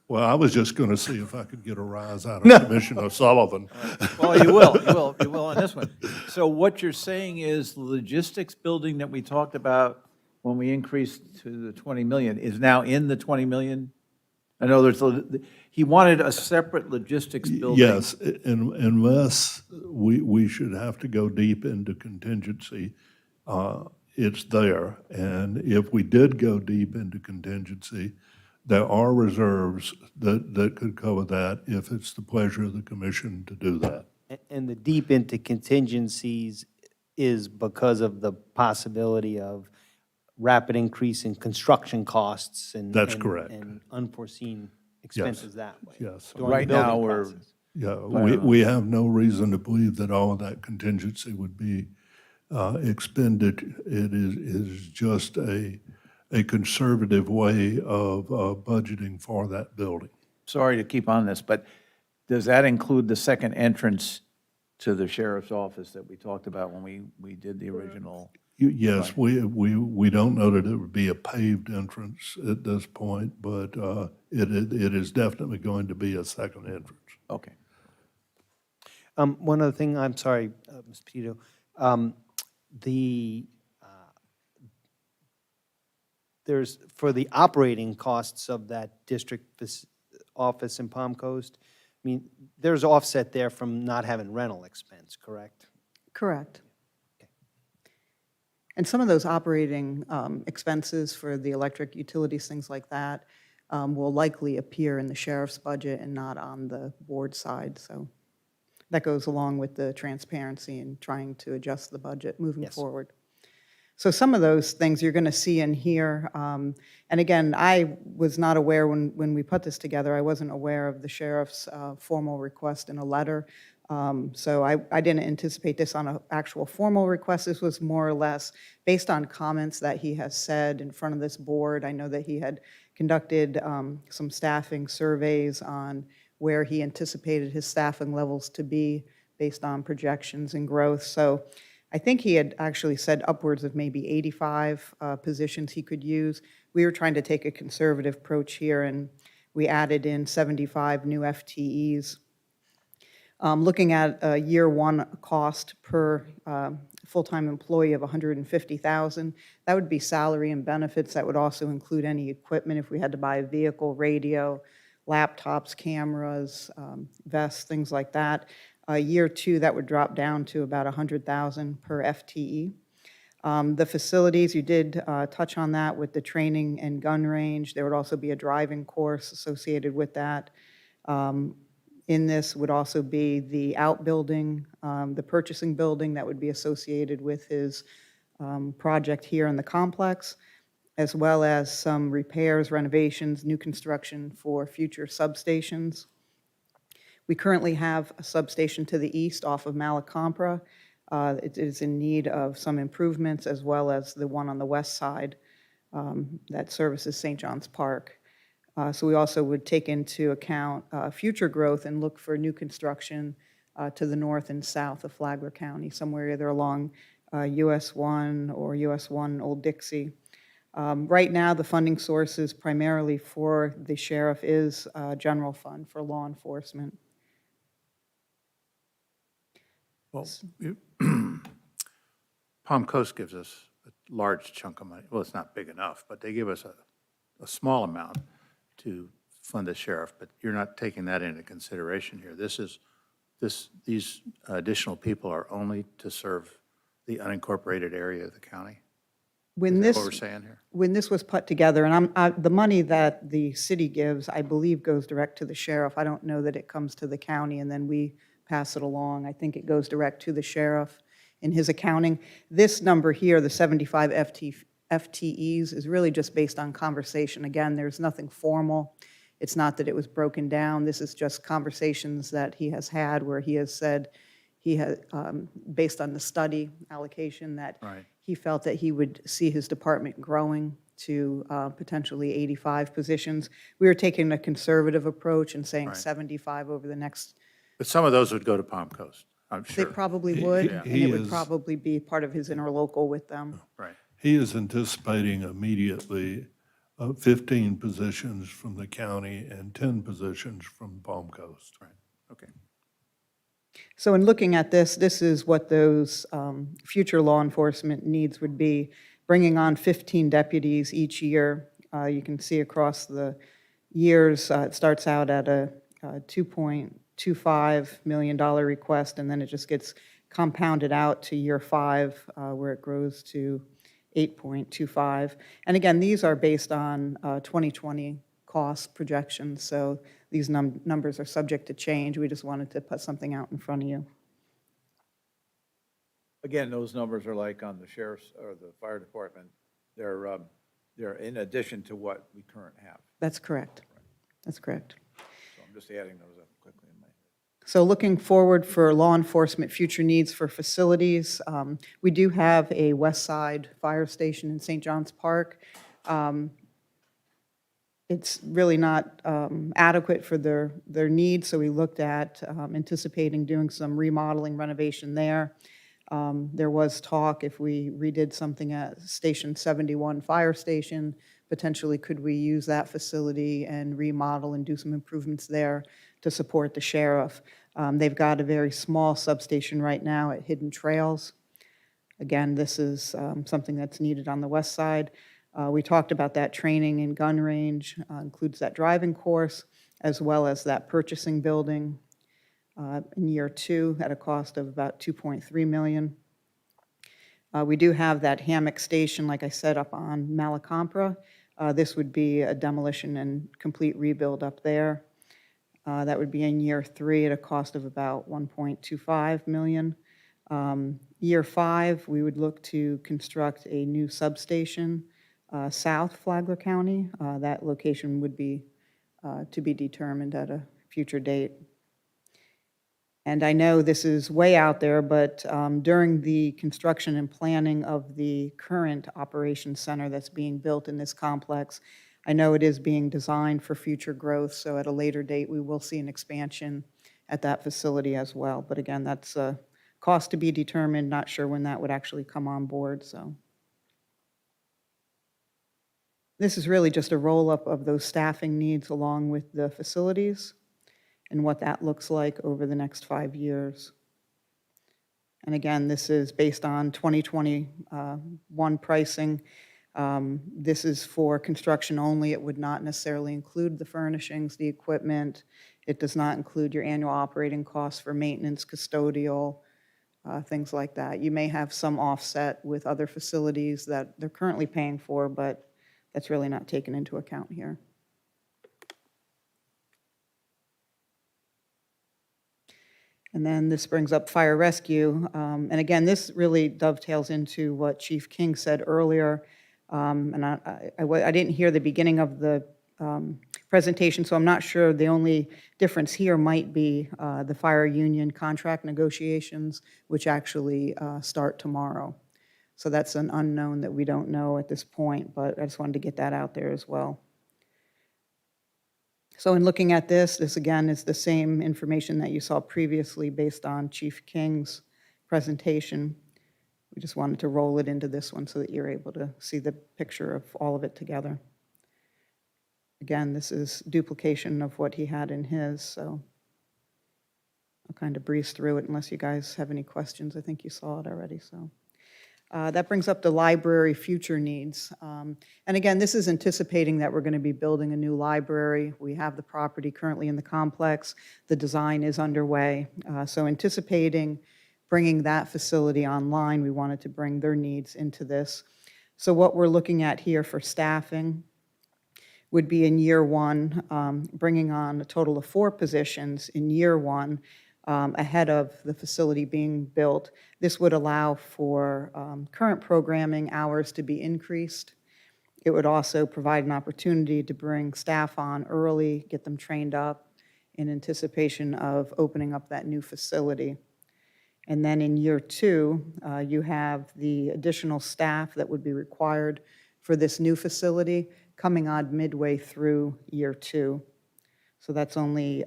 Well, I was just going to see if I could get a rise out of Commissioner Sullivan. Well, you will on this one. So what you're saying is the logistics building that we talked about when we increased to the 20 million is now in the 20 million? I know he wanted a separate logistics building. Yes, unless we should have to go deep into contingency, it's there. And if we did go deep into contingency, there are reserves that could cover that if it's the pleasure of the commission to do that. And the deep into contingencies is because of the possibility of rapid increase in construction costs and. That's and- correct. And unforeseen expenses that way. Yes. during the Right now, building we're, process. Yeah, we have no reason to believe that all of that contingency would be expended. It is just a conservative way of budgeting for that building. sorry to keep on this, but does that include the second entrance to the sheriff's office that we talked about when we did the original? Yes, we don't know that it would be a paved entrance at this point, but it is definitely going to be a second entrance. Okay. One other thing, I'm sorry, Mr. Petito. There's, for the operating costs of that district office in Palm Coast, I mean, there's offset there from not having rental expense, correct? Correct. And some of those operating expenses for the electric utilities, things like that, will likely appear in the sheriff's budget and not on the board side. So that goes along with the transparency and trying to adjust the budget moving Yes. forward. So some of those things you're going to see in here. And again, I was not aware when we put this together, I wasn't aware of the sheriff's formal request in a letter. So I didn't anticipate this on an actual formal request. This was more or less based on comments that he has said in front of this board. I know that he had conducted some staffing surveys on where he anticipated his staffing levels to be based on projections and growth. So I think he had actually said upwards of maybe 85 positions he could use. We were trying to take a conservative approach here, and we added in 75 new FTEs. Looking at a year one cost per full-time employee of $150,000, that would be salary and benefits. That would also include any equipment if we had to buy a vehicle, radio, laptops, cameras, vests, things like that. Year two, that would drop down to about $100,000 per FTE. The facilities, you did touch on that with the training and gun range. There would also be a driving course associated with that. In this would also be the outbuilding, the purchasing building that would be associated with his project here in the complex, as well as some repairs, renovations, new construction for future substations. We currently have a substation to the east off of Malacompra. It is in need of some improvements, as well as the one on the west side that services St. John's Park. So we also would take into account future growth and look for new construction to the north and south of Flagler County, somewhere either along US 1 or US 1 Old Dixie. Right now, the funding sources primarily for the sheriff is general fund for law enforcement. Well, Palm Coast gives us a large chunk of money. Well, it's not big enough, but they give us a small amount to fund the sheriff, but you're not taking that into consideration here. These additional people are only to serve the unincorporated area of the county? When Is that this, what we're saying here? when this was put together, and the money that the city gives, I believe, goes direct to the sheriff. I don't know that it comes to the county and then we pass it along. I think it goes direct to the sheriff in his accounting. This number here, the 75 FTEs, is really just based on conversation. Again, there's nothing formal. It's not that it was broken down. This is just conversations that he has had where he has said he has, based on the study allocation, that Right. he felt that he would see his department growing to potentially 85 positions. We were taking a conservative approach and saying Right. 75 over the next. But some of those would go to Palm Coast, I'm They sure. probably would, and he it would is- probably be part of his interlocal with them. Right. He is anticipating immediately 15 positions from the county and 10 positions from Palm Coast. Right. Okay. So in looking at this, this is what those future law enforcement needs would be, bringing on 15 deputies each year. You can see across the years, it starts out at a $2.25 million request, and then it just gets compounded out to year 5, where it grows to 8.25. And again, these are based on 2020 cost projections, so these numbers are subject to change. We just wanted to put something out in front of you. Again, those numbers are like on the sheriff's or the fire department. They're in addition to what we currently have. That's correct. That's correct. So I'm just adding those up quickly in my head. So looking forward for law enforcement future needs for facilities, we do have a West Side Fire Station in St. John's Park. It's really not adequate for their needs, so we looked at anticipating doing some remodeling renovation there. There was talk if we redid something at Station 71 Fire Station, potentially could we use that facility and remodel and do some improvements there to support the sheriff. They've got a very small substation right now at Hidden Trails. Again, this is something that's needed on the west side. We talked about that training and gun range, includes that driving course, as well as that purchasing building in year 2 at a cost of about $2.3 million. We do have that hammock station, like I said, up on Malacompra. This would be a demolition and complete rebuild up there. That would be in year 3 at a cost of about $1.25 million. Year 5, we would look to construct a new substation south Flagler County. That location would be to be determined at a future date. And I know this is way out there, but during the construction and planning of the current operations center that's being built in this complex, I know it is being designed for future growth, so at a later date, we will see an expansion at that facility as well. But again, that's a cost to be determined, not sure when that would actually come on board, so. This is really just a roll-up of those staffing needs along with the facilities and what that looks like over the next 5 years. And again, this is based on 2021 pricing. This is for construction only. It would not necessarily include the furnishings, the equipment. It does not include your annual operating costs for maintenance, custodial, things like that. You may have some offset with other facilities that they're currently paying for, but that's really not taken into account here. And then this brings up fire rescue. And again, this really dovetails into what Chief King said earlier. And I didn't hear the beginning of the presentation, so I'm not sure. The only difference here might be the fire union contract negotiations, which actually start tomorrow. So that's an unknown that we don't know at this point, but I just wanted to get that out there as well. So in looking at this again is the same information that you saw previously based on Chief King's presentation. We just wanted to roll it into this one so that you're able to see the picture of all of it together. Again, this is duplication of what he had in his, so I'll kind of breeze through it unless you guys have any questions. I think you saw it already, so. That brings up the library future needs. And again, this is anticipating that we're going to be building a new library. We have the property currently in the complex. The design is underway. So anticipating bringing that facility online, we wanted to bring their needs into this. So what we're looking at here for staffing would be in year 1, bringing on a total of 4 positions in year 1, ahead of the facility being built. This would allow for current programming hours to be increased It would also provide an opportunity to bring staff on early, get them trained up in anticipation of opening up that new facility. And then in year 2, you have the additional staff that would be required for this new facility coming on midway through year 2. So that's only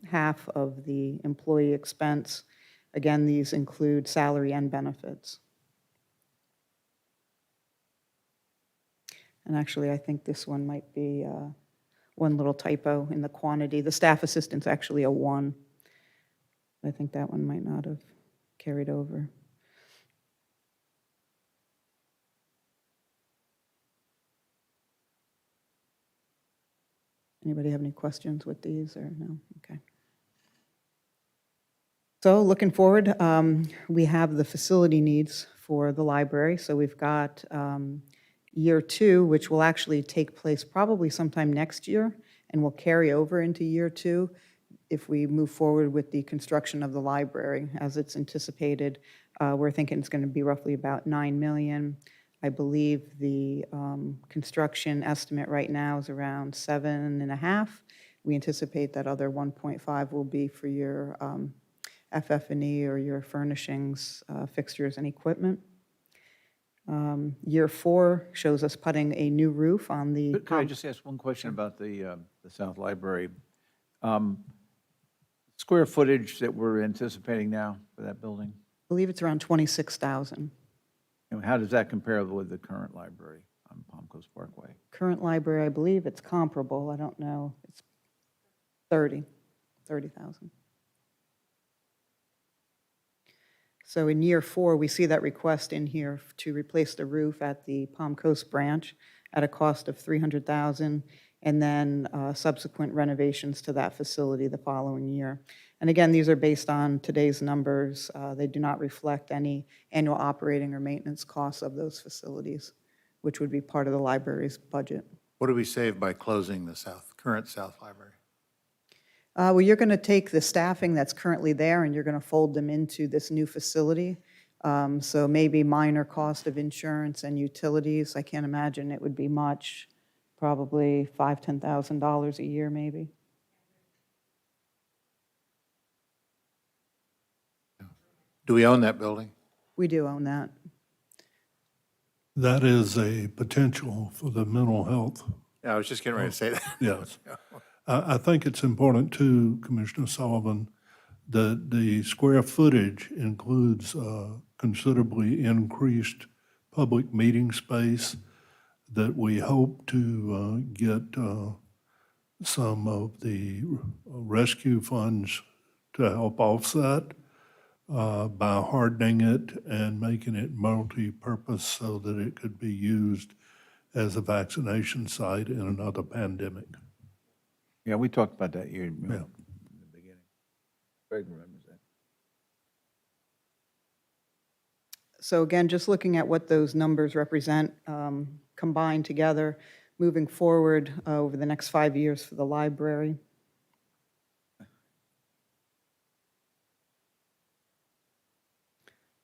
half of the employee expense. Again, these include salary and benefits. And actually, I think this one might be one little typo in the quantity. The staff assistant's actually a 1. I think that one might not have carried over. Anybody have any questions with these or no? Okay. So looking forward, we have the facility needs for the library. So we've got year 2, which will actually take place probably sometime next year and will carry over into year 2 if we move forward with the construction of the library as it's anticipated. We're thinking it's going to be roughly about $9 million. I believe the construction estimate right now is around 7.5. We anticipate that other 1.5 will be for your FF&E or your furnishings, fixtures, and equipment. Year 4 shows us putting a new roof on the. Could I just ask one question about the South Library? Square footage that we're anticipating now for that building? I believe it's around 26,000. And how does that compare with the current library on Palm Coast Parkway? Current library, I believe it's comparable. I don't know. It's 30,000. So in year 4, we see that request in here to replace the roof at the Palm Coast branch at a cost of $300,000, and then subsequent renovations to that facility the following year. And again, these are based on today's numbers. They do not reflect any annual operating or maintenance costs of those facilities, which would be part of the library's budget. What do we save by closing the current South Library? Well, you're going to take the staffing that's currently there and you're going to fold them into this new facility. So maybe minor cost of insurance and utilities. I can't imagine it would be much, probably $5,000, $10,000 a year maybe. Do we own that building? We do own that. That is a potential for the mental health. Yeah, I was just getting ready to say that. Yes. I think it's important too, Commissioner Sullivan, that the square footage includes considerably increased public meeting space that we hope to get some of the rescue funds to help offset by hardening it and making it multi-purpose so that it could be used as a vaccination site in another pandemic. Yeah, we talked about that here in Yeah. the beginning. Greg remembers that. So again, just looking at what those numbers represent combined together, moving forward over the next 5 years for the library.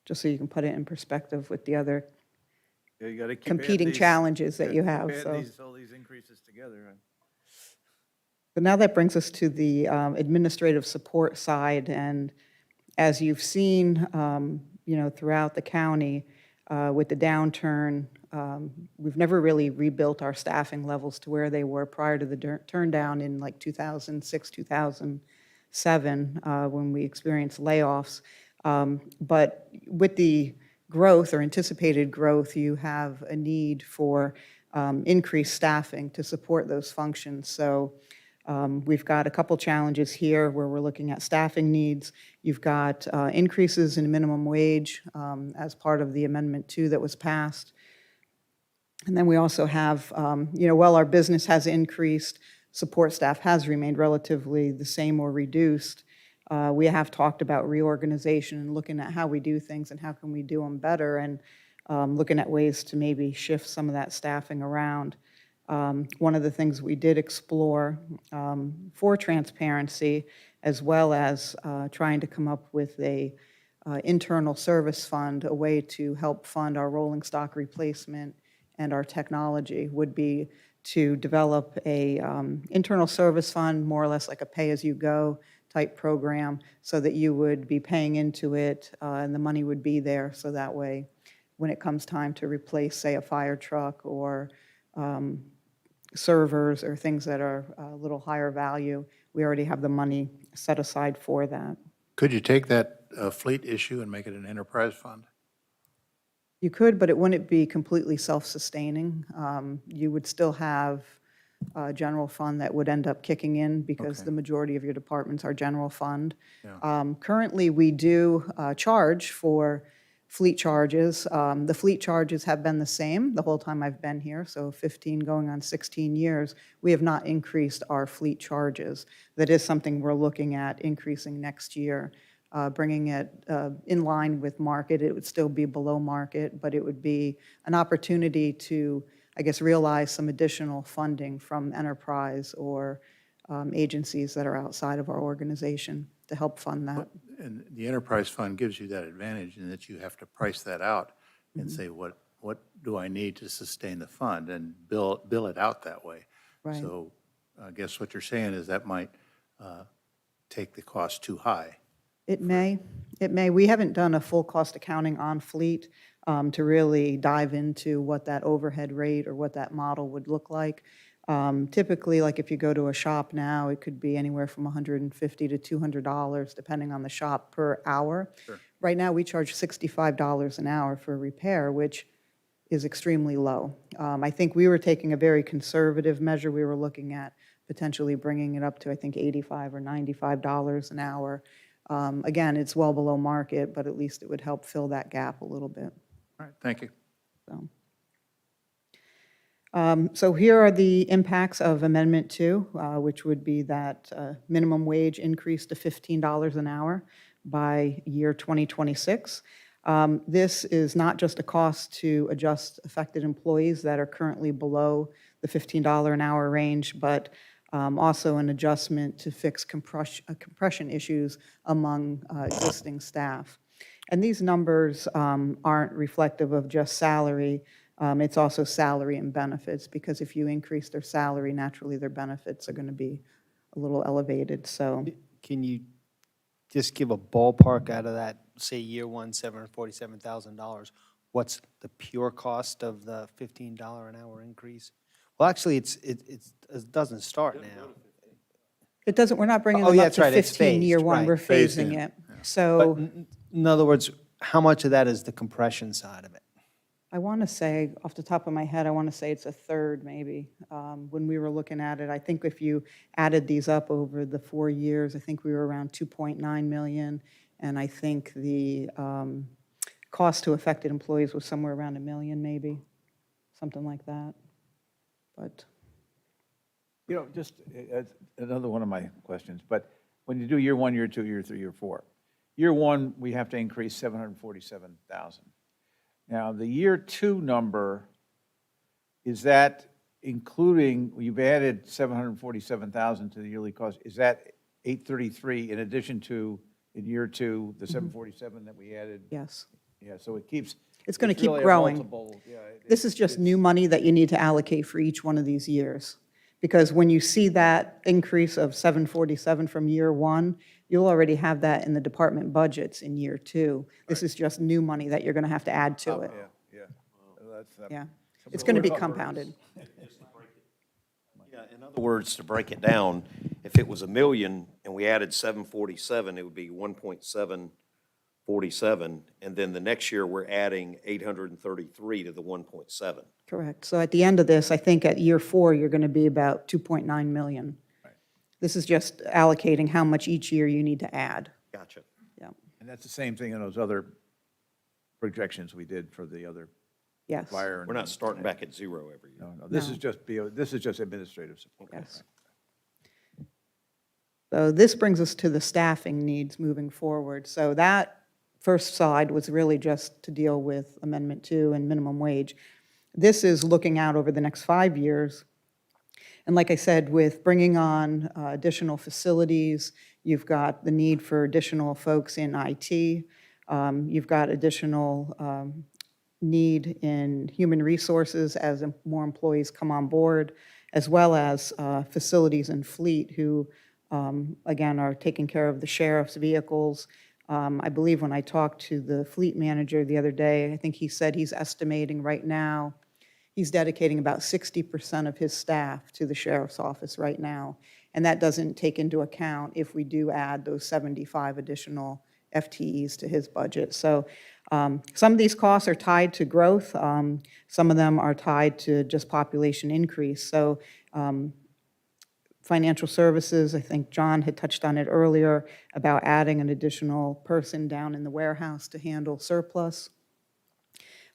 Just so you can put it in perspective with the other Yeah, you got to keep competing challenges that you have. So. all these increases together. Right? But now that brings us to the administrative support side, and as you've seen, throughout the county with the downturn, we've never really rebuilt our staffing levels to where they were prior to the turn down in like 2006, 2007, when we experienced layoffs. But with the growth or anticipated growth, you have a need for increased staffing to support those functions. So we've got a couple challenges here where we're looking at staffing needs. You've got increases in minimum wage as part of the Amendment 2 that was passed. And then we also have, while our business has increased, support staff has remained relatively the same or reduced. We have talked about reorganization and looking at how we do things and how can we do them better, and looking at ways to maybe shift some of that staffing around. One of the things we did explore for transparency, as well as trying to come up with a internal service fund, a way to help fund our rolling stock replacement and our technology would be to develop a internal service fund, more or less like a pay-as-you-go type program, so that you would be paying into it, and the money would be there, so that way, when it comes time to replace, say, a fire truck or servers or things that are a little higher value, we already have the money set aside for that. Could you take that fleet issue and make it an enterprise fund? You could, but it wouldn't be completely self-sustaining. You would still have a general fund that would end up kicking in because Okay. the majority of your departments are general fund. Yeah. Currently, we do charge for fleet charges. The fleet charges have been the same the whole time I've been here, so 15 going on 16 years. We have not increased our fleet charges. That is something we're looking at increasing next year. Bringing it in line with market. It would still be below market, but it would be an opportunity to, I guess, realize some additional funding from enterprise or agencies that are outside of our organization to help fund that. And the enterprise fund gives you that advantage in that you have to price that out and say, what do I need to sustain the fund, and bill it out that way. Right. So I guess what you're saying is that might take the cost too high. It may. We haven't done a full cost accounting on fleet to really dive into what that overhead rate or what that model would look like. Typically, like if you go to a shop now, it could be anywhere from $150 to $200, depending on the shop, per hour. Sure. Right now, we charge $65 an hour for repair, which is extremely low. I think we were taking a very conservative measure. We were looking at potentially bringing it up to, I think, $85 or $95 an hour. Again, it's well below market, but at least it would help fill that gap a little bit. All right, thank you. So here are the impacts of Amendment 2, which would be that minimum wage increase to $15 an hour by year 2026. This is not just a cost to adjust affected employees that are currently below the $15 an hour range, but also an adjustment to fix compression issues among existing staff. And these numbers aren't reflective of just salary. It's also salary and benefits, because if you increase their salary, naturally their benefits are going to be a little elevated. So Can you just give a ballpark out of that, say, year one, $747,000? What's the pure cost of the $15 an hour increase? Well, actually, it doesn't start now. it doesn't, we're not bringing Oh, them yeah, up that's to right, it's 15 year phased, one, right. we're Phased phasing in, it. But So in other words, how much of that is the compression side of it? I want to say, off the top of my head, I want to say it's a third maybe. When we were looking at it, I think if you added these up over the 4 years, I think we were around 2.9 million. And I think the cost to affected employees was somewhere around $1 million maybe, something like that. But You know, just another one of my questions, but when you do year one, year two, year three, year four, year one, we have to increase 747,000. Now, the year two number, is that including, you've added 747,000 to the yearly cost, is that 833 in addition to, in year two, the 747 that we added? yes, Yeah, so it keeps. it's going to keep really a growing. multiple, yeah, This is just new money that you need to allocate for each one of these years. Because when you see that increase of 747 from year one, you'll already have that in the department budgets in year two. This is just new money that you're going to have to add to it. Yeah, yeah. Well, that's, Yeah, it's going to be compounded. Yeah, in other words, to break it down, if it was $1 million and we added 747, it would be 1.747, and then the next year, we're adding 833 to the 1.7. Correct. So at the end of this, I think at year 4, you're going to be about 2.9 million. This is just allocating how much each year you need to add. Gotcha. Yeah, and that's the same thing in those other projections we did for the other yes, fire. We're not starting back at zero every year. No, this No. is just, this is just administrative support. yes. So this brings us to the staffing needs moving forward. So that first slide was really just to deal with Amendment 2 and minimum wage. This is looking out over the next 5 years. And like I said, with bringing on additional facilities, you've got the need for additional folks in IT. You've got additional need in human resources as more employees come on board, as well as facilities and fleet who, again, are taking care of the sheriff's vehicles. I believe when I talked to the fleet manager the other day, I think he said he's estimating right now, he's dedicating about 60% of his staff to the sheriff's office right now. And that doesn't take into account if we do add those 75 additional FTEs to his budget. So some of these costs are tied to growth. Some of them are tied to just population increase. So financial services, I think John had touched on it earlier about adding an additional person down in the warehouse to handle surplus.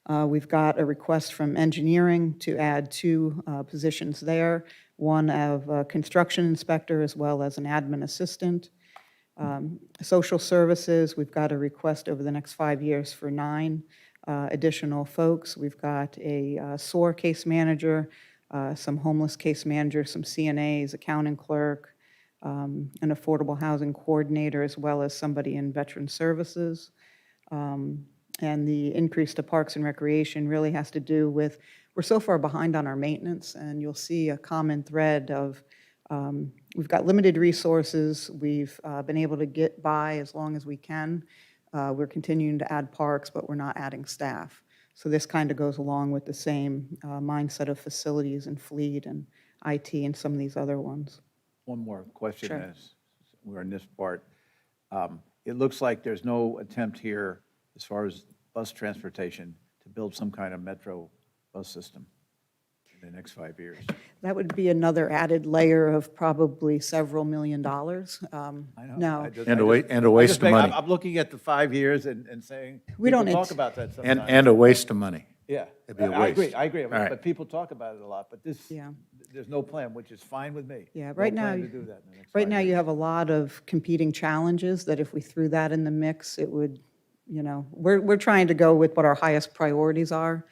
We've got a request from engineering to add 2 positions there, one of a construction inspector as well as an admin assistant. Social services, we've got a request over the next 5 years for 9 additional folks. We've got a SOAR case manager, some homeless case managers, some CNAs, accounting clerk, an affordable housing coordinator, as well as somebody in veteran services. And the increase to Parks and Recreation really has to do with, we're so far behind on our maintenance, and you'll see a common thread of we've got limited resources, we've been able to get by as long as we can. We're continuing to add parks, but we're not adding staff. So this kind of goes along with the same mindset of facilities and fleet and IT and some of these other ones. One more question Sure. as we're in this part. It looks like there's no attempt here, as far as bus transportation, to build some kind of metro bus system in the next 5 years. That would be another added layer of probably several $1 million. I know. No. I just- And I a just- and a I waste just of make- money. I'm looking at the 5 years and saying, We people don't talk ant- about that sometimes. And a waste of money. Yeah. it'd be a I agree, waste. I agree. All right. But people talk about it a lot, but this, Yeah. there's no plan, which is fine with me. Yeah, No right now, plan to do that in the next right 5 now years. you have a lot of competing challenges that if we threw that in the mix, it would, we're trying to go with what our highest priorities are.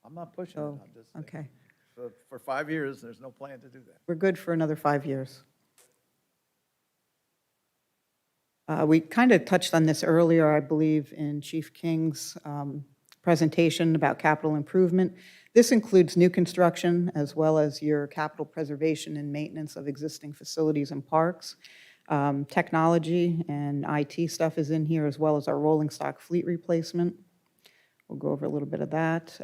I'm not pushing it, So, I'm just saying. okay, For 5 years, there's no plan to do that. we're good for another 5 years. We kind of touched on this earlier, I believe, in Chief King's presentation about capital improvement. This includes new construction as well as your capital preservation and maintenance of existing facilities and parks. Technology and IT stuff is in here, as well as our rolling stock fleet replacement. We'll go over a little bit of that.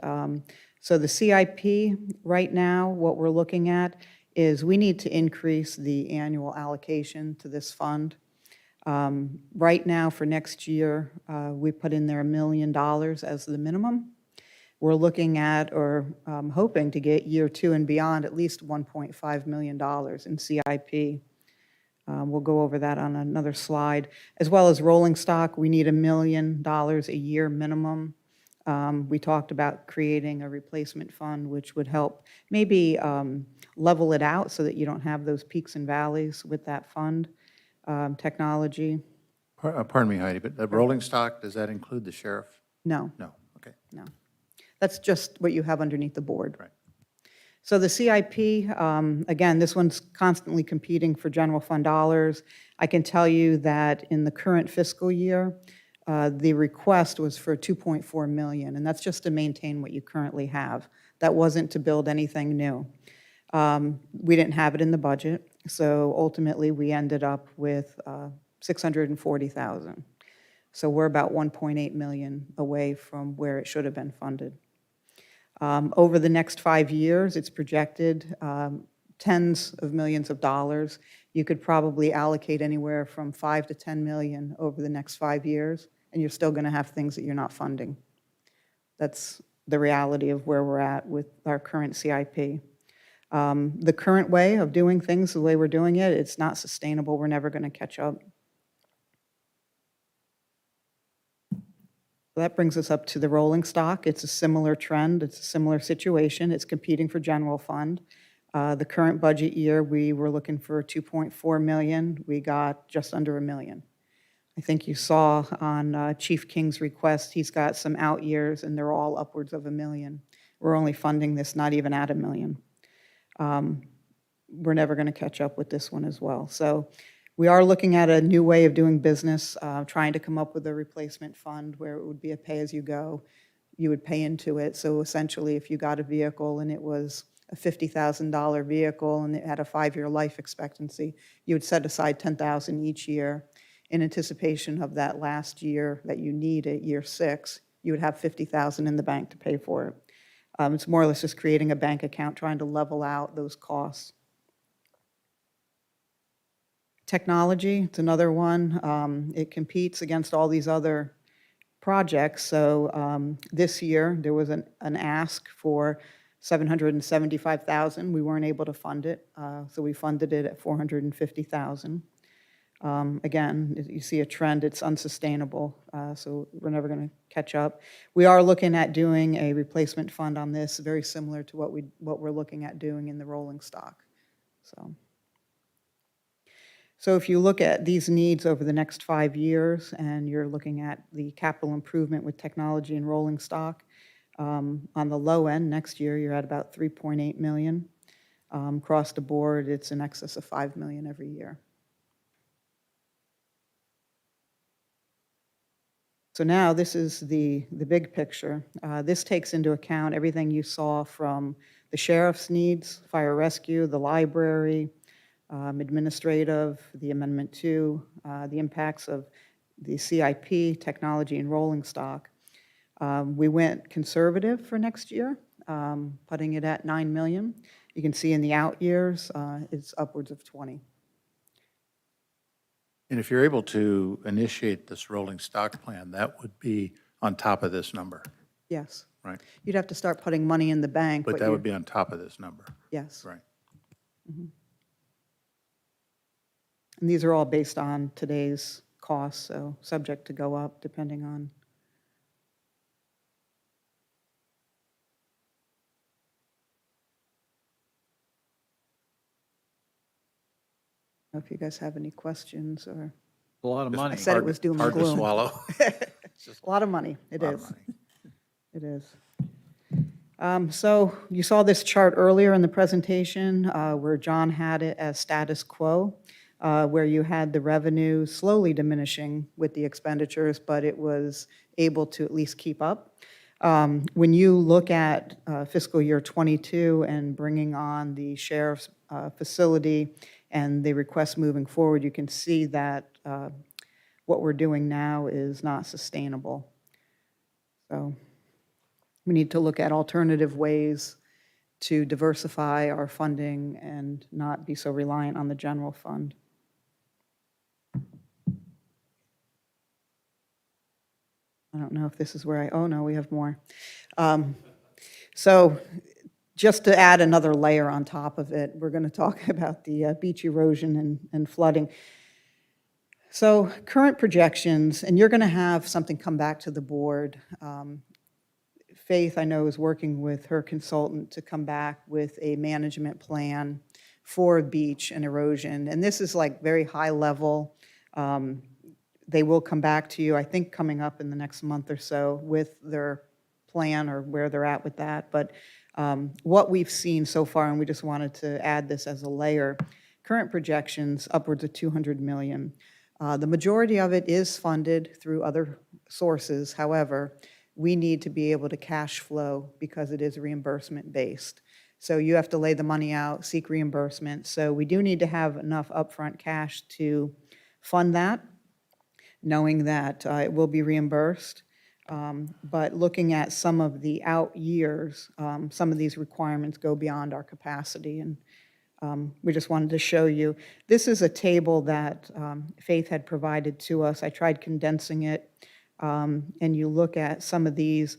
So the CIP, right now, what we're looking at is we need to increase the annual allocation to this fund. Right now, for next year, we put in there $1 million as the minimum. We're looking at, or hoping to get year 2 and beyond, at least $1.5 million in CIP. We'll go over that on another slide. As well as rolling stock, we need $1 million a year minimum. We talked about creating a replacement fund, which would help maybe level it out so that you don't have those peaks and valleys with that fund. Technology, Pardon me, Heidi, but the rolling stock, does that include the sheriff? no, No, okay. no. That's just what you have underneath the board. Right. So the CIP, again, this one's constantly competing for general fund dollars. I can tell you that in the current fiscal year, the request was for $2.4 million, and that's just to maintain what you currently have. That wasn't to build anything new. We didn't have it in the budget, so ultimately we ended up with $640,000. So we're about $1.8 million away from where it should have been funded. Over the next 5 years, it's projected tens of millions of dollars. You could probably allocate anywhere from $5 to $10 million over the next 5 years, and you're still going to have things that you're not funding. That's the reality of where we're at with our current CIP. The current way of doing things, the way we're doing it, it's not sustainable. We're never going to catch up. That brings us up to the rolling stock. It's a similar trend. It's a similar situation. It's competing for general fund. The current budget year, we were looking for $2.4 million. We got just under $1 million. I think you saw on Chief King's request, he's got some out years, and they're all upwards of $1 million. We're only funding this not even at $1 million. We're never going to catch up with this one as well. So we are looking at a new way of doing business, trying to come up with a replacement fund where it would be a pay-as-you-go. you would pay into it. So essentially, if you got a vehicle and it was a $50,000 vehicle and it had a 5-year life expectancy, you would set aside $10,000 each year in anticipation of that last year that you need it, year 6, you would have $50,000 in the bank to pay for it. It's more or less just creating a bank account, trying to level out those costs. Technology, it's another one. It competes against all these other projects. So this year, there was an ask for $775,000. We weren't able to fund it, so we funded it at $450,000. Again, you see a trend, it's unsustainable, so we're never going to catch up. We are looking at doing a replacement fund on this, very similar to what we're looking at doing in the rolling stock. So if you look at these needs over the next 5 years, and you're looking at the capital improvement with technology and rolling stock, on the low end, next year, you're at about 3.8 million. Across the board, it's in excess of 5 million every year. So now this is the big picture. This takes into account everything you saw from the sheriff's needs, fire rescue, the library, administrative, the Amendment 2, the impacts of the CIP, technology and rolling stock. We went conservative for next year, putting it at 9 million. You can see in the out years, it's upwards of 20. And if you're able to initiate this rolling stock plan, that would be on top of this number, Yes. right? You'd have to start putting money in the bank. But that would be on top of this number, Yes. right? And these are all based on today's costs, so subject to go up depending on. I don't know if you guys have any questions or. A lot of money. I said it was doom and Hard to gloom. swallow. A lot of money, it Lot of is. money. It is. So you saw this chart earlier in the presentation where John had it as status quo, where you had the revenue slowly diminishing with the expenditures, but it was able to at least keep up. When you look at fiscal year '22 and bringing on the sheriff's facility and the requests moving forward, you can see that what we're doing now is not sustainable. So we need to look at alternative ways to diversify our funding and not be so reliant on the general fund. I don't know if this is where oh no, we have more. So just to add another layer on top of it, we're going to talk about the beach erosion and flooding. So current projections, and you're going to have something come back to the board. Faith, I know, is working with her consultant to come back with a management plan for beach and erosion. And this is like very high level. They will come back to you, I think, coming up in the next month or so with their plan or where they're at with that. But what we've seen so far, and we just wanted to add this as a layer, current projections upwards of 200 million. The majority of it is funded through other sources. However, we need to be able to cash flow because it is reimbursement based. So you have to lay the money out, seek reimbursement. So we do need to have enough upfront cash to fund that, knowing that it will be reimbursed. But looking at some of the out years, some of these requirements go beyond our capacity. And we just wanted to show you. This is a table that Faith had provided to us. I tried condensing it. And you look at some of these,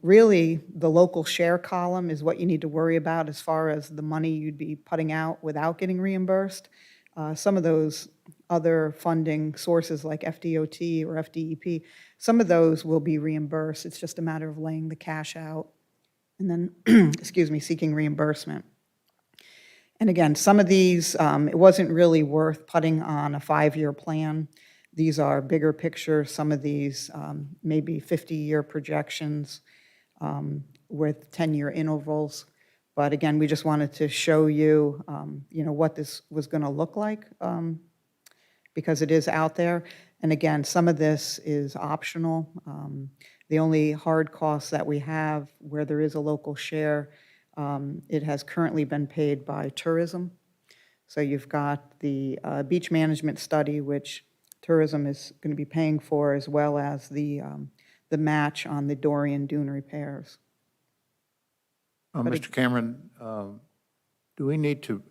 really the local share column is what you need to worry about as far as the money you'd be putting out without getting reimbursed. Some of those other funding sources like FDOT or FDEP, some of those will be reimbursed. It's just a matter of laying the cash out and then, excuse me, seeking reimbursement. And again, some of these, it wasn't really worth putting on a 5-year plan. These are bigger picture. Some of these maybe 50-year projections with 10-year intervals. But again, we just wanted to show you, what this was going to look like because it is out there. And again, some of this is optional. The only hard costs that we have where there is a local share, it has currently been paid by tourism. So you've got the beach management study, which tourism is going to be paying for, as well as the match on the Dorian Dune repairs. Mr. Cameron, do we need to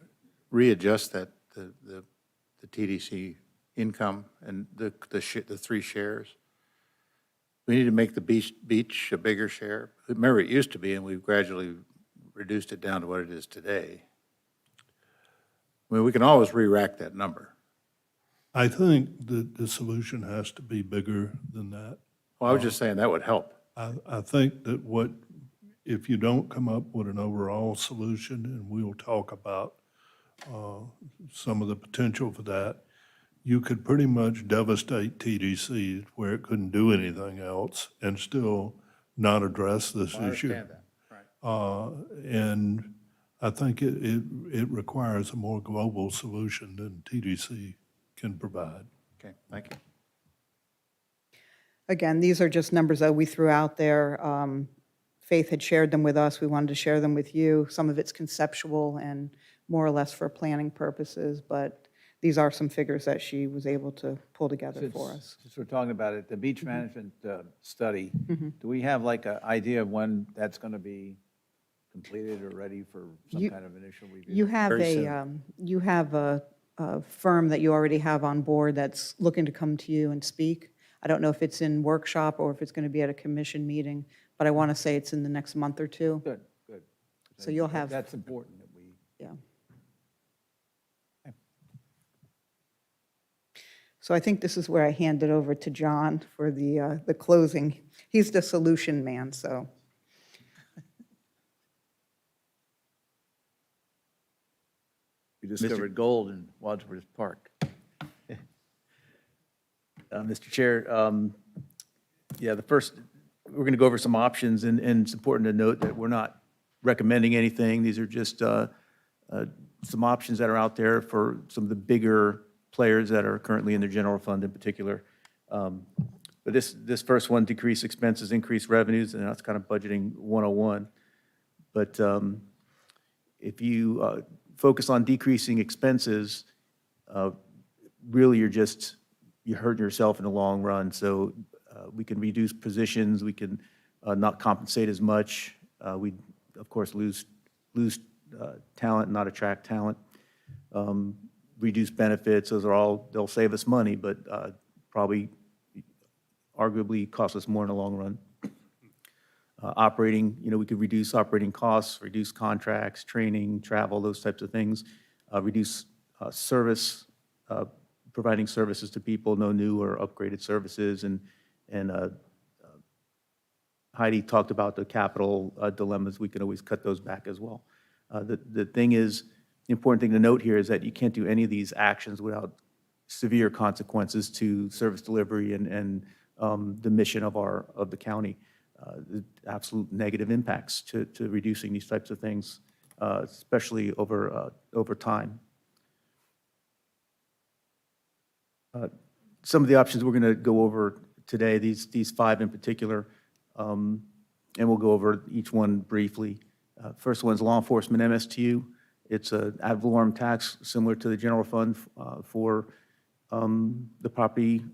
readjust that, the TDC income and the three shares? We need to make the beach a bigger share? Remember, it used to be, and we've gradually reduced it down to what it is today. I mean, we can always re-rack that number. I think that the solution has to be bigger than that. Well, I was just saying that would help. I think that if you don't come up with an overall solution, and we'll talk about some of the potential for that, you could pretty much devastate TDC where it couldn't do anything else and still not address this I issue. understand that, right. And I think it requires a more global solution than TDC can provide. Okay, thank you. Again, these are just numbers that we threw out there. Faith had shared them with us. We wanted to share them with you. Some of it's conceptual and more or less for planning purposes, but these are some figures that she was able to pull together for us. Since we're talking about it, the beach management study, do we have like an idea of when that's going to be completed or ready for some kind of initial review? You have Very you have a firm that you already have on board that's looking to come to you and speak. I don't know if it's in workshop or if it's going to be at a commission meeting, but I want to say it's in the next month or two. Good, good. So you'll have- That's important that we. Yeah. So I think this is where I hand it over to John for the closing. He's the solution man, so. We discovered gold in Wadsworth Park. Mr. Chair, yeah, we're going to go over some options, and it's important to note that we're not recommending anything. These are just some options that are out there for some of the bigger players that are currently in the general fund in particular. But this first one, decrease expenses, increase revenues, and that's kind of budgeting 101. But if you focus on decreasing expenses, really you're hurting yourself in the long run. So we can reduce positions, we can not compensate as much. We, of course, lose talent, not attract talent. Reduce benefits, those are all, they'll save us money, but probably arguably cost us more in the long run. Operating, we could reduce operating costs, reduce contracts, training, travel, those types of things. Reduce service, providing services to people, no new or upgraded services. And Heidi talked about the capital dilemmas. We can always cut those back as well. The thing is, the important thing to note here is that you can't do any of these actions without severe consequences to service delivery and the mission of the county. The absolute negative impacts to reducing these types of things, especially over time. Some of the options we're going to go over today, these five in particular, and we'll go over each one briefly. First one's law enforcement Mstu. It's an ad valorem tax similar to the general fund for the property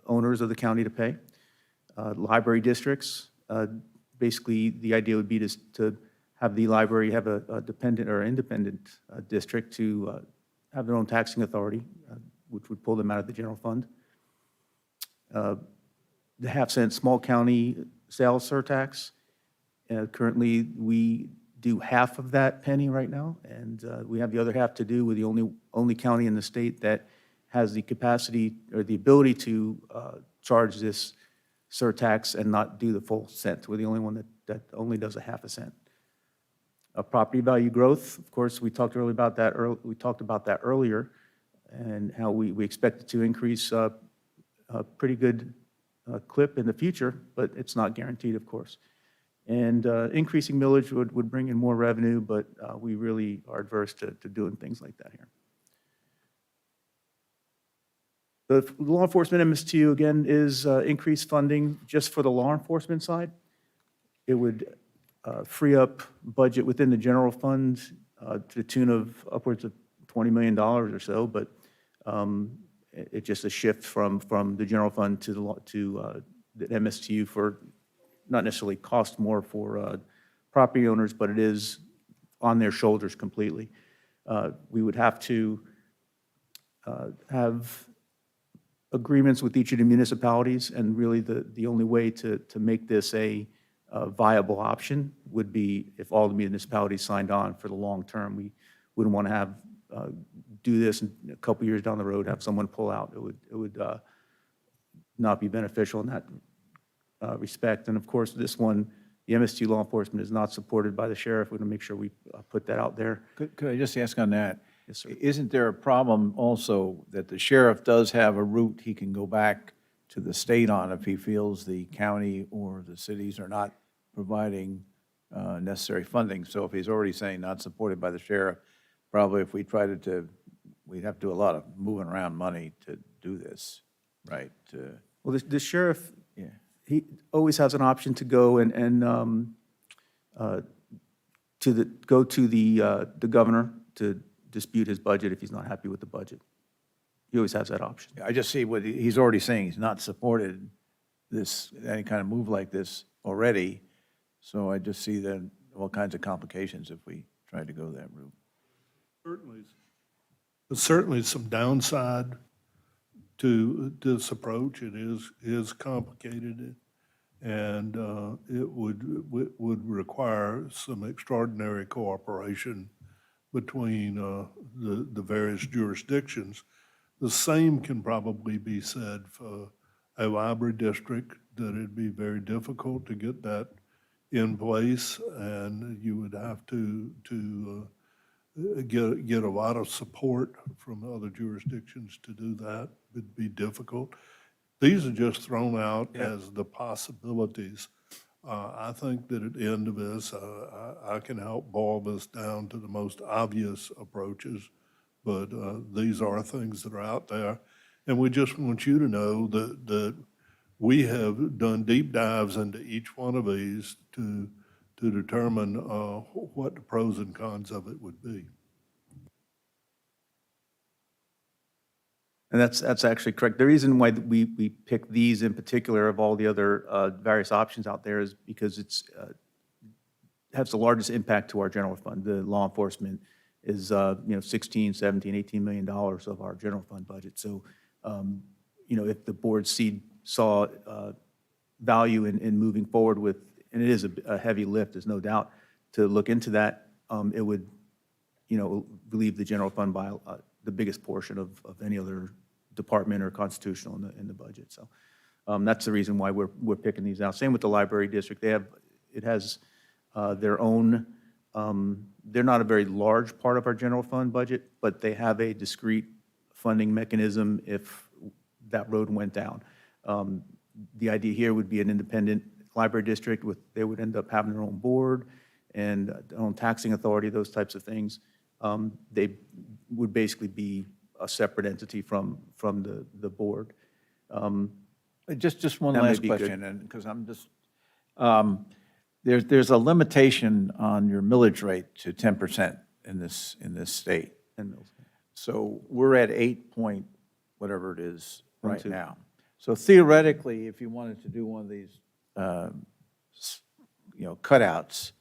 owners of the county to pay. Library districts, basically the idea would be to have the library have a dependent or independent district to have their own taxing authority, which would pull them out of the general fund. The half-cent small county sales surtax, currently we do half of that penny right now, and we have the other half to do with the only county in the state that has the capacity or the ability to charge this surtax and not do the full cent. We're the only one that only does a half a cent. Property value growth, of course, we talked about that earlier, and how we expect it to increase a pretty good clip in the future, but it's not guaranteed, of course. And increasing millage would bring in more revenue, but we really are adverse to doing things like that here. The law enforcement Ms2, again, is increased funding just for the law enforcement side. It would free up budget within the general fund to the tune of upwards of $20 million or so, but it's just a shift from the general fund to the MSTU for not necessarily cost more for property owners, but it is on their shoulders completely. We would have to have agreements with each of the municipalities, and really the only way to make this a viable option would be if all the municipalities signed on for the long term. We wouldn't want to have, do this and a couple years down the road, have someone pull out. It would not be beneficial in that respect. And of course, this one, the MST law enforcement is not supported by the sheriff. We're going to make sure we put that out there. Could I just ask on that? Yes, sir. Isn't there a problem also that the sheriff does have a route he can go back to the state on if he feels the county or the cities are not providing necessary funding? So if he's already saying not supported by the sheriff, probably if we tried to, we'd have to do a lot of moving around money to do this, right? Well, the sheriff, Yeah. he always has an option to go go to the governor to dispute his budget if he's not happy with the budget. He always has that option. I just see what he's already saying. He's not supported this, any kind of move like this already. So I just see that all kinds of complications if we try to go that route. There's certainly some downside to this approach. It is complicated, and it would require some extraordinary cooperation between the various jurisdictions. The same can probably be said for a library district, that it'd be very difficult to get that in place, and you would have to get a lot of support from other jurisdictions to do that. It'd be difficult. These are just thrown out as the possibilities. I think that at the end of this, I can help boil this down to the most obvious approaches, but these are things that are out there. And we just want you to know that we have done deep dives into each one of these to determine what the pros and cons of it would be. And that's actually correct. The reason why we pick these in particular of all the other various options out there is because it's has the largest impact to our general fund. The law enforcement is 16, 17, $18 million of our general fund budget. So if the board saw value in moving forward with, and it is a heavy lift, there's no doubt, to look into that, it would relieve the general fund by the biggest portion of any other department or constitutional in the budget. So that's the reason why we're picking these out. Same with the library district. It has their own, they're not a very large part of our general fund budget, but they have a discrete funding mechanism if that road went down. The idea here would be an independent library district they would end up having their own board and their own taxing authority, those types of things. They would basically be a separate entity from the board. Just one That may last be good. question, and because I'm just, there's a limitation on your millage rate to 10% in this state. So we're at 8 point whatever it is right 1.2. now. So theoretically, if you wanted to do one of these, cutouts,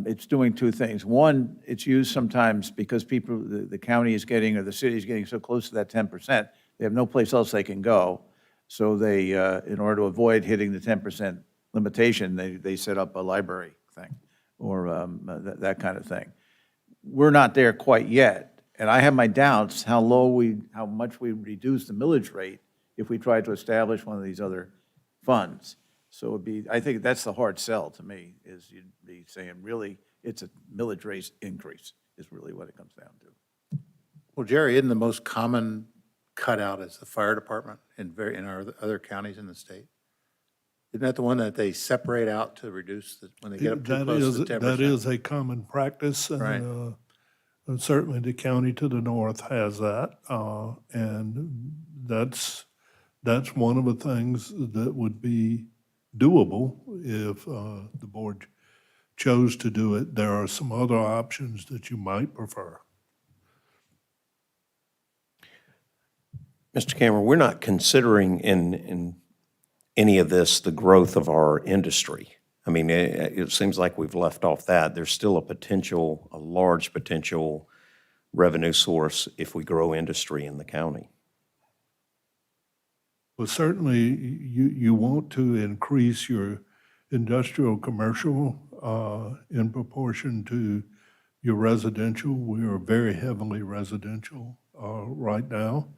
it's doing two things. One, it's used sometimes because people, the county is getting, or the city is getting so close to that 10%, they have no place else they can go. So they, in order to avoid hitting the 10% limitation, they set up a library thing, or that kind of thing. We're not there quite yet, and I have my doubts how much we reduce the millage rate if we tried to establish one of these other funds. So I think that's the hard sell to me, is you'd be saying, really, it's a millage rate increase is really what it comes down to. Well, Jerry, isn't the most common cutout is the fire department in our other counties in the state? Isn't that the one that they separate out to reduce when they get up too close to 10%? That is a common practice, and certainly the county to the north has that. And that's one of the things that would be doable if the board chose to do it. There are some other options that you might prefer. Mr. Cameron, we're not considering in any of this the growth of our industry. I mean, it seems like we've left off that. There's still a large potential revenue source if we grow industry in the county. Well, certainly, you want to increase your industrial commercial in proportion to your residential. We are very heavily residential right now.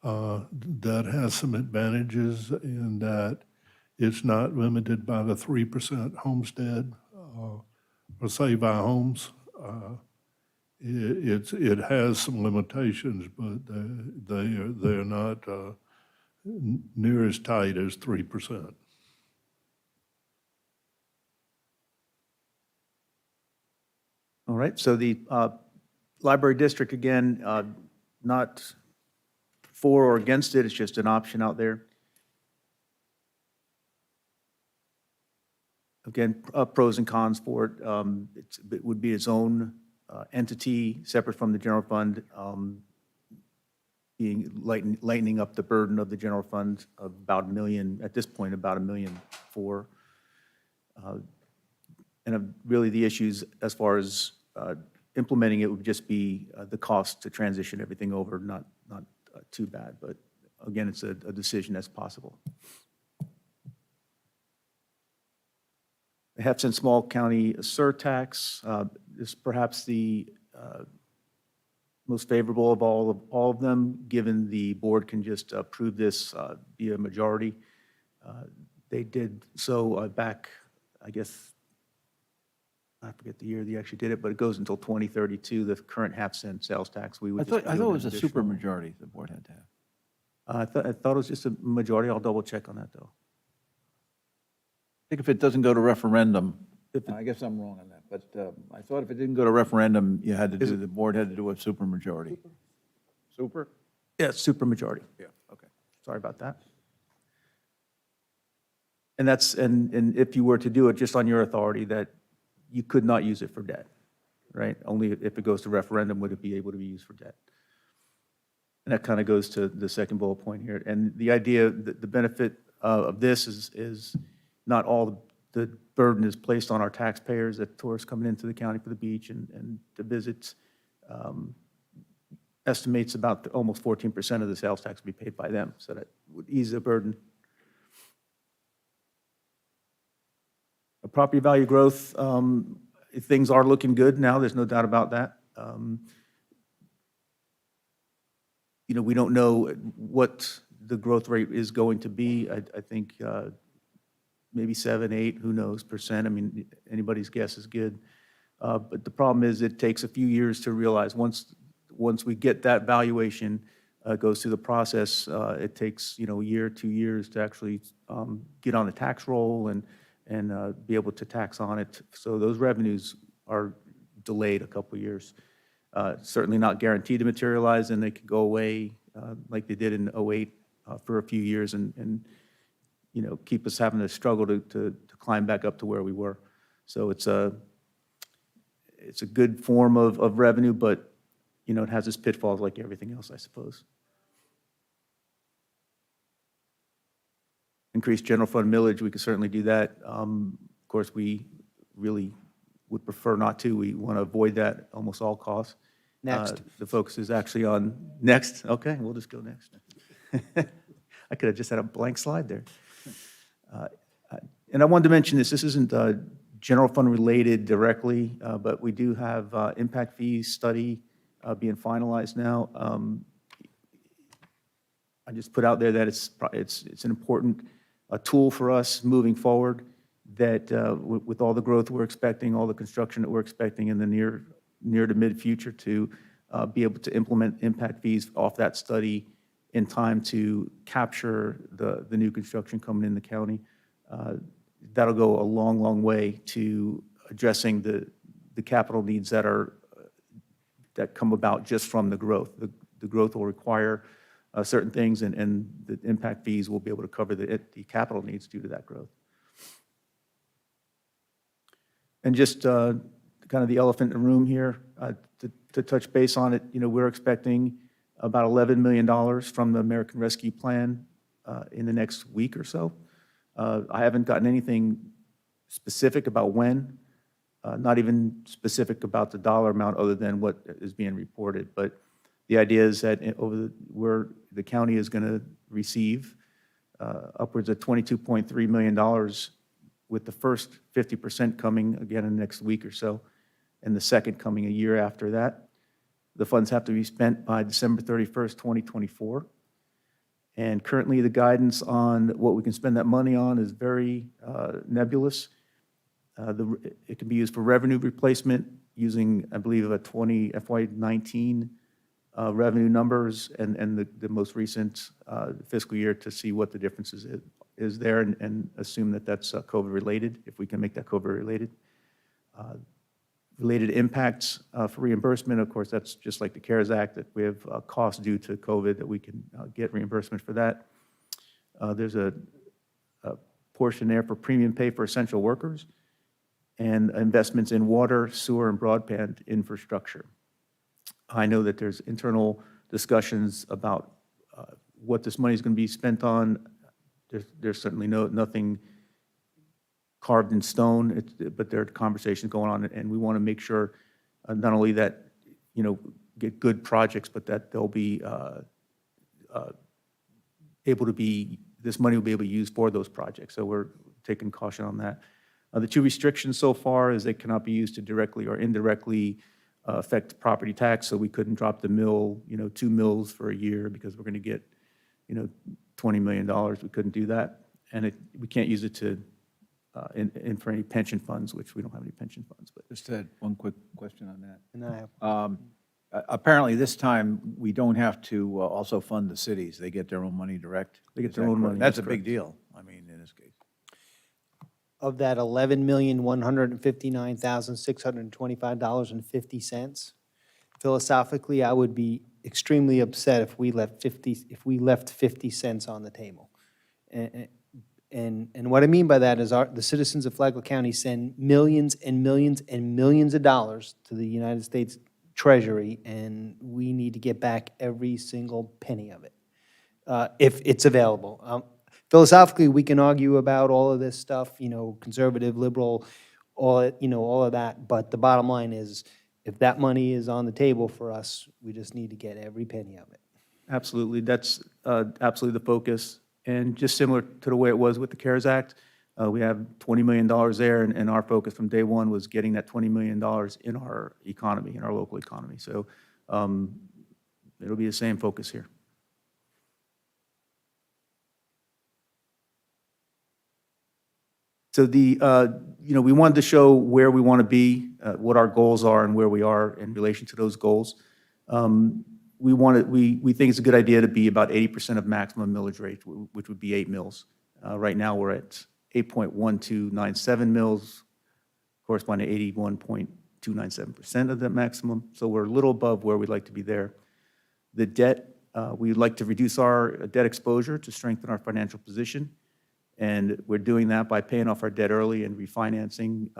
That has some advantages in that it's not limited by the 3% homestead or Save Our Homes. It has some limitations, but they're not near as tight as 3%. All right, so the library district, again, not for or against it, it's just an option out there. Again, pros and cons for it. It would be its own entity, separate from the general fund, lightening up the burden of the general fund of about $1 million, at this point, about $1.4 million. And really the issues as far as implementing it would just be the cost to transition everything over, not too bad, but again, it's a decision that's possible. The Heffs and Small County Surtax is perhaps the most favorable of all of them, given the board can just approve this via majority. They did so back, I guess, I forget the year they actually did it, but it goes until 2032, the current half-cent sales tax. We would just I be thought it doing was a additional- supermajority the board had to have. I thought it was just a majority. I'll double check on that, though. I think if it doesn't go to referendum, I guess I'm wrong on that, but I thought if it didn't go to referendum, the board had to do a supermajority. Super? Yeah, super majority. Yeah, okay. Sorry about that. And if you were to do it just on your authority, that you could not use it for debt, right? Only if it goes to referendum would it be able to be used for debt. And that kind of goes to the second bullet point here. And the idea, the benefit of this is not all the burden is placed on our taxpayers, that tourists coming into the county for the beach and the visits. Estimates about almost 14% of the sales tax would be paid by them, so that would ease the burden. Property value growth, things are looking good now, there's no doubt about that. We don't know what the growth rate is going to be. I think maybe 7, 8, who knows, percent. I mean, anybody's guess is good. But the problem is it takes a few years to realize once we get that valuation, goes through the process, it takes, a year, 2 years to actually get on the tax roll and be able to tax on it. So those revenues are delayed a couple of years. Certainly not guaranteed to materialize, and they could go away like they did in '08 for a few years and keep us having to struggle to climb back up to where we were. So it's a good form of revenue, but it has its pitfalls like everything else, I suppose. Increase general fund millage, we could certainly do that. Of course, we really would prefer not to. We want to avoid that at almost all costs. Next. The focus is actually on next. Okay, we'll just go next. I could have just had a blank slide there. And I wanted to mention this. This isn't general fund related directly, but we do have impact fees study being finalized now. I just put out there that it's an important tool for us moving forward, that with all the growth we're expecting, all the construction that we're expecting in the near to mid future, to be able to implement impact fees off that study in time to capture the new construction coming in the county. That'll go a long, long way to addressing the capital needs that come about just from the growth. The growth will require certain things, and the impact fees will be able to cover the capital needs due to that growth. And just kind of the elephant in the room here, to touch base on it, we're expecting about $11 million from the American Rescue Plan in the next week or so. I haven't gotten anything specific about when, not even specific about the dollar amount other than what is being reported. But the idea is that where the county is going to receive upwards of $22.3 million, with the first 50% coming again in the next week or so, and the second coming a year after that. The funds have to be spent by December 31st, 2024. And currently, the guidance on what we can spend that money on is very nebulous. It can be used for revenue replacement using, I believe, a FY19 revenue numbers and the most recent fiscal year to see what the difference is there, and assume that that's COVID-related, if we can make that COVID-related. Related impacts for reimbursement, of course, that's just like the CARES Act, that we have costs due to COVID that we can get reimbursement for that. There's a portion there for premium pay for essential workers and investments in water, sewer, and broadband infrastructure. I know that there's internal discussions about what this money is going to be spent on. There's certainly nothing carved in stone, but there are conversations going on, and we want to make sure not only that, get good projects, but that they'll be able to be, this money will be able to be used for those projects. So we're taking caution on that. The two restrictions so far is they cannot be used to directly or indirectly affect property tax, so we couldn't drop the mill, 2 mills for a year because we're going to get, $20 million. We couldn't do that. And we can't use it to, for any pension funds, which we don't have any pension funds. But Just had one quick question on that. And I have Apparently, this time, we don't have to also fund the cities. They get their own money direct. They get Is their that own correct? money, That's a that's big correct. deal, I mean, in this case. of that $11,159,625.50. Philosophically, I would be extremely upset if we left 50 cents on the table. And what I mean by that is the citizens of Flagler County send millions and millions and millions of dollars to the United States Treasury, and we need to get back every single penny of it, if it's available. Philosophically, we can argue about all of this stuff, conservative, liberal, all of that. But the bottom line is, if that money is on the table for us, we just need to get every penny of it. absolutely, that's absolutely the focus. And just similar to the way it was with the CARES Act, we have $20 million there, and our focus from day one was getting that $20 million in our economy, in our local economy. So it'll be the same focus here. So we wanted to show where we want to be, what our goals are, and where we are in relation to those goals. We think it's a good idea to be about 80% of maximum millage rate, which would be 8 mills. Right now, we're at 8.1297 mills, corresponding to 81.297% of that maximum. So we're a little above where we'd like to be there. The debt, we'd like to reduce our debt exposure to strengthen our financial position. And we're doing that by paying off our debt early and refinancing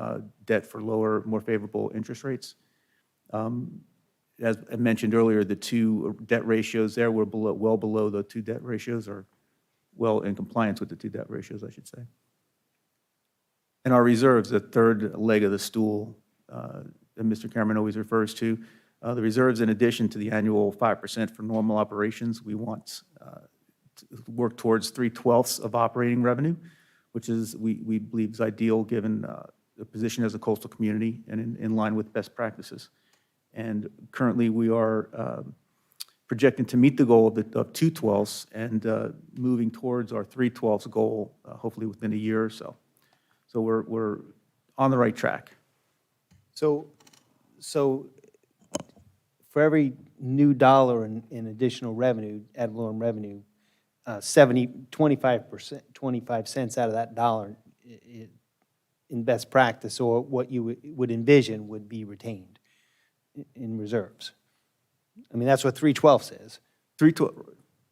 debt for lower, more favorable interest rates. As I mentioned earlier, the two debt ratios there, we're well below the two debt ratios, or well in compliance with the two debt ratios, I should say. And our reserves, the third leg of the stool that Mr. Cameron always refers to, the reserves, in addition to the annual 5% for normal operations, we want to work towards 3/12 of operating revenue, which is, we believe, is ideal given the position as a coastal community and in line with best practices. And currently, we are projecting to meet the goal of 2/12 and moving towards our 3/12 goal, hopefully within a year or so. So we're on the right track. So for every new dollar in additional revenue, ad valorem revenue, 25 cents out of that dollar in best practice, or what you would envision, would be retained in reserves. I mean, that's what 3/12 is.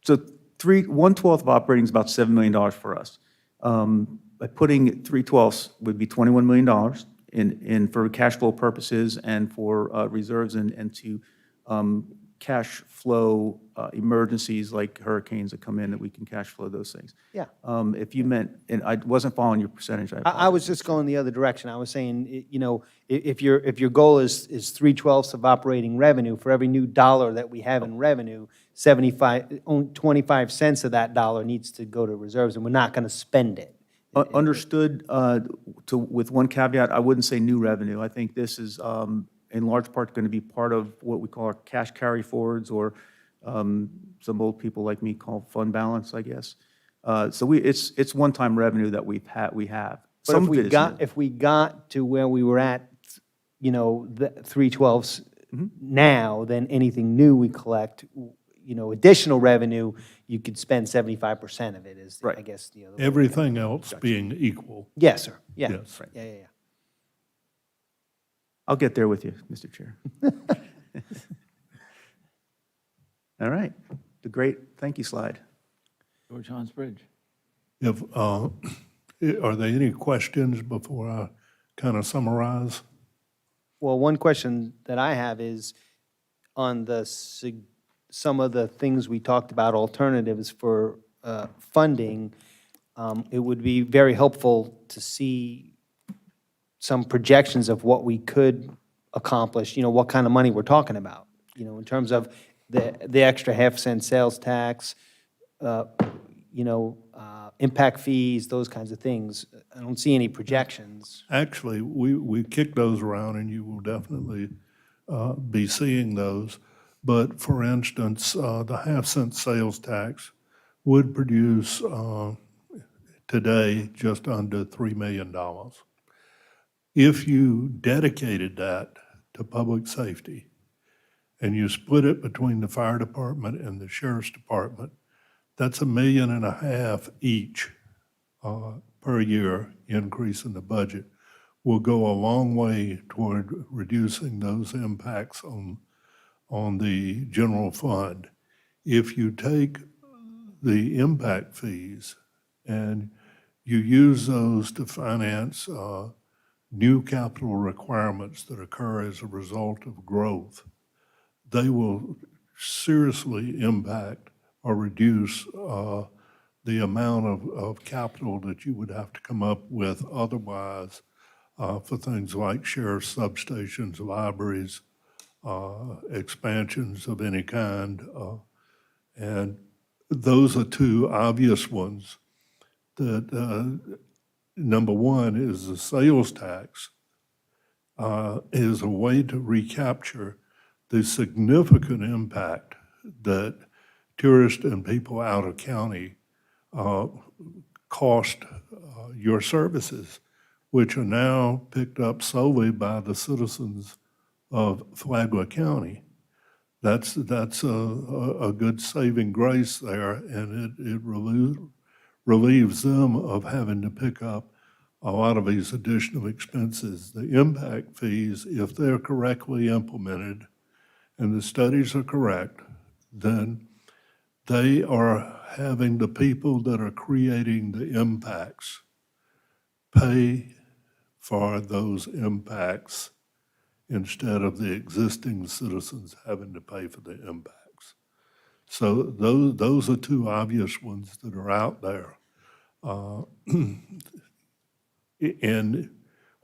So 1/12 of operating is about $7 million for us. By putting 3/12 would be $21 million in for cash flow purposes and for reserves and to cash flow emergencies like hurricanes that come in, that we can cash flow those things. Yeah. If you meant, and I wasn't following your percentage, I I apologize. was just going the other direction. I was saying, you know, if your goal is 3/12 of operating revenue, for every new dollar that we have in revenue, 25 cents of that dollar needs to go to reserves, and we're not going to spend it. Understood, with one caveat, I wouldn't say new revenue. I think this is in large part going to be part of what we call our cash carry forwards, or some old people like me call fund balance, I guess. So it's one-time revenue that we have. But Some of it is new. if we got to where we were at, you know, the 3/12 now, then anything new we collect, you know, additional revenue, you could spend 75% of it is, I Right. guess, the other way. Everything else being equal. Yes, sir. Yeah. Yes. Right. Yeah. I'll get there with you, Mr. Chair. All right, the great thank you slide. George Hans Bridge. If, are there any questions before I kind of summarize? Well, one question that I have is on some of the things we talked about, alternatives for funding, it would be very helpful to see some projections of what we could accomplish, you know, what kind of money we're talking about, you know, in terms of the extra half-cent sales tax, you know, impact fees, those kinds of things. I don't see any projections. Actually, we kicked those around, and you will definitely be seeing those. But for instance, the half-cent sales tax would produce today just under $3 million. If you dedicated that to public safety and you split it between the fire department and the sheriff's department, that's $1.5 million each per year increase in the budget will go a long way toward reducing those impacts on the general fund. If you take the impact fees and you use those to finance new capital requirements that occur as a result of growth, they will seriously impact or reduce the amount of capital that you would have to come up with otherwise for things like sheriff's substations, libraries, expansions of any kind. And those are two obvious ones that number one is the sales tax is a way to recapture the significant impact that tourists and people out of county cost your services, which are now picked up solely by the citizens of Flagler County. That's a good saving grace there, and it relieves them of having to pick up a lot of these additional expenses. The impact fees, if they're correctly implemented and the studies are correct, then they are having the people that are creating the impacts pay for those impacts instead of the existing citizens having to pay for the impacts. So those are two obvious ones that are out there. And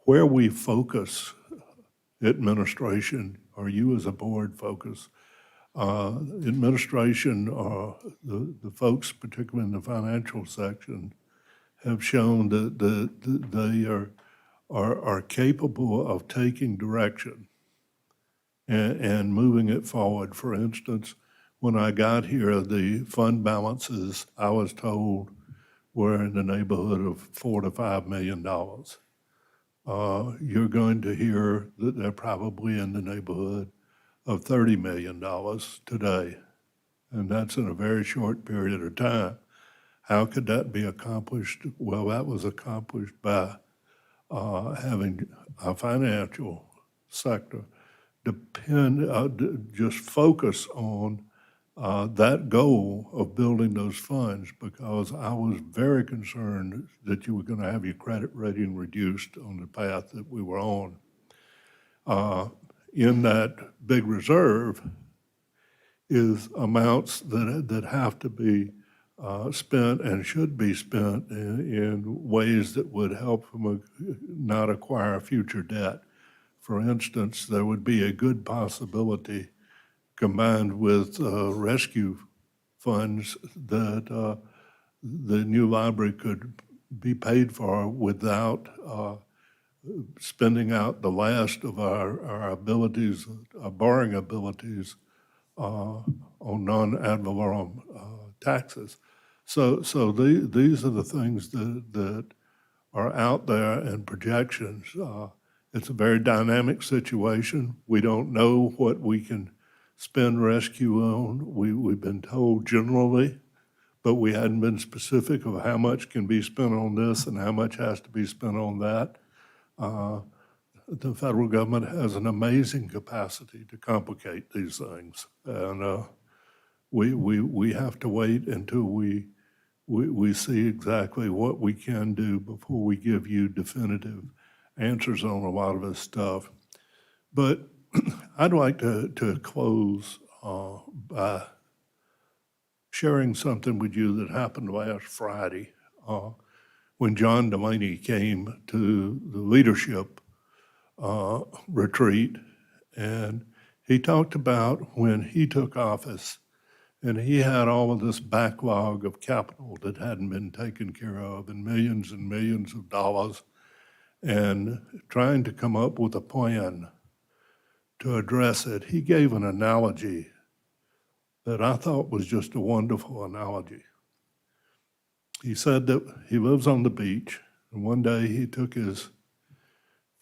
where we focus administration, or you as a board focus, administration, the folks, particularly in the financial section, have shown that they are capable of taking direction and moving it forward. For instance, when I got here, the fund balances, I was told, were in the neighborhood of $4 to $5 million. You're going to hear that they're probably in the neighborhood of $30 million today, and that's in a very short period of time. How could that be accomplished? Well, that was accomplished by having a financial sector just focus on that goal of building those funds, because I was very concerned that you were going to have your credit rating reduced on the path that we were on. In that big reserve is amounts that have to be spent and should be spent in ways that would help them not acquire future debt. For instance, there would be a good possibility combined with rescue funds that the new library could be paid for without spending out the last of our abilities, our borrowing abilities on non-ad valorem taxes. So these are the things that are out there in projections. It's a very dynamic situation. We don't know what we can spend rescue on. We've been told generally, but we hadn't been specific of how much can be spent on this and how much has to be spent on that. The federal government has an amazing capacity to complicate these things. And we have to wait until we see exactly what we can do before we give you definitive answers on a lot of this stuff. But I'd like to close by sharing something with you that happened last Friday when John Delaney came to the leadership retreat, and he talked about when he took office and he had all of this backlog of capital that hadn't been taken care of and millions of dollars, and trying to come up with a plan to address it. He gave an analogy that I thought was just a wonderful analogy. He said that he lives on the beach, and one day he took his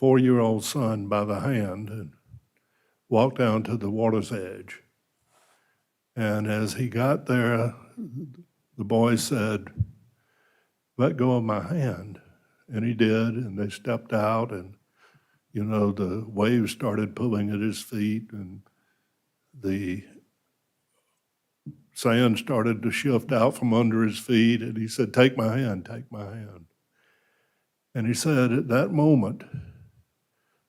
4-year-old son by the hand and walked down to the water's edge. And as he got there, the boy said, "Let go of my hand." And he did, and they stepped out, and, you know, the waves started pulling at his feet, and the sand started to shift out from under his feet, and he said, "Take my hand, take my hand." And he said at that moment,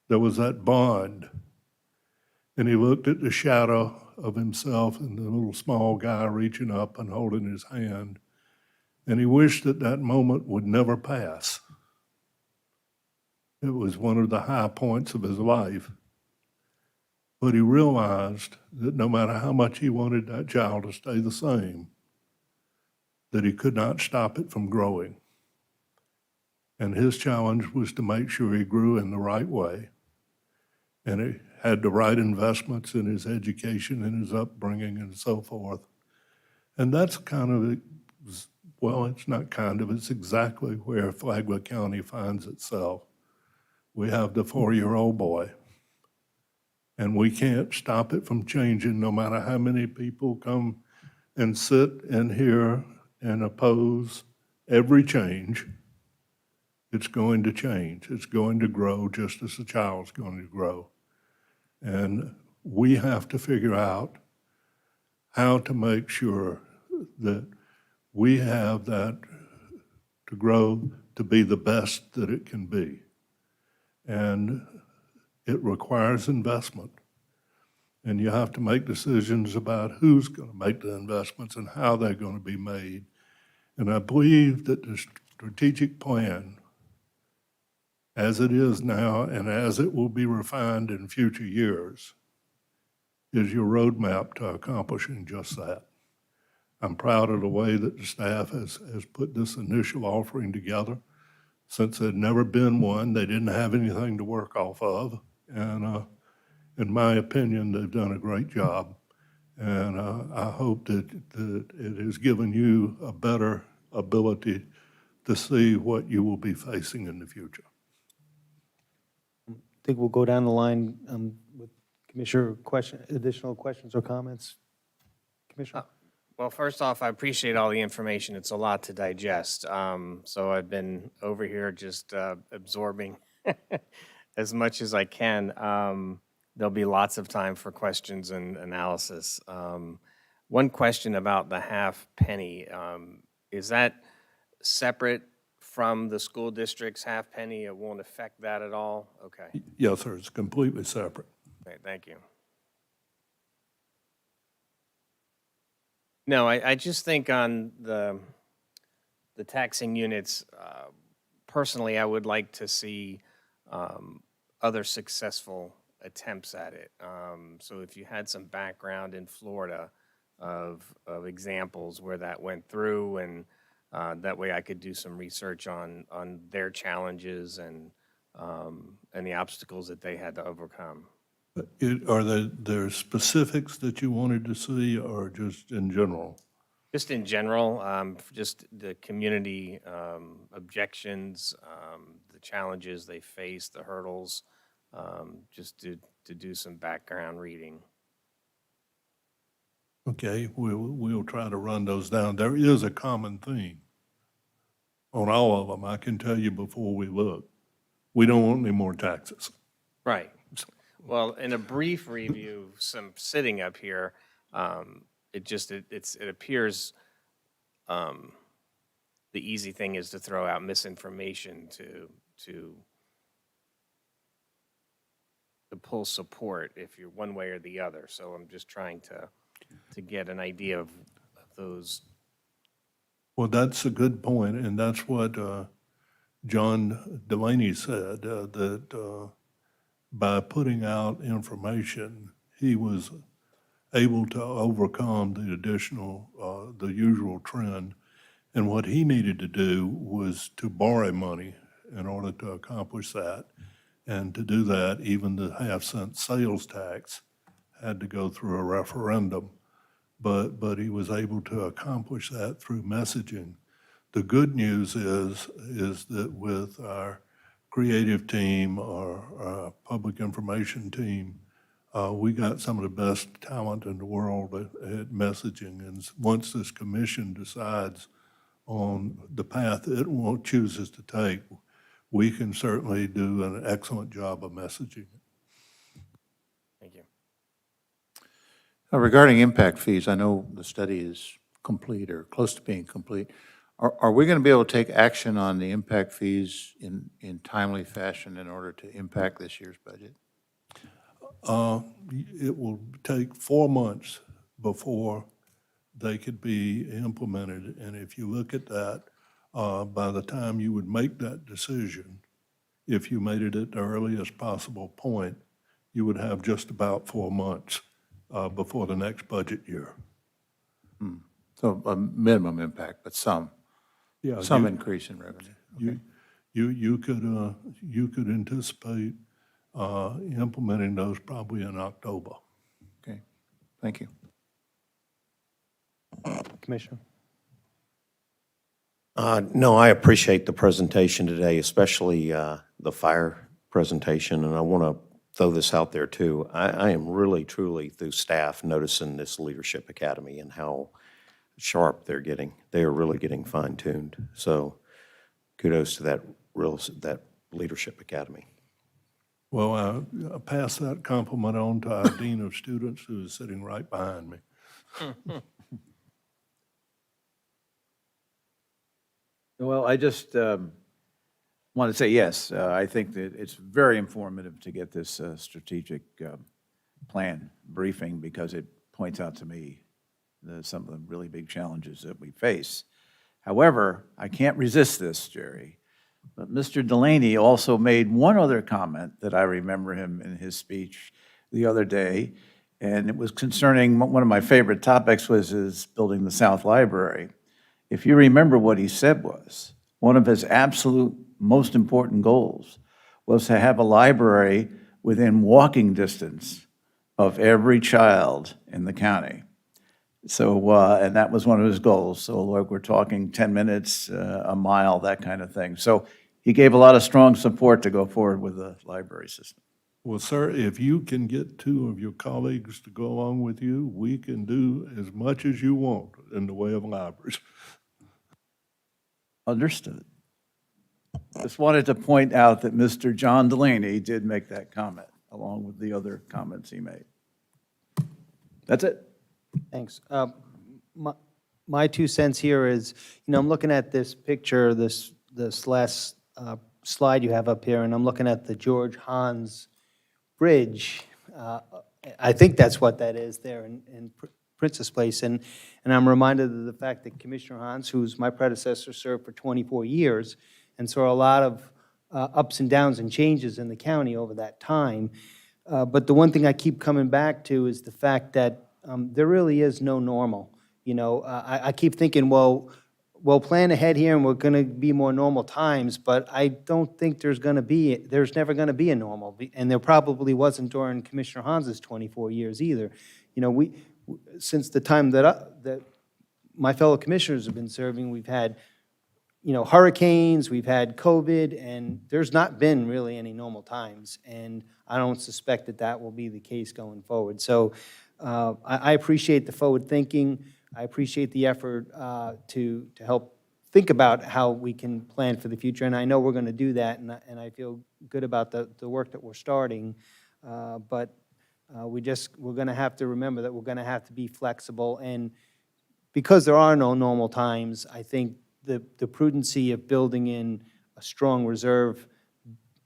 there was that bond, and he looked at the shadow of himself and the little small guy reaching up and holding his hand, and he wished that that moment would never pass. It was one of the high points of his life. But he realized that no matter how much he wanted that child to stay the same, that he could not stop it from growing. And his challenge was to make sure he grew in the right way, and he had the right investments in his education and his upbringing and so forth. And that's kind of, well, it's not kind of, it's exactly where Flagler County finds itself. We have the 4-year-old boy, and we can't stop it from changing no matter how many people come and sit in here and oppose every change. It's going to change. It's going to grow just as the child's going to grow. And we have to figure out how to make sure that we have that to grow to be the best that it can be. And it requires investment. And you have to make decisions about who's going to make the investments and how they're going to be made. And I believe that the strategic plan, as it is now and as it will be refined in future years, is your roadmap to accomplishing just that. I'm proud of the way that the staff has put this initial offering together. Since there'd never been one, they didn't have anything to work off of. And in my opinion, they've done a great job. And I hope that it has given you a better ability to see what you will be facing in the future. I think we'll go down the line with Commissioner additional questions or comments. Commissioner? Well, first off, I appreciate all the information. It's a lot to digest. So I've been over here just absorbing as much as I can. There'll be lots of time for questions and analysis. One question about the half penny. Is that separate from the school district's half penny? It won't affect that at all? Okay, Yes, sir, it's completely separate. great, thank you. No, I just think on the taxing units, personally, I would like to see other successful attempts at it. So if you had some background in Florida of examples where that went through, and that way I could do some research on their challenges and the obstacles that they had to overcome. Are there specifics that you wanted to see, or just in general? Just in general, just the community objections, the challenges they face, the hurdles, just to do some background reading. Okay, we'll try to run those down. There is a common theme on all of them, I can tell you before we look. We don't want any more taxes. Right. Well, in a brief review, sitting up here, it appears the easy thing is to throw out misinformation to pull support if you're one way or the other. So I'm just trying to get an idea of those. Well, that's a good point, and that's what John Delaney said, that by putting out information, he was able to overcome the additional, the usual trend. And what he needed to do was to borrow money in order to accomplish that. And to do that, even the half-cent sales tax had to go through a referendum. But he was able to accomplish that through messaging. The good news is that with our creative team, our public information team, we got some of the best talent in the world at messaging. And once this commission decides on the path it chooses to take, we can certainly do an excellent job of messaging. Thank you. Regarding impact fees, I know the study is complete or close to being complete. Are we going to be able to take action on the impact fees in timely fashion in order to impact this year's budget? It will take 4 months before they could be implemented. And if you look at that, by the time you would make that decision, if you made it at the earliest possible point, you would have just about 4 months before the next budget year. So a minimum impact, but some increase in revenue. You could anticipate implementing those probably in October. Okay, thank you. Commissioner? No, I appreciate the presentation today, especially the fire presentation, and I want to throw this out there too. I am really, truly, through staff, noticing this Leadership Academy and how sharp they're getting. They are really getting fine-tuned. So kudos to that Leadership Academy. Well, I pass that compliment on to our Dean of Students, who is sitting right behind me. Well, I just want to say, yes, I think that it's very informative to get this strategic plan briefing, because it points out to me some of the really big challenges that we face. However, I can't resist this, Jerry. But Mr. Delaney also made one other comment that I remember him in his speech the other day, and it was concerning one of my favorite topics was building the South Library. If you remember, what he said was one of his absolute most important goals was to have a library within walking distance of every child in the county. So, and that was one of his goals. So like we're talking 10 minutes, a mile, that kind of thing. So he gave a lot of strong support to go forward with the library system. Well, sir, if you can get 2 of your colleagues to go along with you, we can do as much as you want in the way of libraries. Understood. Just wanted to point out that Mr. John Delaney did make that comment, along with the other comments he made. That's it. Thanks. My 2 cents here is, I'm looking at this picture, this last slide you have up here, and I'm looking at the George Hans Bridge. I think that's what that is there in Princess Place, and I'm reminded of the fact that Commissioner Hans, who's my predecessor, served for 24 years, and saw a lot of ups and downs and changes in the county over that time. But the one thing I keep coming back to is the fact that there really is no normal. I keep thinking, well, we'll plan ahead here and we're going to be more normal times, but I don't think there's never going to be a normal. And there probably wasn't during Commissioner Hans's 24 years either. Since the time that my fellow commissioners have been serving, we've had, hurricanes, we've had COVID, and there's not been really any normal times. And I don't suspect that that will be the case going forward. So I appreciate the forward thinking. I appreciate the effort to help think about how we can plan for the future, and I know we're going to do that, and I feel good about the work that we're starting. But we're going to have to remember that we're going to have to be flexible, and because there are no normal times, I think the prudency of building in a strong reserve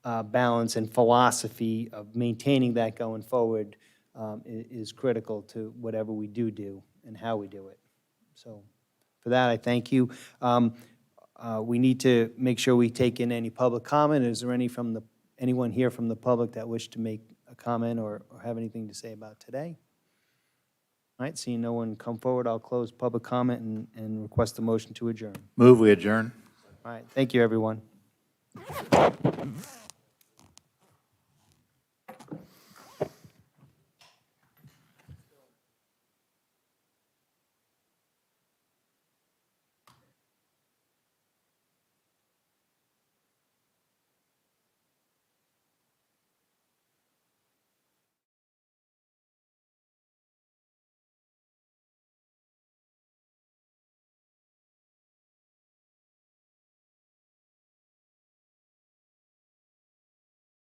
balance and philosophy of maintaining that going forward is critical to whatever we do and how we do it. So for that, I thank you. We need to make sure we take in any public comment. Is there anyone here from the public that wish to make a comment or have anything to say about today? All right, seeing no one come forward, I'll close public comment and request a motion to adjourn. Move we adjourn. All right, thank you, everyone.